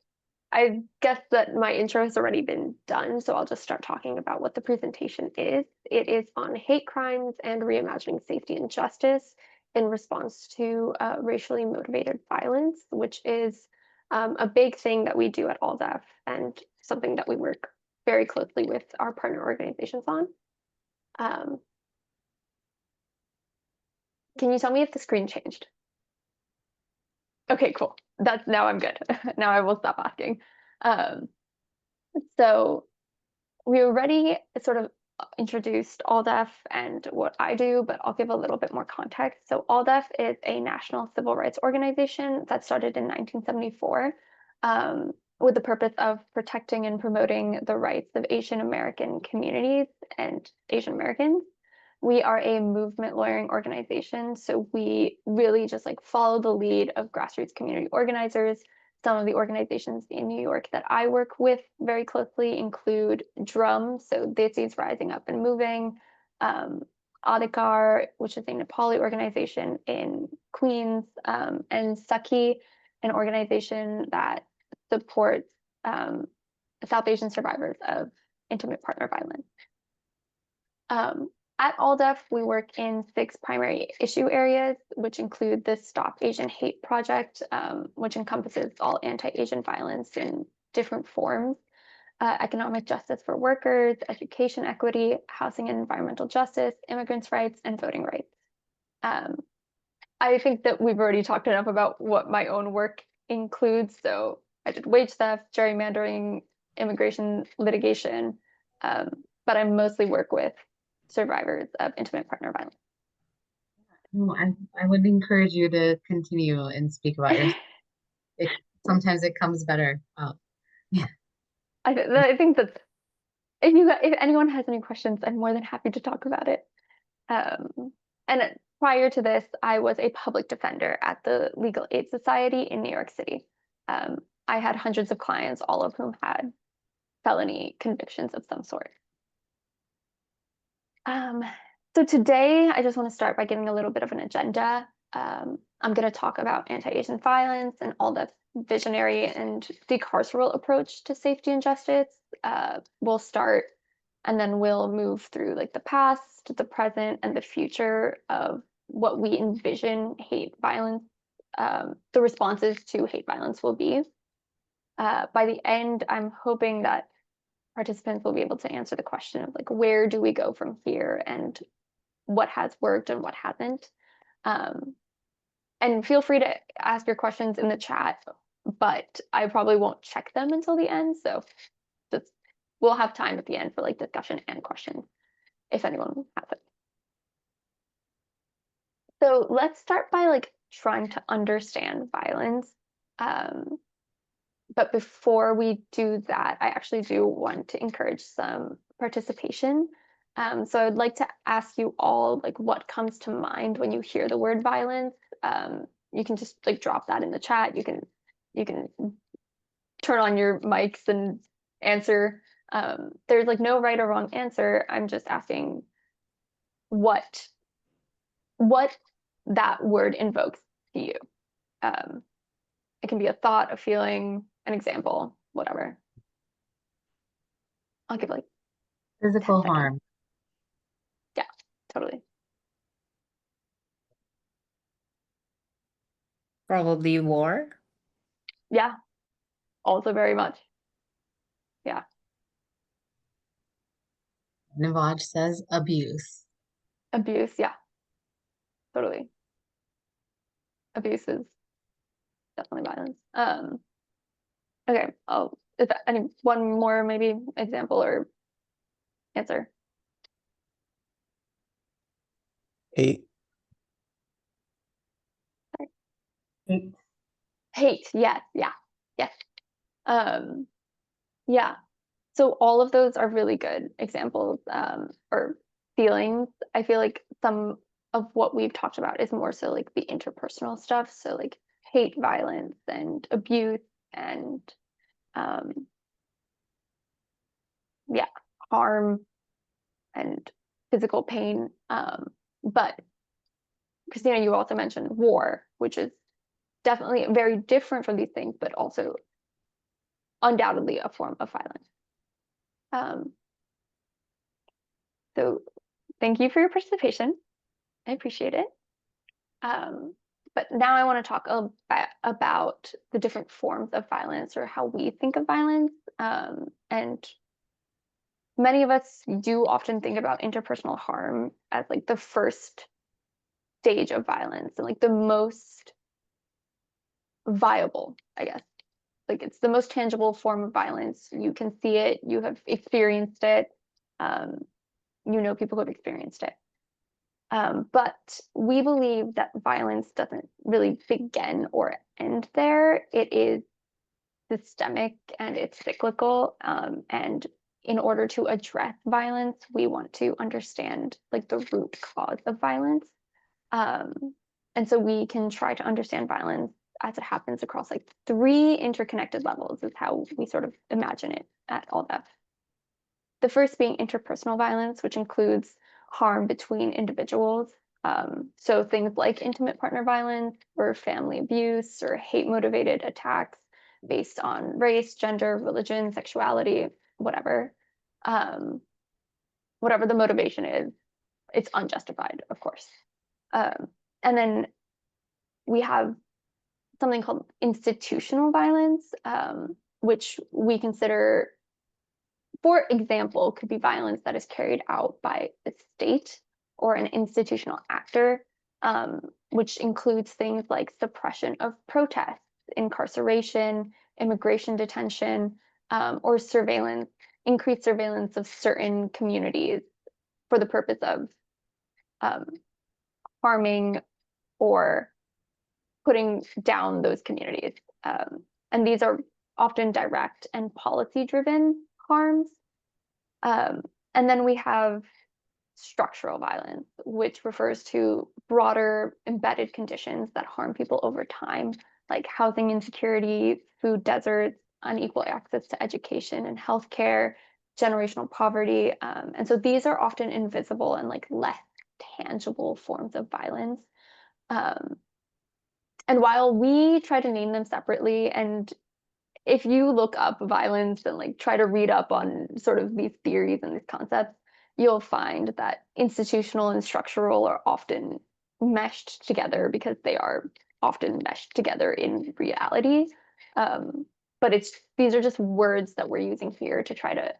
I guess that my intro has already been done, so I'll just start talking about what the presentation is. It is on hate crimes and reimagining safety and justice in response to racially motivated violence, which is a big thing that we do at ALDEF and something that we work very closely with our partner organizations on. Can you tell me if the screen changed? Okay, cool. Now I'm good. Now I will stop asking. So we already sort of introduced ALDEF and what I do, but I'll give a little bit more context. So ALDEF is a national civil rights organization that started in 1974 with the purpose of protecting and promoting the rights of Asian American communities and Asian Americans. We are a movement lawyering organization, so we really just like follow the lead of grassroots community organizers. Some of the organizations in New York that I work with very closely include DRUM, so Desis Rising Up and Moving, Advocacy, which is a Nepali organization in Queens, and Sakhi, an organization that supports South Asian survivors of intimate partner violence. At ALDEF, we work in 6 primary issue areas, which include the Stop Asian Hate Project, which encompasses all anti-Asian violence in different forms, economic justice for workers, education equity, housing and environmental justice, immigrants' rights, and voting rights. I think that we've already talked enough about what my own work includes. So I did wage theft, gerrymandering, immigration litigation, but I mostly work with survivors of intimate partner violence. Oh, I would encourage you to continue and speak about yourself. Sometimes it comes better. Yeah. I think that if anyone has any questions, I'm more than happy to talk about it. And prior to this, I was a public defender at the Legal Aid Society in New York City. I had hundreds of clients, all of whom had felony convictions of some sort. So today, I just want to start by giving a little bit of an agenda. I'm going to talk about anti-Asian violence and all the visionary and decarceral approach to safety and justice. We'll start, and then we'll move through like the past, the present, and the future of what we envision hate violence, the responses to hate violence will be. By the end, I'm hoping that participants will be able to answer the question of like, where do we go from here and what has worked and what hasn't. And feel free to ask your questions in the chat, but I probably won't check them until the end. So we'll have time at the end for like discussion and questions if anyone has it. So let's start by like trying to understand violence. But before we do that, I actually do want to encourage some participation. So I'd like to ask you all like what comes to mind when you hear the word violence. You can just like drop that in the chat. You can turn on your mics and answer. There's like no right or wrong answer. I'm just asking what that word invokes to you. It can be a thought, a feeling, an example, whatever. I'll give like Physical harm. Yeah, totally. Probably war. Yeah, also very much. Yeah. Navaj says abuse. Abuse, yeah, totally. Abuse is definitely violence. Okay, is that any one more maybe example or answer? Hate. Hate. Hate, yes, yeah, yes. Yeah, so all of those are really good examples or feelings. I feel like some of what we've talked about is more so like the interpersonal stuff. So like hate violence and abuse and yeah, harm and physical pain. But Christina, you also mentioned war, which is definitely very different from these things, but also undoubtedly a form of violence. So thank you for your participation. I appreciate it. But now I want to talk about the different forms of violence, or how we think of violence. And many of us do often think about interpersonal harm as like the first stage of violence, and like the most viable, I guess. Like it's the most tangible form of violence. You can see it, you have experienced it, you know people who have experienced it. But we believe that violence doesn't really begin or end there. It is systemic and it's cyclical. And in order to address violence, we want to understand like the root cause of violence. And so we can try to understand violence as it happens across like 3 interconnected levels is how we sort of imagine it at ALDEF. The first being interpersonal violence, which includes harm between individuals. So things like intimate partner violence or family abuse or hate-motivated attacks based on race, gender, religion, sexuality, whatever. Whatever the motivation is, it's unjustified, of course. And then we have something called institutional violence, which we consider, for example, could be violence that is carried out by a state or an institutional actor, which includes things like suppression of protests, incarceration, immigration detention, or surveillance, increased surveillance of certain communities for the purpose of harming or putting down those communities. And these are often direct and policy-driven harms. And then we have structural violence, which refers to broader embedded conditions that harm people over time, like housing insecurity, food deserts, unequal access to education and healthcare, generational poverty. And so these are often invisible and like less tangible forms of violence. And while we try to name them separately, and if you look up violence and like try to read up on sort of these theories and these concepts, you'll find that institutional and structural are often meshed together because they are often meshed together in reality. But these are just words that we're using here to try to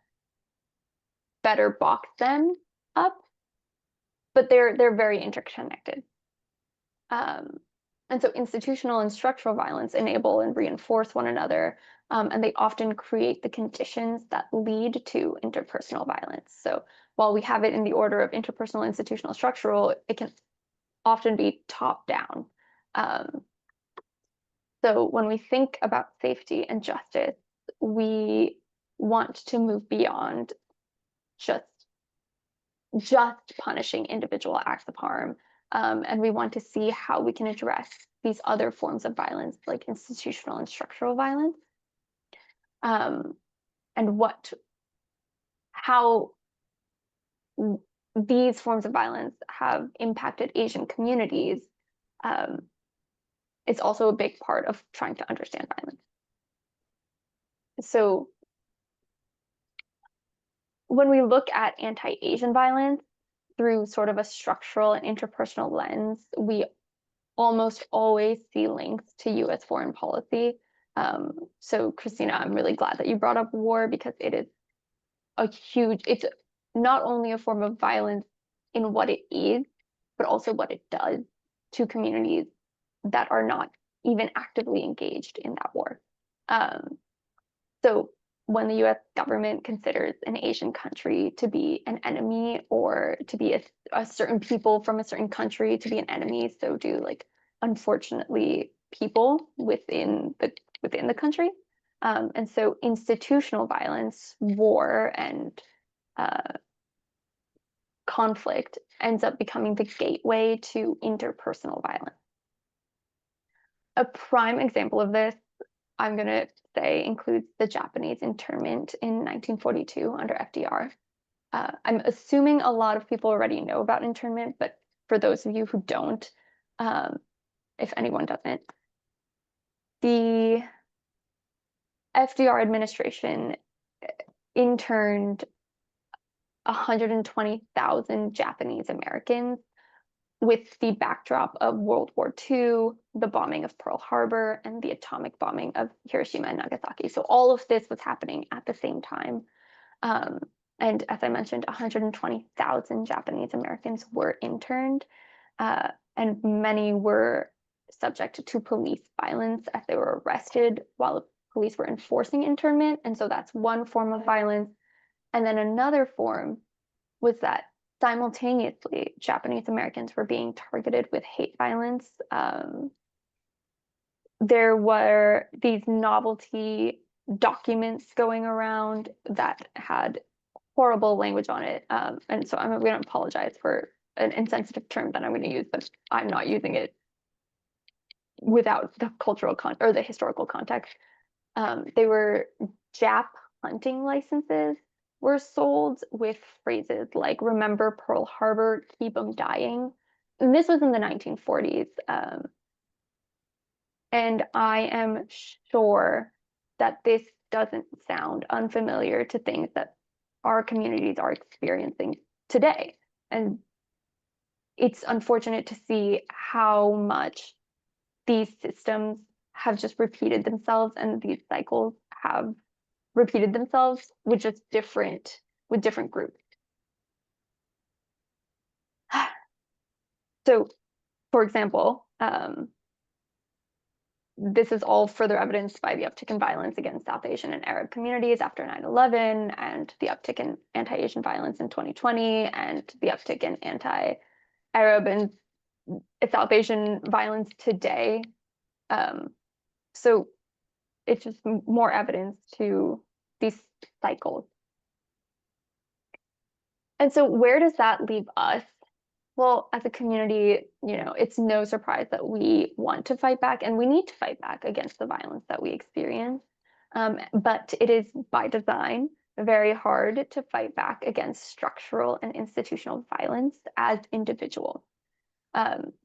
better box them up, but they're very interconnected. And so institutional and structural violence enable and reinforce one another, and they often create the conditions that lead to interpersonal violence. So while we have it in the order of interpersonal, institutional, structural, it can often be top down. So when we think about safety and justice, we want to move beyond just punishing individual acts of harm. And we want to see how we can address these other forms of violence, like institutional and structural violence, and how these forms of violence have impacted Asian communities. It's also a big part of trying to understand violence. So when we look at anti-Asian violence through sort of a structural and interpersonal lens, we almost always see links to US foreign policy. So Christina, I'm really glad that you brought up war, because it is it's not only a form of violence in what it is, but also what it does to communities that are not even actively engaged in that war. So when the US government considers an Asian country to be an enemy, or to be a certain people from a certain country to be an enemy, so do, like, unfortunately, people within the country. And so institutional violence, war, and conflict ends up becoming the gateway to interpersonal violence. A prime example of this, I'm going to say, includes the Japanese internment in 1942 under FDR. I'm assuming a lot of people already know about internment, but for those of you who don't, if anyone doesn't, the FDR administration interned 120,000 Japanese Americans with the backdrop of World War II, the bombing of Pearl Harbor, and the atomic bombing of Hiroshima and Nagasaki. So all of this was happening at the same time. And as I mentioned, 120,000 Japanese Americans were interned, and many were subject to police violence as they were arrested while police were enforcing internment. And so that's one form of violence. And then another form was that simultaneously, Japanese Americans were being targeted with hate violence. There were these novelty documents going around that had horrible language on it. And so I'm going to apologize for an insensitive term that I'm going to use, but I'm not using it without the cultural or the historical context. They were Jap hunting licenses were sold with phrases like "Remember Pearl Harbor, keep 'em dying." And this was in the 1940s. And I am sure that this doesn't sound unfamiliar to things that our communities are experiencing today. And it's unfortunate to see how much these systems have just repeated themselves, and these cycles have repeated themselves with just different groups. So, for example, this is all further evidenced by the uptick in violence against South Asian and Arab communities after 9/11, and the uptick in anti-Asian violence in 2020, and the uptick in anti-Arab and South Asian violence today. So it's just more evidence to these cycles. And so where does that leave us? Well, as a community, it's no surprise that we want to fight back, and we need to fight back against the violence that we experience. But it is by design very hard to fight back against structural and institutional violence as individuals.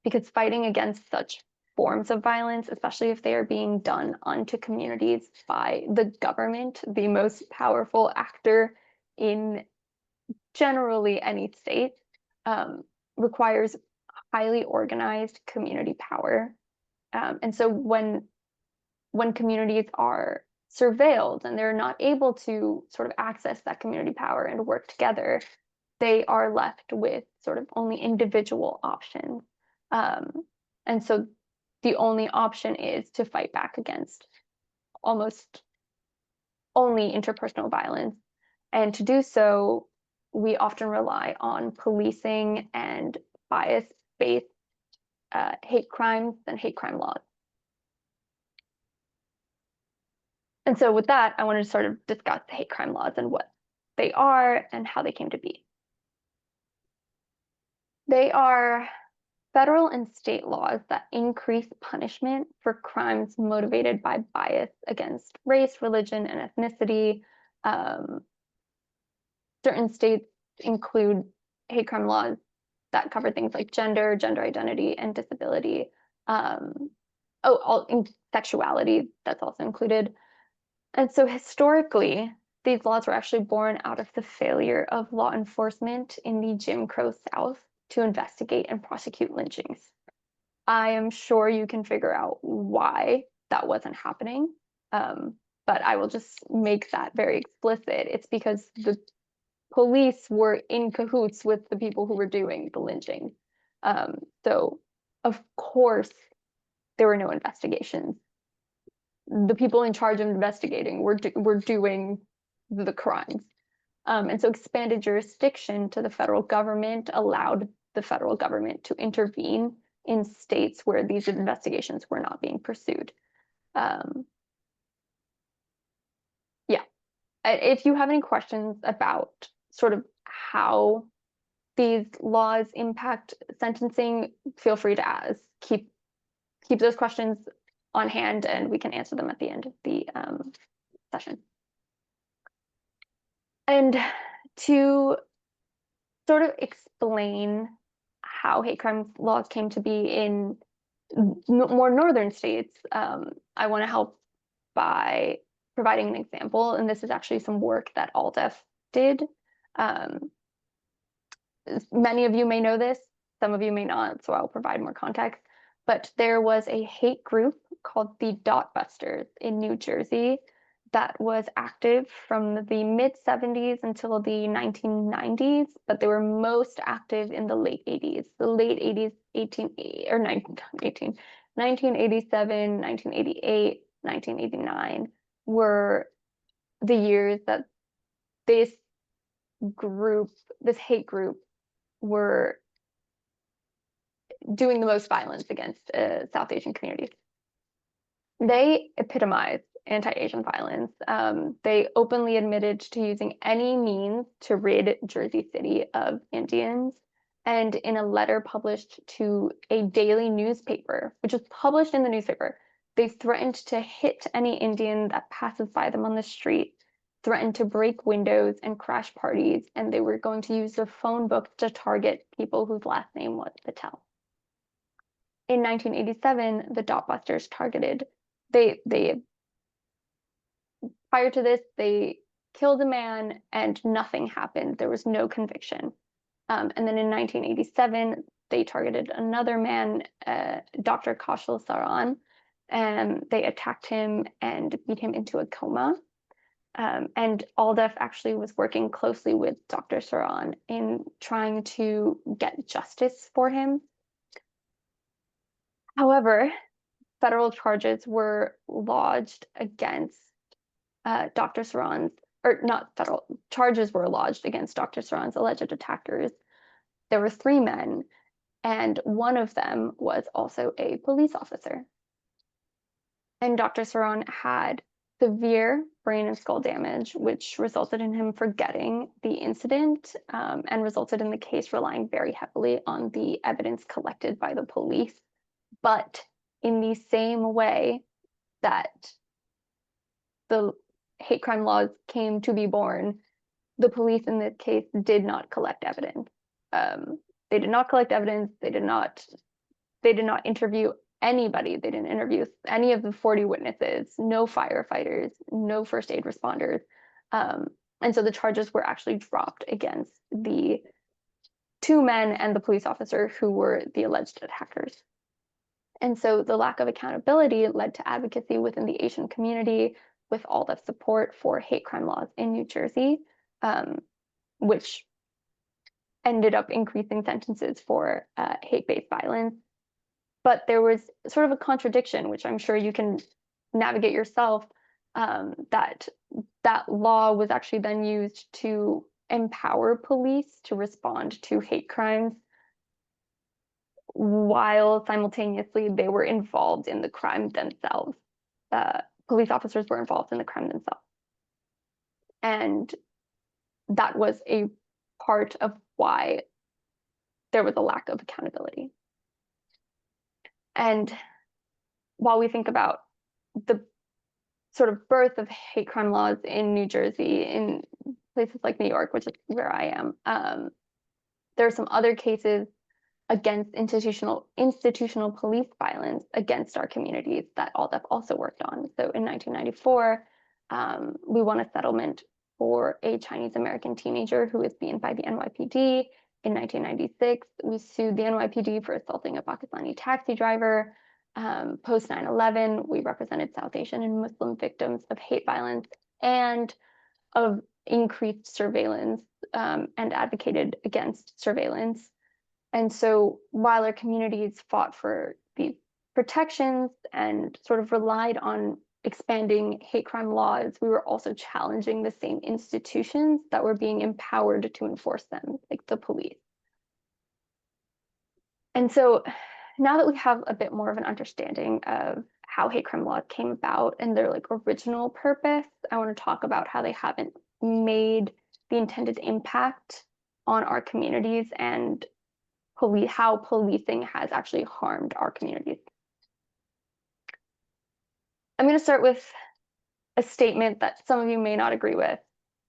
Because fighting against such forms of violence, especially if they are being done onto communities by the government, the most powerful actor in generally any state, requires highly organized community power. And so when communities are surveilled and they're not able to sort of access that community power and work together, they are left with sort of only individual options. And so the only option is to fight back against almost only interpersonal violence. And to do so, we often rely on policing and bias-based hate crimes and hate crime laws. And so with that, I wanted to sort of discuss the hate crime laws and what they are and how they came to be. They are federal and state laws that increase punishment for crimes motivated by bias against race, religion, and ethnicity. Certain states include hate crime laws that cover things like gender identity, and disability. Sexuality, that's also included. And so historically, these laws were actually born out of the failure of law enforcement in the Jim Crow South to investigate and prosecute lynchings. I am sure you can figure out why that wasn't happening, but I will just make that very explicit. It's because the police were in cahoots with the people who were doing the lynching. So, of course, there were no investigations. The people in charge of investigating were doing the crimes. And so expanded jurisdiction to the federal government allowed the federal government to intervene in states where these investigations were not being pursued. If you have any questions about sort of how these laws impact sentencing, feel free to ask. Keep those questions on hand, and we can answer them at the end of the session. And to sort of explain how hate crime laws came to be in more northern states, I want to help by providing an example, and this is actually some work that ALDEF did. Many of you may know this. some of you may not, so I'll provide more context. But there was a hate group called the Dot Busters in New Jersey that was active from the mid-70s until the 1990s, but they were most active in the late 80s. The late 80s, 1987, 1988, 1989 were the years that this hate group, were doing the most violence against South Asian communities. They epitomized anti-Asian violence. They openly admitted to using any means to rid Jersey City of Indians. And in a letter published to a daily newspaper, which was published in the newspaper, they threatened to hit any Indian that passes by them on the street, threatened to break windows and crash parties, and they were going to use their phone book to target people whose last name was Patel. In 1987, the Dot Busters targeted, prior to this, they killed a man and nothing happened. There was no conviction. And then in 1987, they targeted another man, Dr. Kaushal Saran, and they attacked him and beat him into a coma. And ALDEF actually was working closely with Dr. Saran in trying to get justice for him. However, federal charges were lodged against Dr. Saran's, or not federal, charges were lodged against Dr. Saran's alleged attackers. There were 3 men, and one of them was also a police officer. And Dr. Saran had severe brain and skull damage, which resulted in him forgetting the incident and resulted in the case relying very heavily on the evidence collected by the police. But in the same way that the hate crime laws came to be born, the police in this case did not collect evidence. They did not collect evidence. They did not interview anybody. They didn't interview any of the 40 witnesses, no firefighters, no first aid responders. And so the charges were actually dropped against the 2 men and the police officer who were the alleged attackers. And so the lack of accountability led to advocacy within the Asian community, with all the support for hate crime laws in New Jersey, which ended up increasing sentences for hate-based violence. But there was sort of a contradiction, which I'm sure you can navigate yourself, that law was actually then used to empower police to respond to hate crimes, while simultaneously they were involved in the crime themselves. Police officers were involved in the crime themselves. And that was a part of why there was a lack of accountability. And while we think about the sort of birth of hate crime laws in New Jersey, in places like New York, which is where I am, there are some other cases against institutional police violence against our communities that ALDEF also worked on. So in 1994, we won a settlement for a Chinese American teenager who was beaten by the NYPD. In 1996, we sued the NYPD for assaulting a Pakistani taxi driver. Post 9/11, we represented South Asian and Muslim victims of hate violence and of increased surveillance, and advocated against surveillance. And so while our communities fought for these protections and sort of relied on expanding hate crime laws, we were also challenging the same institutions that were being empowered to enforce them, like the police. And so now that we have a bit more of an understanding of how hate crime laws came about and their original purpose, I want to talk about how they haven't made the intended impact on our communities and how policing has actually harmed our communities. I'm going to start with a statement that some of you may not agree with,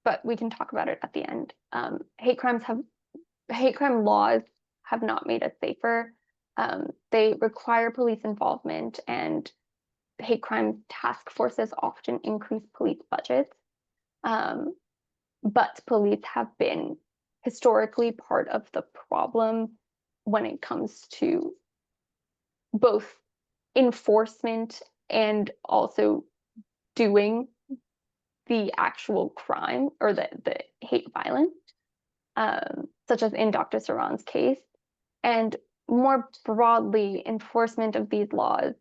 but we can talk about it at the end. Hate crime laws have not made us safer. They require police involvement, and hate crime task forces often increase police budgets. But police have been historically part of the problem when it comes to both enforcement and also doing the actual crime or the hate violence, such as in Dr. Saran's case, and more broadly, enforcement of these laws,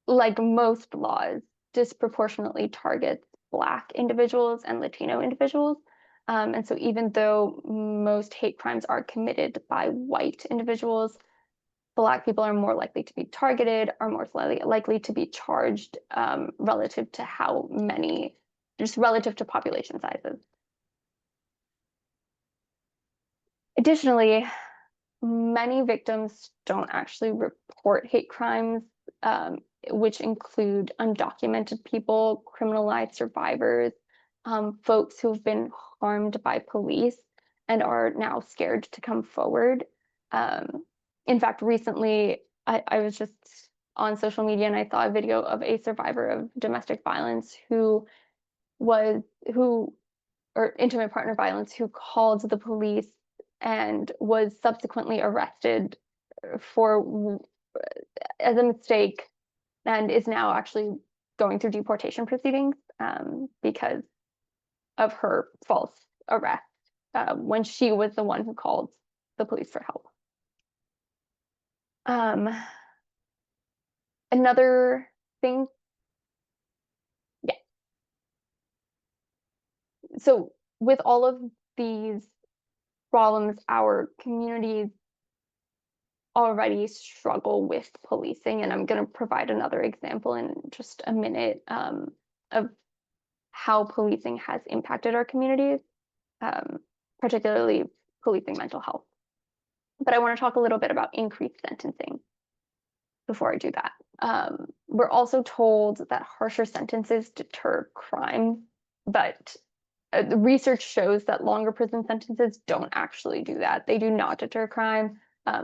like most laws, disproportionately targets Black individuals and Latino individuals. And so even though most hate crimes are committed by white individuals, Black people are more likely to be targeted, are more likely to be charged relative to how many, just relative to population sizes. Additionally, many victims don't actually report hate crimes, which include undocumented people, criminalized survivors, folks who've been harmed by police and are now scared to come forward. In fact, recently, I was just on social media and I saw a video of a survivor of domestic violence or intimate partner violence who called the police and was subsequently arrested as a mistake and is now actually going through deportation proceedings because of her false arrest when she was the one who called the police for help. Another thing, yeah. So with all of these problems, our communities already struggle with policing, and I'm going to provide another example in just a minute of how policing has impacted our communities, particularly policing mental health. But I want to talk a little bit about increased sentencing before I do that. We're also told that harsher sentences deter crime, but the research shows that longer prison sentences don't actually do that. They do not deter crime.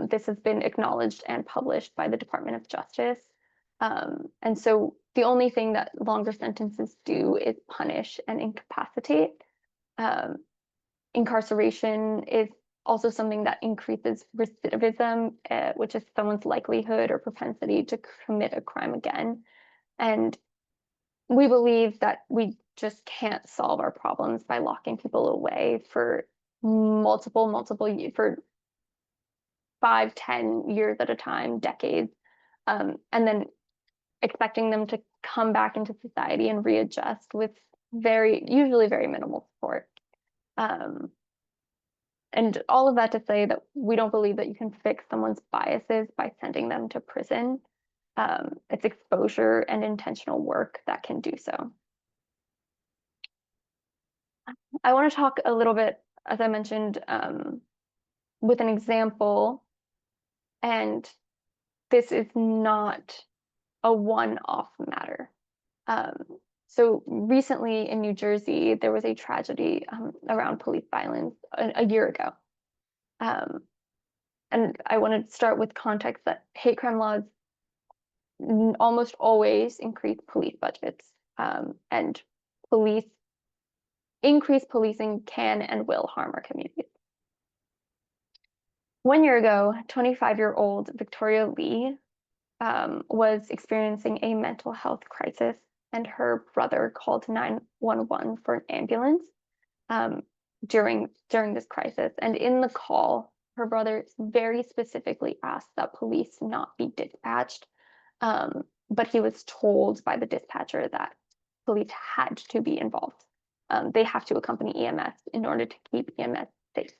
This has been acknowledged and published by the Department of Justice. And so the only thing that longer sentences do is punish and incapacitate. Incarceration is also something that increases recidivism, which is someone's likelihood or propensity to commit a crime again. And we believe that we just can't solve our problems by locking people away for multiple years, for 5, 10 years at a time, decades, and then expecting them to come back into society and readjust with usually very minimal support. And all of that to say that we don't believe that you can fix someone's biases by sending them to prison. It's exposure and intentional work that can do so. I want to talk a little bit, as I mentioned, with an example, and this is not a one-off matter. So recently in New Jersey, there was a tragedy around police violence a year ago. And I want to start with context that hate crime laws almost always increase police budgets, and increased policing can and will harm our communities. 1 year ago, 25-year-old Victoria Lee was experiencing a mental health crisis, and her brother called 911 for an ambulance during this crisis. And in the call, her brother very specifically asked that police not be dispatched, but he was told by the dispatcher that police had to be involved. They have to accompany EMS in order to keep EMS safe.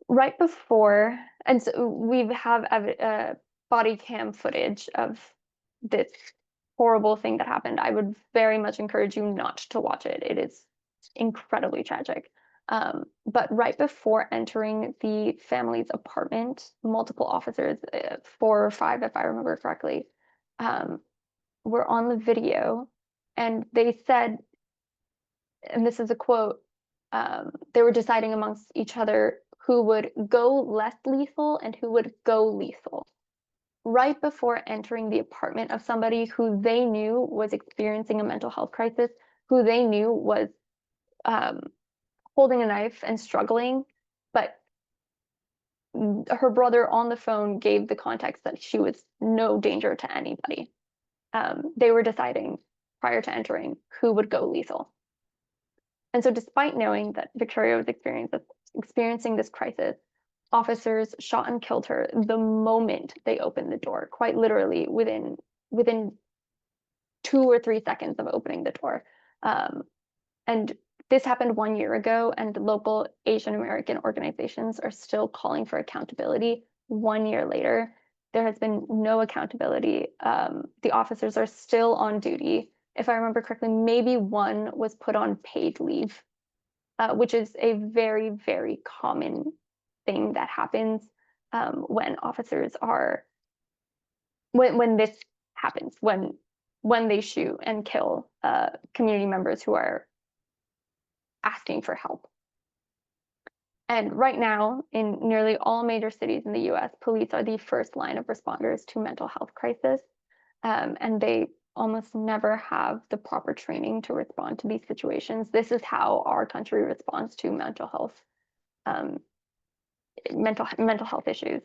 Right before, and so we have body cam footage of this horrible thing that happened. I would very much encourage you not to watch it. It is incredibly tragic. But right before entering the family's apartment, multiple officers, 4 or 5 if I remember correctly, were on the video, and they said, and this is a quote, they were deciding amongst each other who would go less lethal and who would go lethal. Right before entering the apartment of somebody who they knew was experiencing a mental health crisis, who they knew was holding a knife and struggling, but her brother on the phone gave the context that she was no danger to anybody. They were deciding prior to entering who would go lethal. And so despite knowing that Victoria was experiencing this crisis, officers shot and killed her the moment they opened the door, quite literally within 2 or 3 seconds of opening the door. And this happened 1 year ago, and local Asian American organizations are still calling for accountability. 1 year later, there has been no accountability. The officers are still on duty. If I remember correctly, maybe one was put on paid leave, which is a very, very common thing that happens when officers are, when this happens, when they shoot and kill community members who are asking for help. And right now, in nearly all major cities in the US, police are the first line of responders to mental health crisis, and they almost never have the proper training to respond to these situations. This is how our country responds to mental health issues.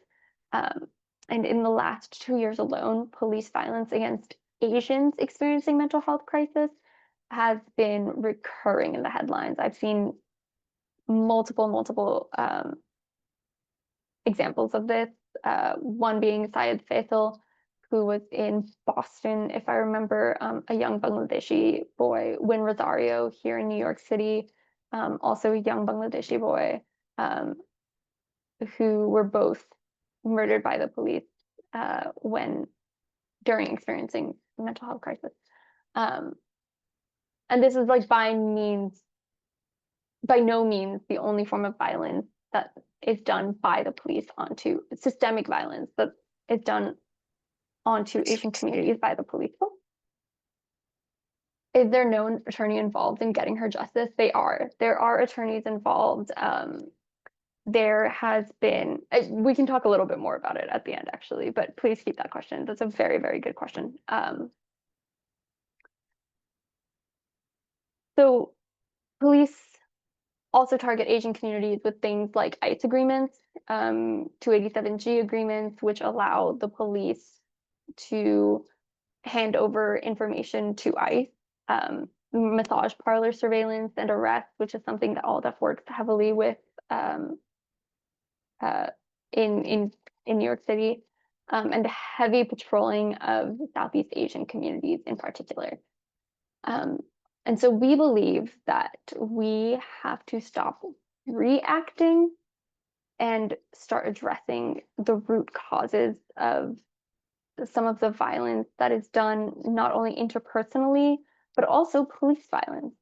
And in the last 2 years alone, police violence against Asians experiencing mental health crisis has been recurring in the headlines. I've seen multiple examples of this. One being Syed Faisal, who was in Boston, if I remember, a young Bangladeshi boy, Win Rosario here in New York City, also a young Bangladeshi boy, who were both murdered by the police during experiencing mental health crisis. And this is like by no means the only form of violence that is done by the police onto systemic violence that is done onto Asian communities by the police. Is there no attorney involved in getting her justice? There are attorneys involved. There has been, we can talk a little bit more about it at the end actually, but please keep that question. That's a very, very good question. So police also target Asian communities with things like ICE agreements, 287G agreements, which allow the police to hand over information to ICE, massage parlor surveillance and arrest, which is something that ALDEF works heavily with in New York City, and heavy patrolling of Southeast Asian communities in particular. And so we believe that we have to stop reacting and start addressing the root causes of some of the violence that is done not only interpersonally, but also police violence.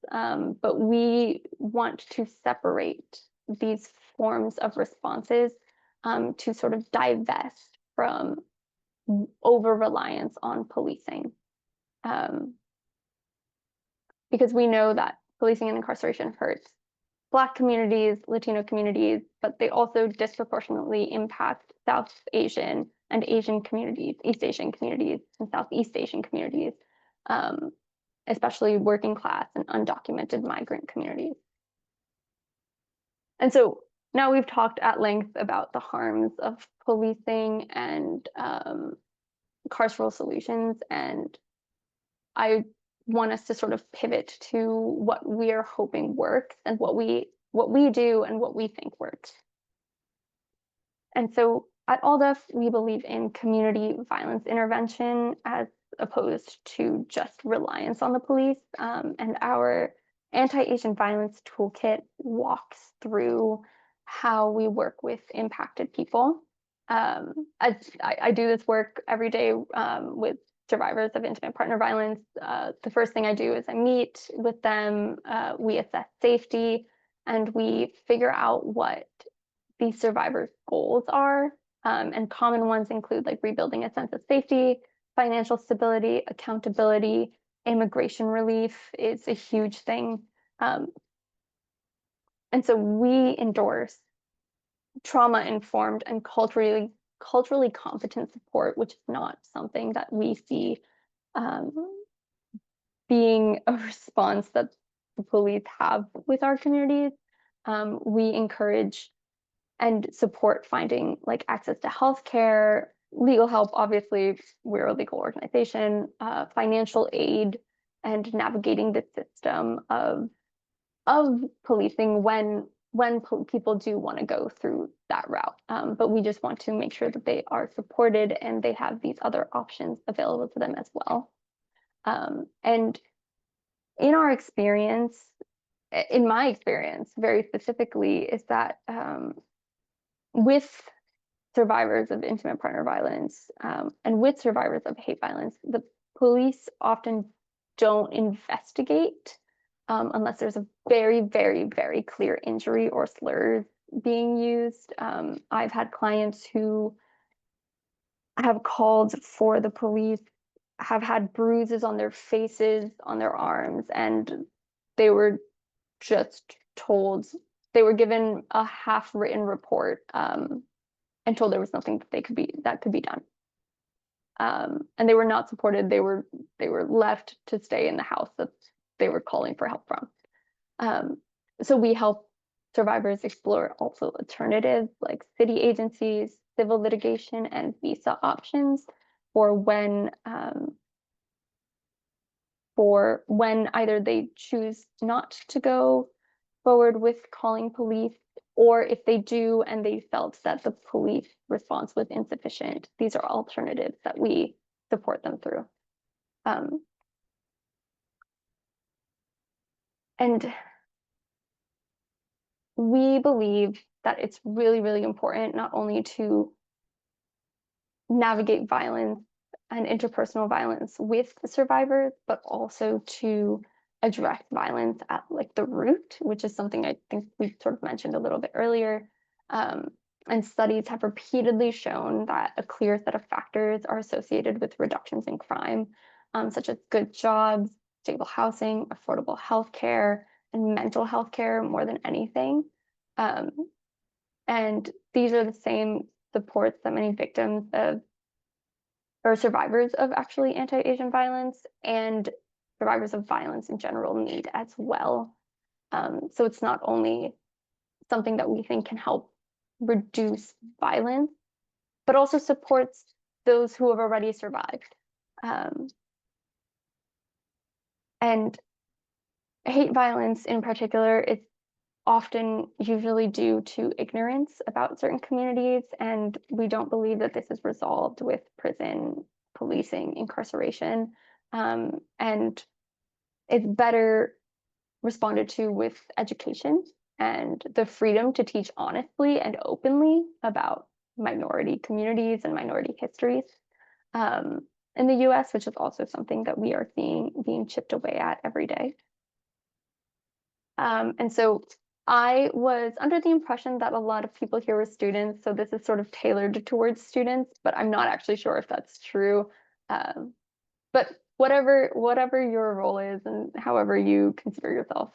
But we want to separate these forms of responses to sort of divest from over-reliance on policing. Because we know that policing and incarceration hurts Black communities, Latino communities, but they also disproportionately impact South Asian and Asian communities, East Asian communities, and Southeast Asian communities, especially working class and undocumented migrant communities. And so now we've talked at length about the harms of policing and carceral solutions, and I want us to sort of pivot to what we are hoping works and what we do and what we think works. And so at ALDEF, we believe in community violence intervention as opposed to just reliance on the police. And our anti-Asian violence toolkit walks through how we work with impacted people. I do this work every day with survivors of intimate partner violence. The first thing I do is I meet with them, we assess safety, and we figure out what these survivors' goals are. And common ones include like rebuilding a sense of safety, financial stability, accountability, immigration relief is a huge thing. And so we endorse trauma-informed and culturally competent support, which is not something that we see being a response that the police have with our communities. We encourage and support finding like access to healthcare, legal help. Obviously, we're a legal organization, financial aid, and navigating the system of policing when people do want to go through that route. But we just want to make sure that they are supported and they have these other options available to them as well. And in our experience, in my experience, very specifically, is that with survivors of intimate partner violence and with survivors of hate violence, the police often don't investigate unless there's a very, very, very clear injury or slurs being used. I've had clients who have called for the police, have had bruises on their faces, on their arms, and they were just told, they were given a half-written report and told there was nothing that could be done. And they were not supported. They were left to stay in the house that they were calling for help from. So we help survivors explore also alternatives like city agencies, civil litigation, and visa options for when either they choose not to go forward with calling police, or if they do and they felt that the police response was insufficient. These are alternatives that we support them through. And we believe that it's really, really important not only to navigate violence and interpersonal violence with the survivors, but also to address violence at like the root, which is something I think we sort of mentioned a little bit earlier. And studies have repeatedly shown that a clear set of factors are associated with reductions in crime, such as good jobs, stable housing, affordable healthcare, and mental health care more than anything. And these are the same supports that many victims of or survivors of actually anti-Asian violence and survivors of violence in general need as well. So it's not only something that we think can help reduce violence, but also supports those who have already survived. And hate violence in particular is often usually due to ignorance about certain communities, and we don't believe that this is resolved with prison, policing, incarceration, and it's better responded to with education and the freedom to teach honestly and openly about minority communities and minority histories in the US, which is also something that we are seeing being chipped away at every day. And so I was under the impression that a lot of people here were students, so this is sort of tailored towards students, but I'm not actually sure if that's true. But whatever your role is and however you consider yourself,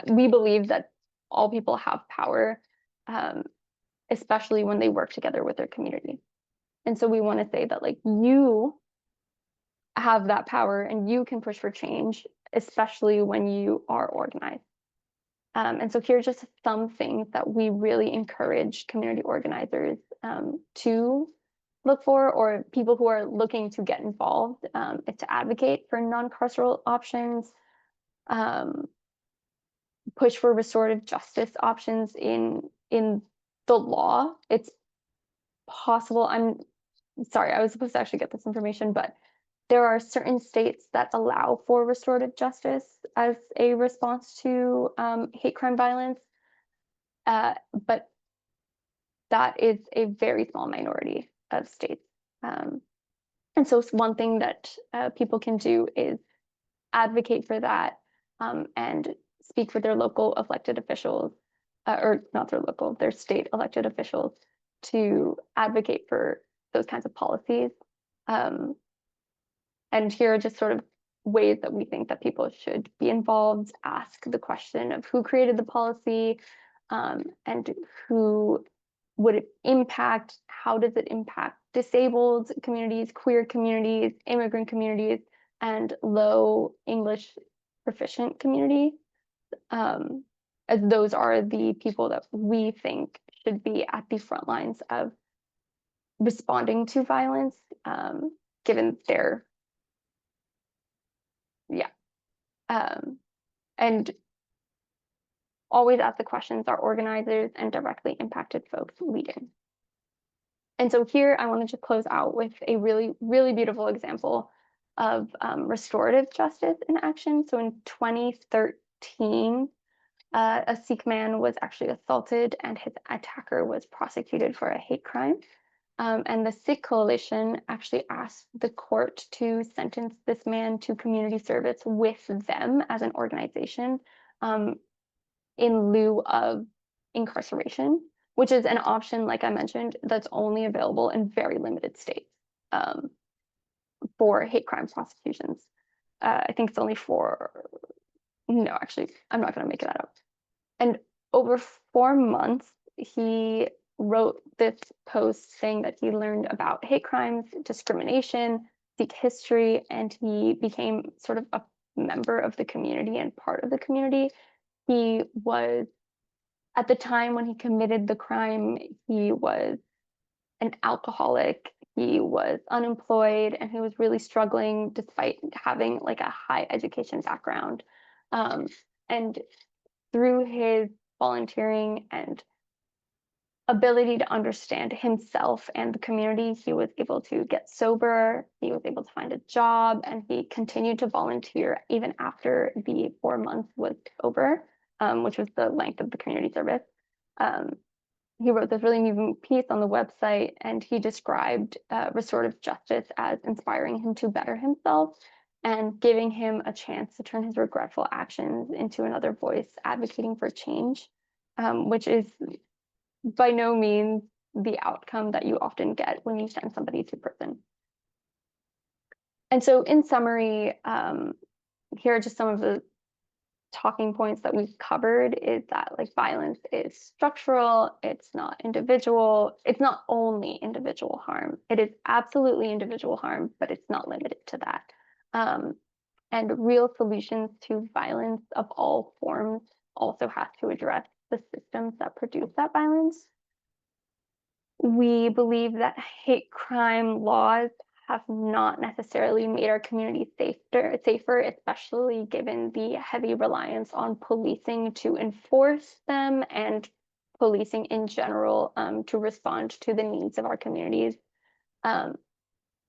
we believe that all people have power, especially when they work together with their community. And so we want to say that like you have that power and you can push for change, especially when you are organized. And so here's just some things that we really encourage community organizers to look for, or people who are looking to get involved, is to advocate for non-carceral options, push for restorative justice options in the law. It's possible, I'm sorry, I was supposed to actually get this information, but there are certain states that allow for restorative justice as a response to hate crime violence, but that is a very small minority of states. And so one thing that people can do is advocate for that and speak with their local elected officials, or not their local, their state elected officials, to advocate for those kinds of policies. And here are just sort of ways that we think that people should be involved. Ask the question of who created the policy and who would it impact, how does it impact disabled communities, queer communities, immigrant communities, and low English proficient community, as those are the people that we think should be at the front lines of responding to violence, given their, and always ask the questions are organizers and directly impacted folks leading. And so here I wanted to close out with a really, really beautiful example of restorative justice in action. So in 2013, a Sikh man was actually assaulted and his attacker was prosecuted for a hate crime. And the Sikh Coalition actually asked the court to sentence this man to community service with them as an organization in lieu of incarceration, which is an option, like I mentioned, that's only available in very limited states for hate crime prosecutions. I think it's only no, actually, I'm not going to make that up. And over 4 months, he wrote this post saying that he learned about hate crimes, discrimination, Sikh history, and he became sort of a member of the community and part of the community. He was, at the time when he committed the crime, he was an alcoholic, he was unemployed, and he was really struggling despite having like a high education background. And through his volunteering and ability to understand himself and the community, he was able to get sober, he was able to find a job, and he continued to volunteer even after the 4 months was over, which was the length of the community service. He wrote this really moving piece on the website, and he described restorative justice as inspiring him to better himself and giving him a chance to turn his regretful actions into another voice advocating for change, which is by no means the outcome that you often get when you send somebody to prison. And so in summary, here are just some of the talking points that we've covered. Is that like violence is structural, it's not individual, it's not only individual harm, it is absolutely individual harm, but it's not limited to that. And real solutions to violence of all forms also have to address the systems that produce that violence. We believe that hate crime laws have not necessarily made our communities safer, especially given the heavy reliance on policing to enforce them and policing in general to respond to the needs of our communities.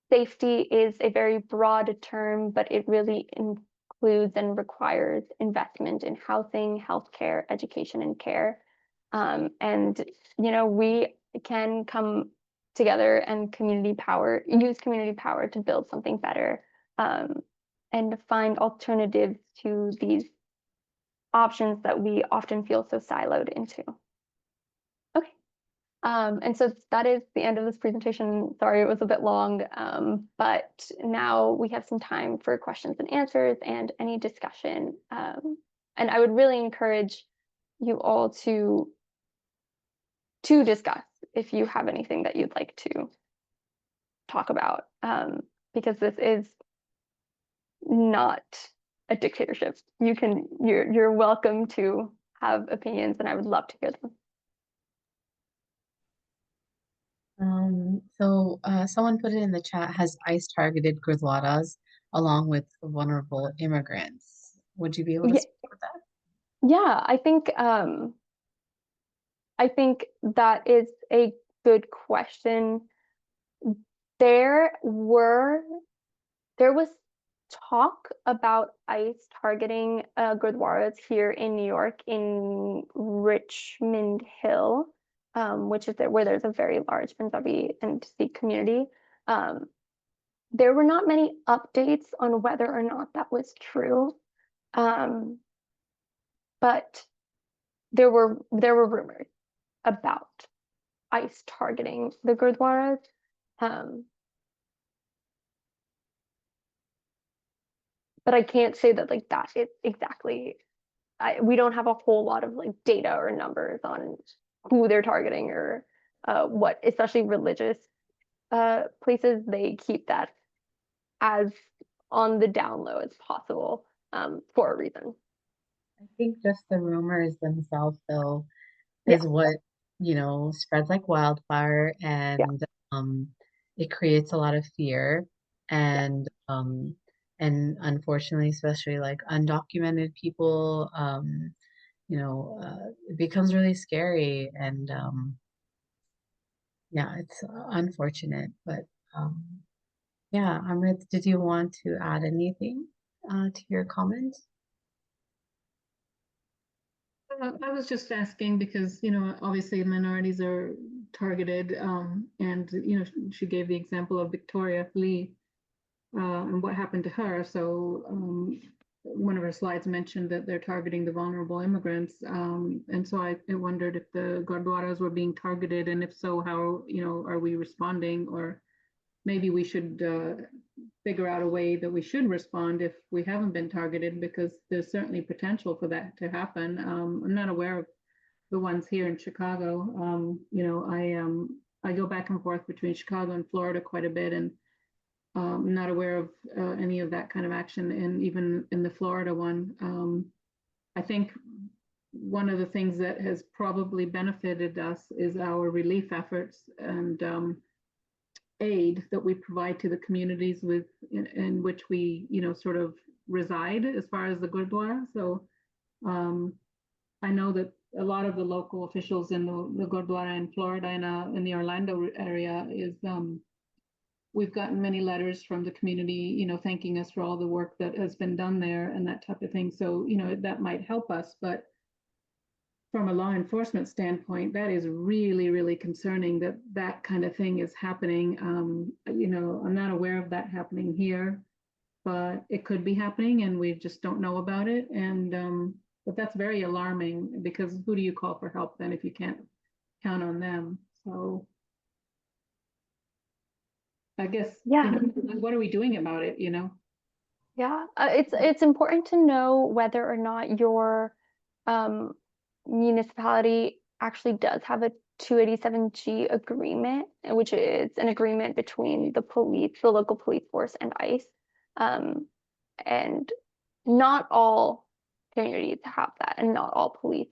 Safety is a very broad term, but it really includes and requires investment in housing, healthcare, education, and care. And, you know, we can come together and use community power to build something better, and find alternatives to these options that we often feel so siloed into. Okay. And so that is the end of this presentation. Sorry, it was a bit long, but now we have some time for questions and answers and any discussion. And I would really encourage you all to discuss if you have anything that you'd like to talk about, because this is not a dictatorship. You're welcome to have opinions, and I would love to hear them. Someone put it in the chat, has ICE targeted Gurdwaras along with vulnerable immigrants? Would you be able to speak with that? Yeah, I think that is a good question. There was talk about ICE targeting Gurdwaras here in New York in Richmond Hill, which is where there's a very large Punjabi and Sikh community. There were not many updates on whether or not that was true, but there were rumors about ICE targeting the Gurdwaras. But I can't say that like that is exactly. We don't have a whole lot of like data or numbers on who they're targeting or what, especially religious places. They keep that as on the down low as possible for a reason. I think just the rumors themselves, though, is what spreads like wildfire, and it creates a lot of fear, and unfortunately, especially like undocumented people, it becomes really scary, and yeah, it's unfortunate, but um, yeah, Amrit, did you want to add anything to your comments? I was just asking because, obviously minorities are targeted, and, she gave the example of Victoria Lee, and what happened to her. So one of her slides mentioned that they're targeting the vulnerable immigrants. And so I wondered if the Gurdwaras were being targeted, and if so, how, are we responding? Or maybe we should figure out a way that we should respond if we haven't been targeted, because there's certainly potential for that to happen. I'm not aware of the ones here in Chicago. I go back and forth between Chicago and Florida quite a bit, and I'm not aware of any of that kind of action. And even in the Florida one, I think one of the things that has probably benefited us is our relief efforts and aid that we provide to the communities in which we, sort of reside as far as the Gurdwara. So I know that a lot of the local officials in the Gurdwara in Florida and in the Orlando area is we've gotten many letters from the community, thanking us for all the work that has been done there and that type of thing. So, that might help us, but from a law enforcement standpoint, that is really, really concerning that that kind of thing is happening. I'm not aware of that happening here, but it could be happening and we just don't know about it. And but that's very alarming, because who do you call for help then if you can't count on them? So I guess, what are we doing about it, Yeah, it's important to know whether or not your municipality actually does have a 287G agreement, which is an agreement between the local police force and ICE. And not all communities have that, and not all police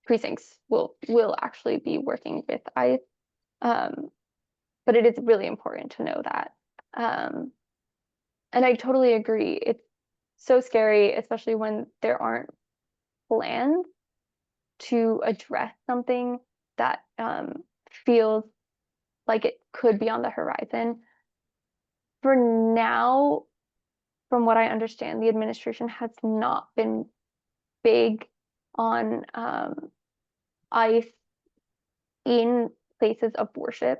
precincts will actually be working with ICE. But it is really important to know that. And I totally agree. It's so scary, especially when there aren't plans to address something that feels like it could be on the horizon. For now, from what I understand, the administration has not been big on ICE in places of worship,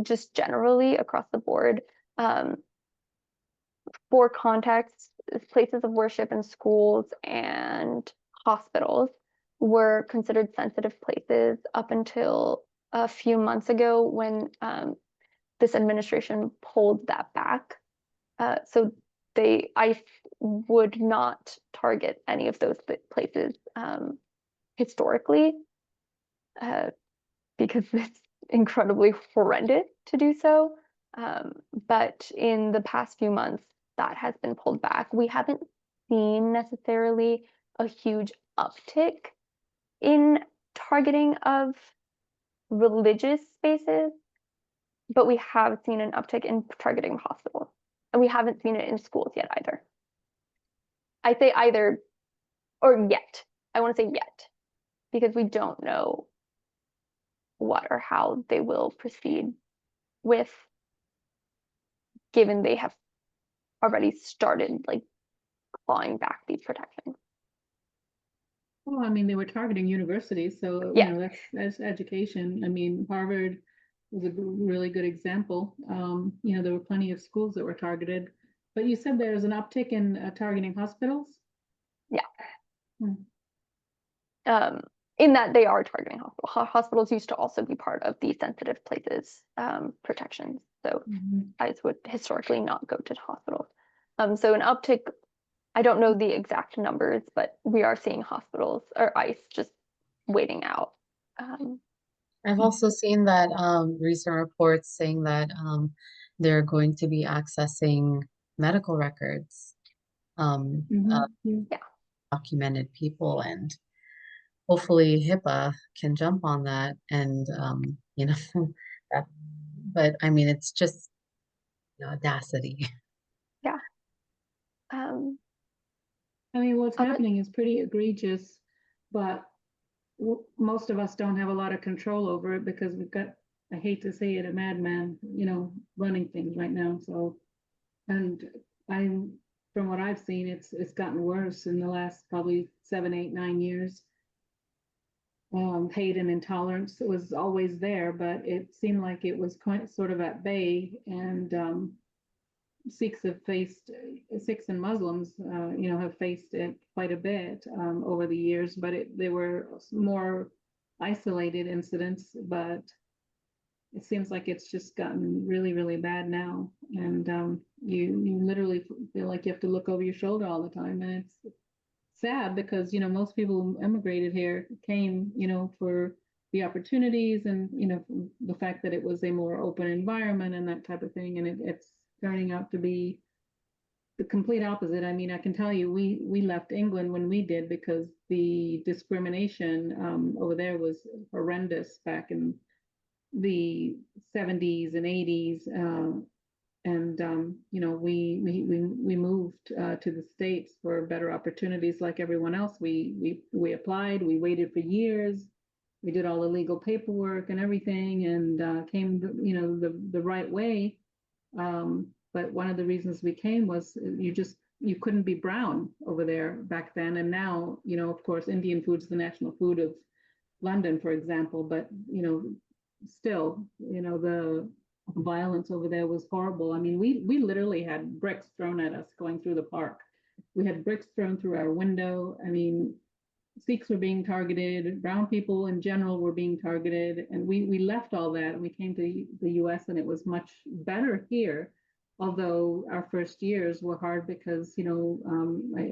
just generally across the board. For context, places of worship and schools and hospitals were considered sensitive places up until a few months ago, when this administration pulled that back. So ICE would not target any of those places historically, because it's incredibly horrendous to do so. But in the past few months, that has been pulled back. We haven't seen necessarily a huge uptick in targeting of religious spaces, but we have seen an uptick in targeting hospitals, and we haven't seen it in schools yet either. I say either, or yet. I want to say yet, because we don't know what or how they will proceed with, given they have already started like clawing back these protections. Well, I mean, they were targeting universities, so that's education. I mean, Harvard was a really good example. There were plenty of schools that were targeted, but you said there's an uptick in targeting hospitals? Yeah. In that they are targeting hospitals. Hospitals used to also be part of the sensitive places protections. So ICE would historically not go to hospitals. So an uptick, I don't know the exact numbers, but we are seeing hospitals or ICE just waiting out. I've also seen that recent reports saying that they're going to be accessing medical records of documented people, and hopefully HIPAA can jump on that and, you know, that, but I mean, it's just, you know, audacity. Yeah. Um, I mean, what's I'll let- happening is pretty egregious, but most of us don't have a lot of control over it because we've got, I hate to say it, a madman, you know, running things right now. So, and from what I've seen, it's gotten worse in the last probably 7, 8, 9 years. Hate and intolerance was always there, but it seemed like it was quite sort of at bay. And Sikhs have faced, Sikhs and Muslims, you know, have faced it quite a bit over the years, but they were more isolated incidents. But it seems like it's just gotten really, really bad now, and you literally feel like you have to look over your shoulder all the time, and it's sad because, you know, most people who immigrated here came, you know, for the opportunities and, you know, the fact that it was a more open environment and that type of thing, and it's turning out to be the complete opposite. I mean, I can tell you, we left England when we did because the discrimination over there was horrendous back in the 70s and 80s. And you know, we moved to the States for better opportunities like everyone else. We applied, we waited for years, we did all the legal paperwork and everything, and came, you know, the right way. But one of the reasons we came was you couldn't be brown over there back then. And now, you know, of course, Indian food's the national food of London, for example, but, you know, still, you know, the violence over there was horrible. I mean, we literally had bricks thrown at us going through the park. We had bricks thrown through our window. I mean, Sikhs were being targeted, brown people in general were being targeted, and we left all that and we came to the US, and it was much better here. Although our first years were hard because, you know,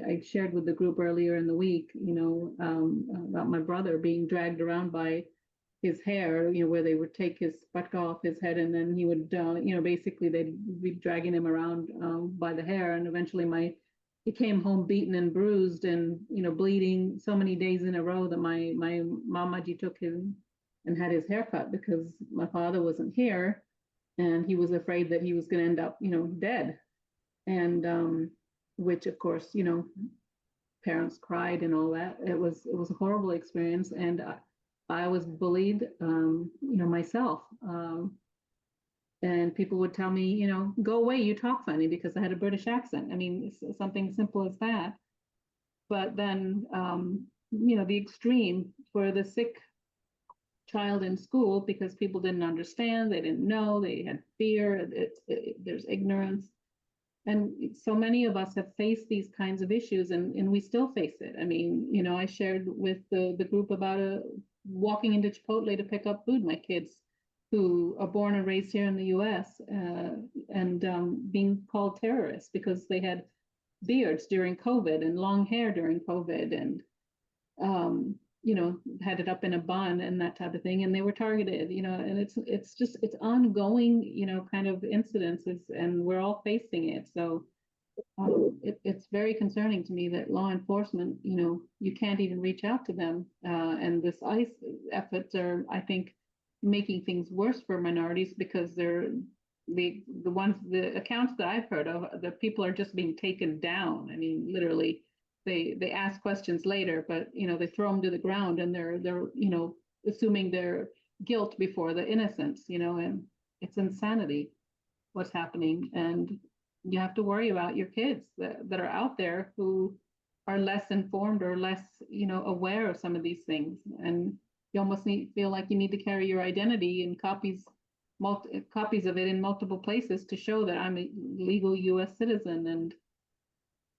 I shared with the group earlier in the week, you know, about my brother being dragged around by his hair, you know, where they would take his butt off his head, and then he would, you know, basically they'd be dragging him around by the hair, and eventually he came home beaten and bruised and, you know, bleeding so many days in a row that my mamaji took him and had his hair cut because my father wasn't here, and he was afraid that he was going to end up, you know, dead, and which of course, you know, parents cried and all that. It was a horrible experience, and I was bullied, you know, myself. And people would tell me, you know, go away, you talk funny, because I had a British accent. I mean, it's something simple as that. But then, you know, the extreme for the Sikh child in school, because people didn't understand, they didn't know, they had fear, there's ignorance. And so many of us have faced these kinds of issues, and we still face it. I mean, you know, I shared with the group about walking into Chipotle to pick up food. My kids, who are born and raised here in the U.S., and being called terrorists because they had beards during COVID and long hair during COVID, and you know, had it up in a bun and that type of thing, and they were targeted, you know, and it's just, it's ongoing, you know, kind of incidences, and we're all facing it. So it's very concerning to me that law enforcement, you know, you can't even reach out to them, and this ICE efforts are, I think, making things worse for minorities because they're the accounts that I've heard of, the people are just being taken down. I mean, literally, they ask questions later, but, you know, they throw them to the ground, and they're you know, assuming their guilt before the innocence, you know, and it's insanity what's happening. And you have to worry about your kids that are out there who are less informed or less, you know, aware of some of these things, and you almost feel like you need to carry your identity in copies of it in multiple places to show that I'm a legal US citizen. And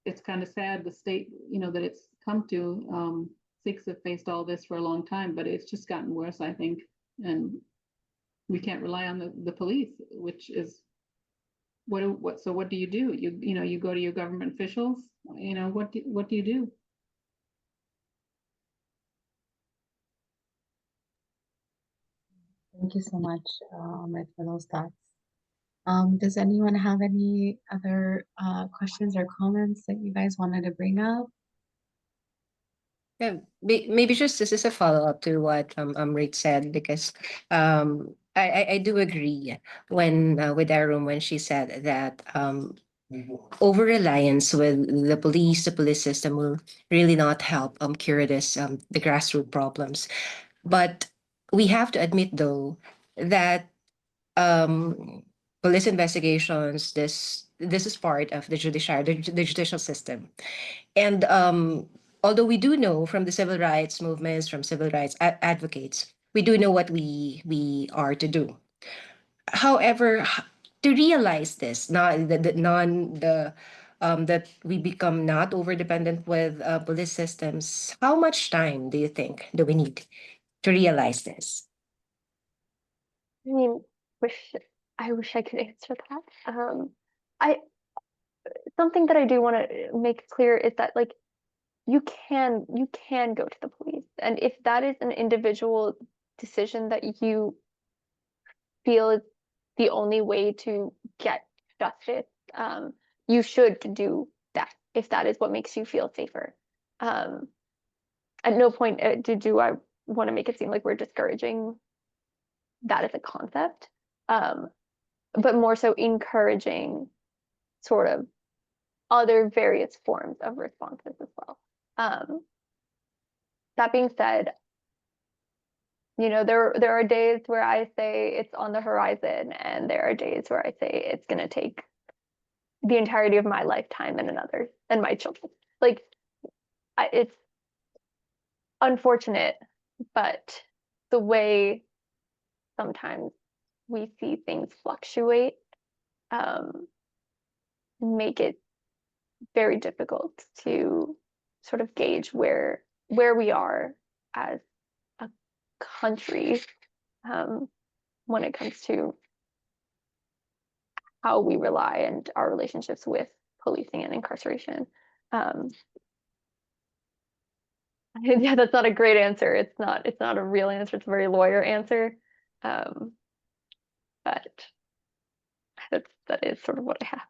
it's kind of sad, the state, you know, that it's come to. Sikhs have faced all this for a long time, but it's just gotten worse, I think. And we can't rely on the police, which is so what do? You know, you go to your government officials, you know, what do you do? Thank you so much, Amrit, for those thoughts. Does anyone have any other questions or comments that you guys wanted to bring up? Yeah, maybe just this is a follow-up to what Rach said, because I do agree when with Arum when she said that over reliance with the police system will really not help cure this the grassroots problems. But we have to admit though that um police investigations, this is part of the judiciary, the judicial system. And although we do know from the civil rights movements, from civil rights advocates, we do know what we are to do. However, to realize this, not that we become not over dependent with police systems, how much time do you think do we need to realize this? I mean, wish I wish I could answer that. I something that I do want to make clear is that like you can go to the police, and if that is an individual decision that you feel is the only way to get justice, you should do that if that is what makes you feel safer. Um, at no point do I want to make it seem like we're discouraging that as a concept, but more so encouraging sort of other various forms of responses as well. That being said, there are days where I say it's on the horizon, and there are days where I say it's going to take the entirety of my lifetime and another and my children. Like, it's unfortunate, but the way sometimes we see things fluctuate make it very difficult to sort of gauge where we are as a country when it comes to how we rely and our relationships with policing and incarceration. Yeah, that's not a great answer. It's not a real answer. It's a very lawyer answer. But that is sort of what I have.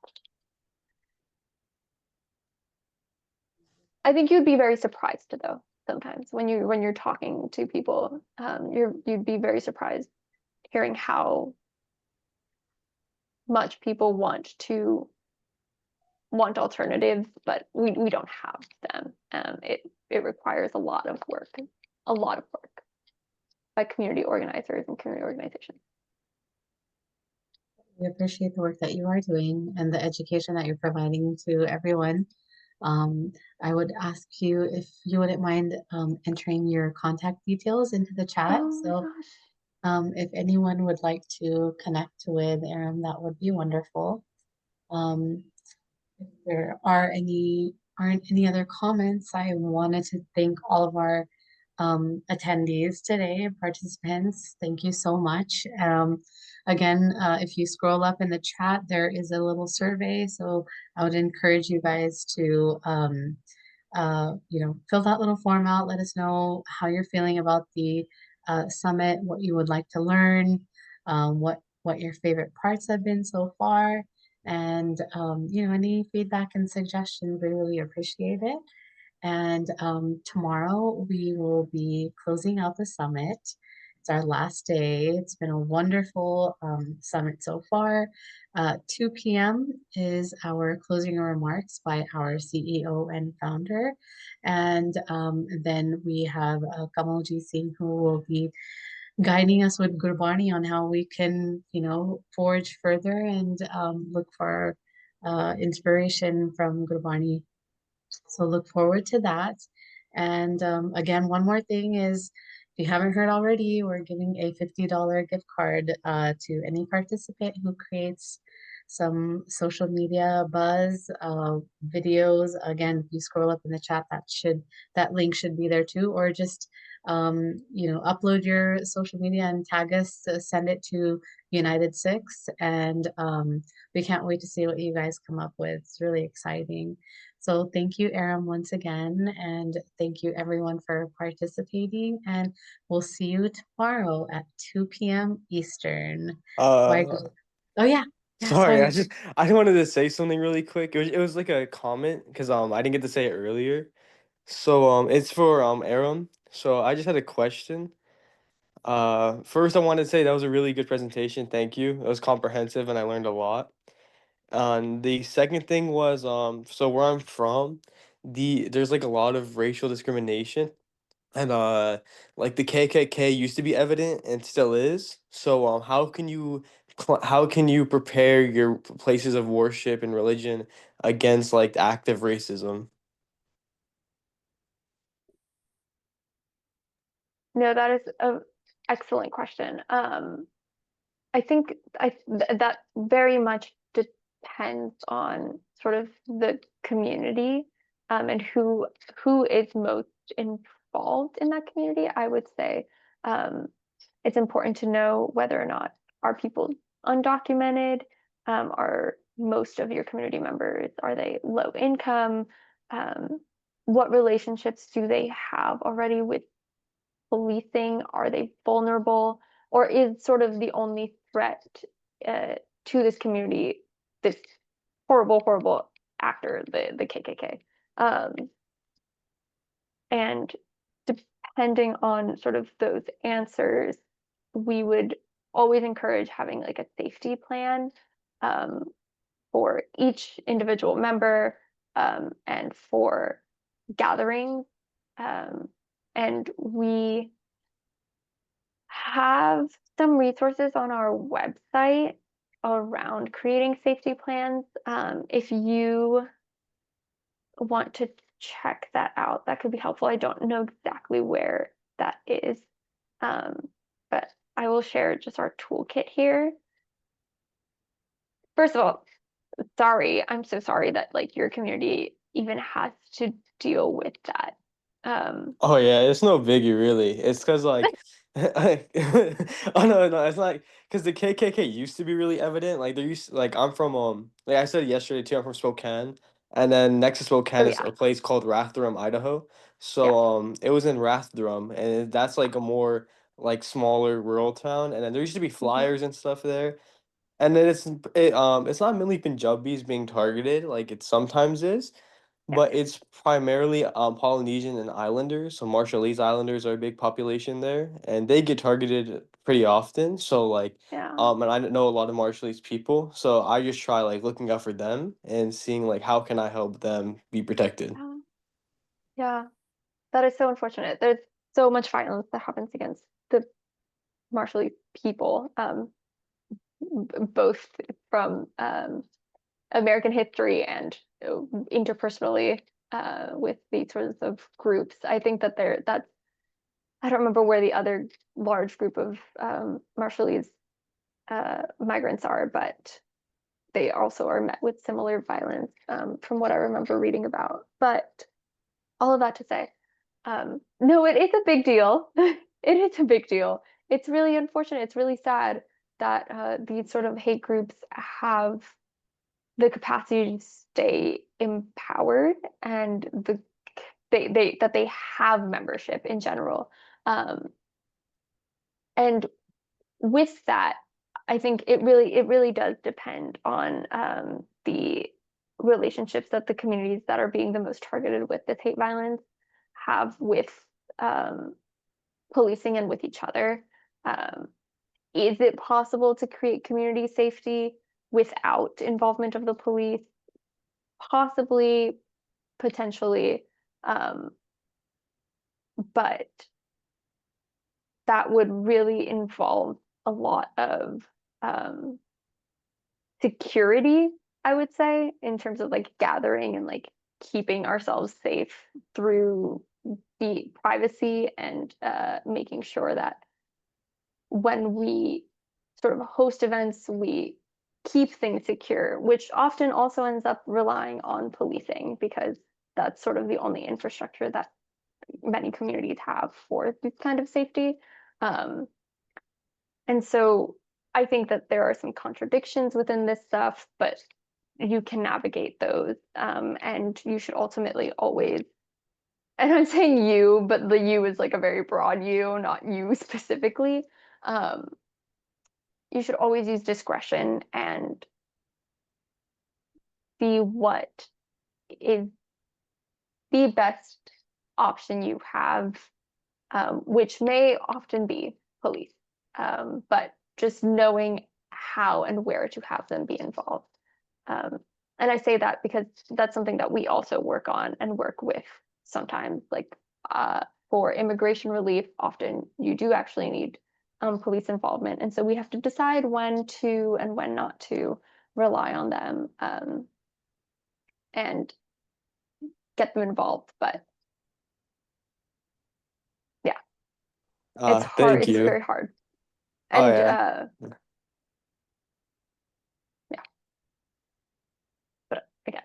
I think you'd be very surprised though, sometimes when you're talking to people, you'd be very surprised hearing how much people want alternatives, but we don't have them. It requires a lot of work by community organizers and community organizations. We appreciate the work that you are doing and the education that you're providing to everyone. I would ask you if you wouldn't mind entering your contact details into the chat. Oh my So gosh. if anyone would like to connect with Aaron, that would be wonderful. If there aren't any other comments, I wanted to thank all of our attendees today, participants. Thank you so much. Again, if you scroll up in the chat, there is a little survey. So I would encourage you guys to, fill that little form out. Let us know how you're feeling about the summit, what you would like to learn, what your favorite parts have been so far, and any feedback and suggestions. We really appreciate it. And tomorrow we will be closing out the summit. It's our last day. It's been a wonderful summit so far. 2 p.m. is our closing remarks by our CEO and founder. And then we have Kamalji Singh, who will be guiding us with Gurbani on how we can, forge further and look for inspiration from Gurbani. So look forward to that. And again, one more thing is, if you haven't heard already, we're giving a $50 gift card to any participant who creates some social media buzz videos. Again, if you scroll up in the chat, that link should be there too, or just upload your social media and tag us to send it to UNITEDSIKHS, and we can't wait to see what you guys come up with. It's really exciting. So thank you, Aram, once again, and thank you everyone for participating, and we'll see you tomorrow at 2 p.m. Eastern. Oh yeah. Yeah, Sorry, sorry. I wanted to say something really quick. It was like a comment because I didn't get to say it earlier. So it's for Aaron. So I just had a question. First I wanted to say that was a really good presentation. Thank you. It was comprehensive and I learned a lot. And the second thing was so where I'm from, there's like a lot of racial discrimination. And like the KKK used to be evident and still is. So how can you prepare your places of worship and religion against like active racism? No, that is an excellent question. I think that very much depends on sort of the community, and who is most involved in that community. I would say it's important to know whether or not are people undocumented, are most of your community members, are they low income, what relationships do they have already with policing? Are they vulnerable? Or is sort of the only threat to this community this horrible, horrible actor, the KKK? And depending on sort of those answers, we would always encourage having like a safety plan for each individual member, and for gatherings. And we have some resources on our website around creating safety plans. If you want to check that out, that could be helpful. I don't know exactly where that is, but I will share just our toolkit here. First of all, sorry, I'm so sorry that like your community even has to deal with that. Oh yeah, it's no biggie really. It's because like, oh no, it's not because the KKK used to be really evident. Like there used like I'm from like I said yesterday too. I'm from Spokane, and then next to Spokane Oh is yeah, a place called Rathdrum, Idaho. yeah. So it was in Rathdrum, and that's like a more like smaller rural town. And then there used to be Mhm. flyers and stuff there. And then it's not mainly Punjabis being targeted like it sometimes is. Yeah, But it's primarily Polynesian and Islanders. So Marshallese Islanders are a big population there, and they get targeted pretty often. So like, yeah, and I know a lot of Marshallese people, so I just try like looking out for them and seeing like how can I help them be protected. yeah, yeah. That is so unfortunate. There's so much violence that happens against the Marshallese people, both from American history and interpersonally, with these sorts of groups. I think that that's, I don't remember where the other large group of Marshallese migrants are, but they also are met with similar violence, from what I remember reading about. But all of that to say, no, it is a big deal. It is a big deal. It's really unfortunate. It's really sad that these sort of hate groups have the capacity to stay empowered, and that they have membership in general. And with that, I think it really does depend on the relationships that the communities that are being the most targeted with this hate violence have with policing and with each other. Um, is it possible to create community safety without involvement of the police? Possibly, potentially, but that would really involve a lot of security, I would say, in terms of like gathering and like keeping ourselves safe through the privacy, and making sure that when we sort of host events, we keep things secure, which often also ends up relying on policing, because that's sort of the only infrastructure that many communities have for this kind of safety. Um, and so I think that there are some contradictions within this stuff, but you can navigate those. And you should ultimately always, and I'm saying you, but the you is like a very broad you, not you specifically. Um, you should always use discretion and see what is the best option you have, which may often be police, but just knowing how and where to have them be involved. And I say that because that's something that we also work on and work with sometimes. Like for immigration relief, often you do actually need police involvement. And so we have to decide when to and when not to rely on them and get them involved. But yeah, it's hard. Thank It's you. very hard. Oh, And yeah. yeah. But again,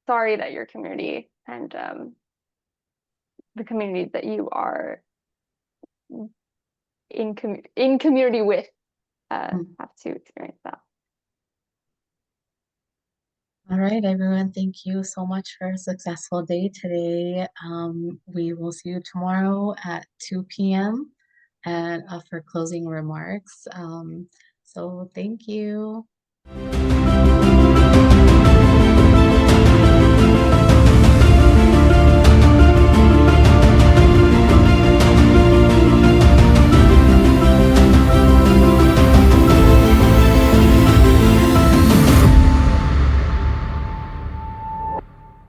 sorry that your community and the community that you are in community with have to experience that. All right, everyone, thank you so much for a successful day today. We will see you tomorrow at 2 p.m. and for closing remarks. So thank you.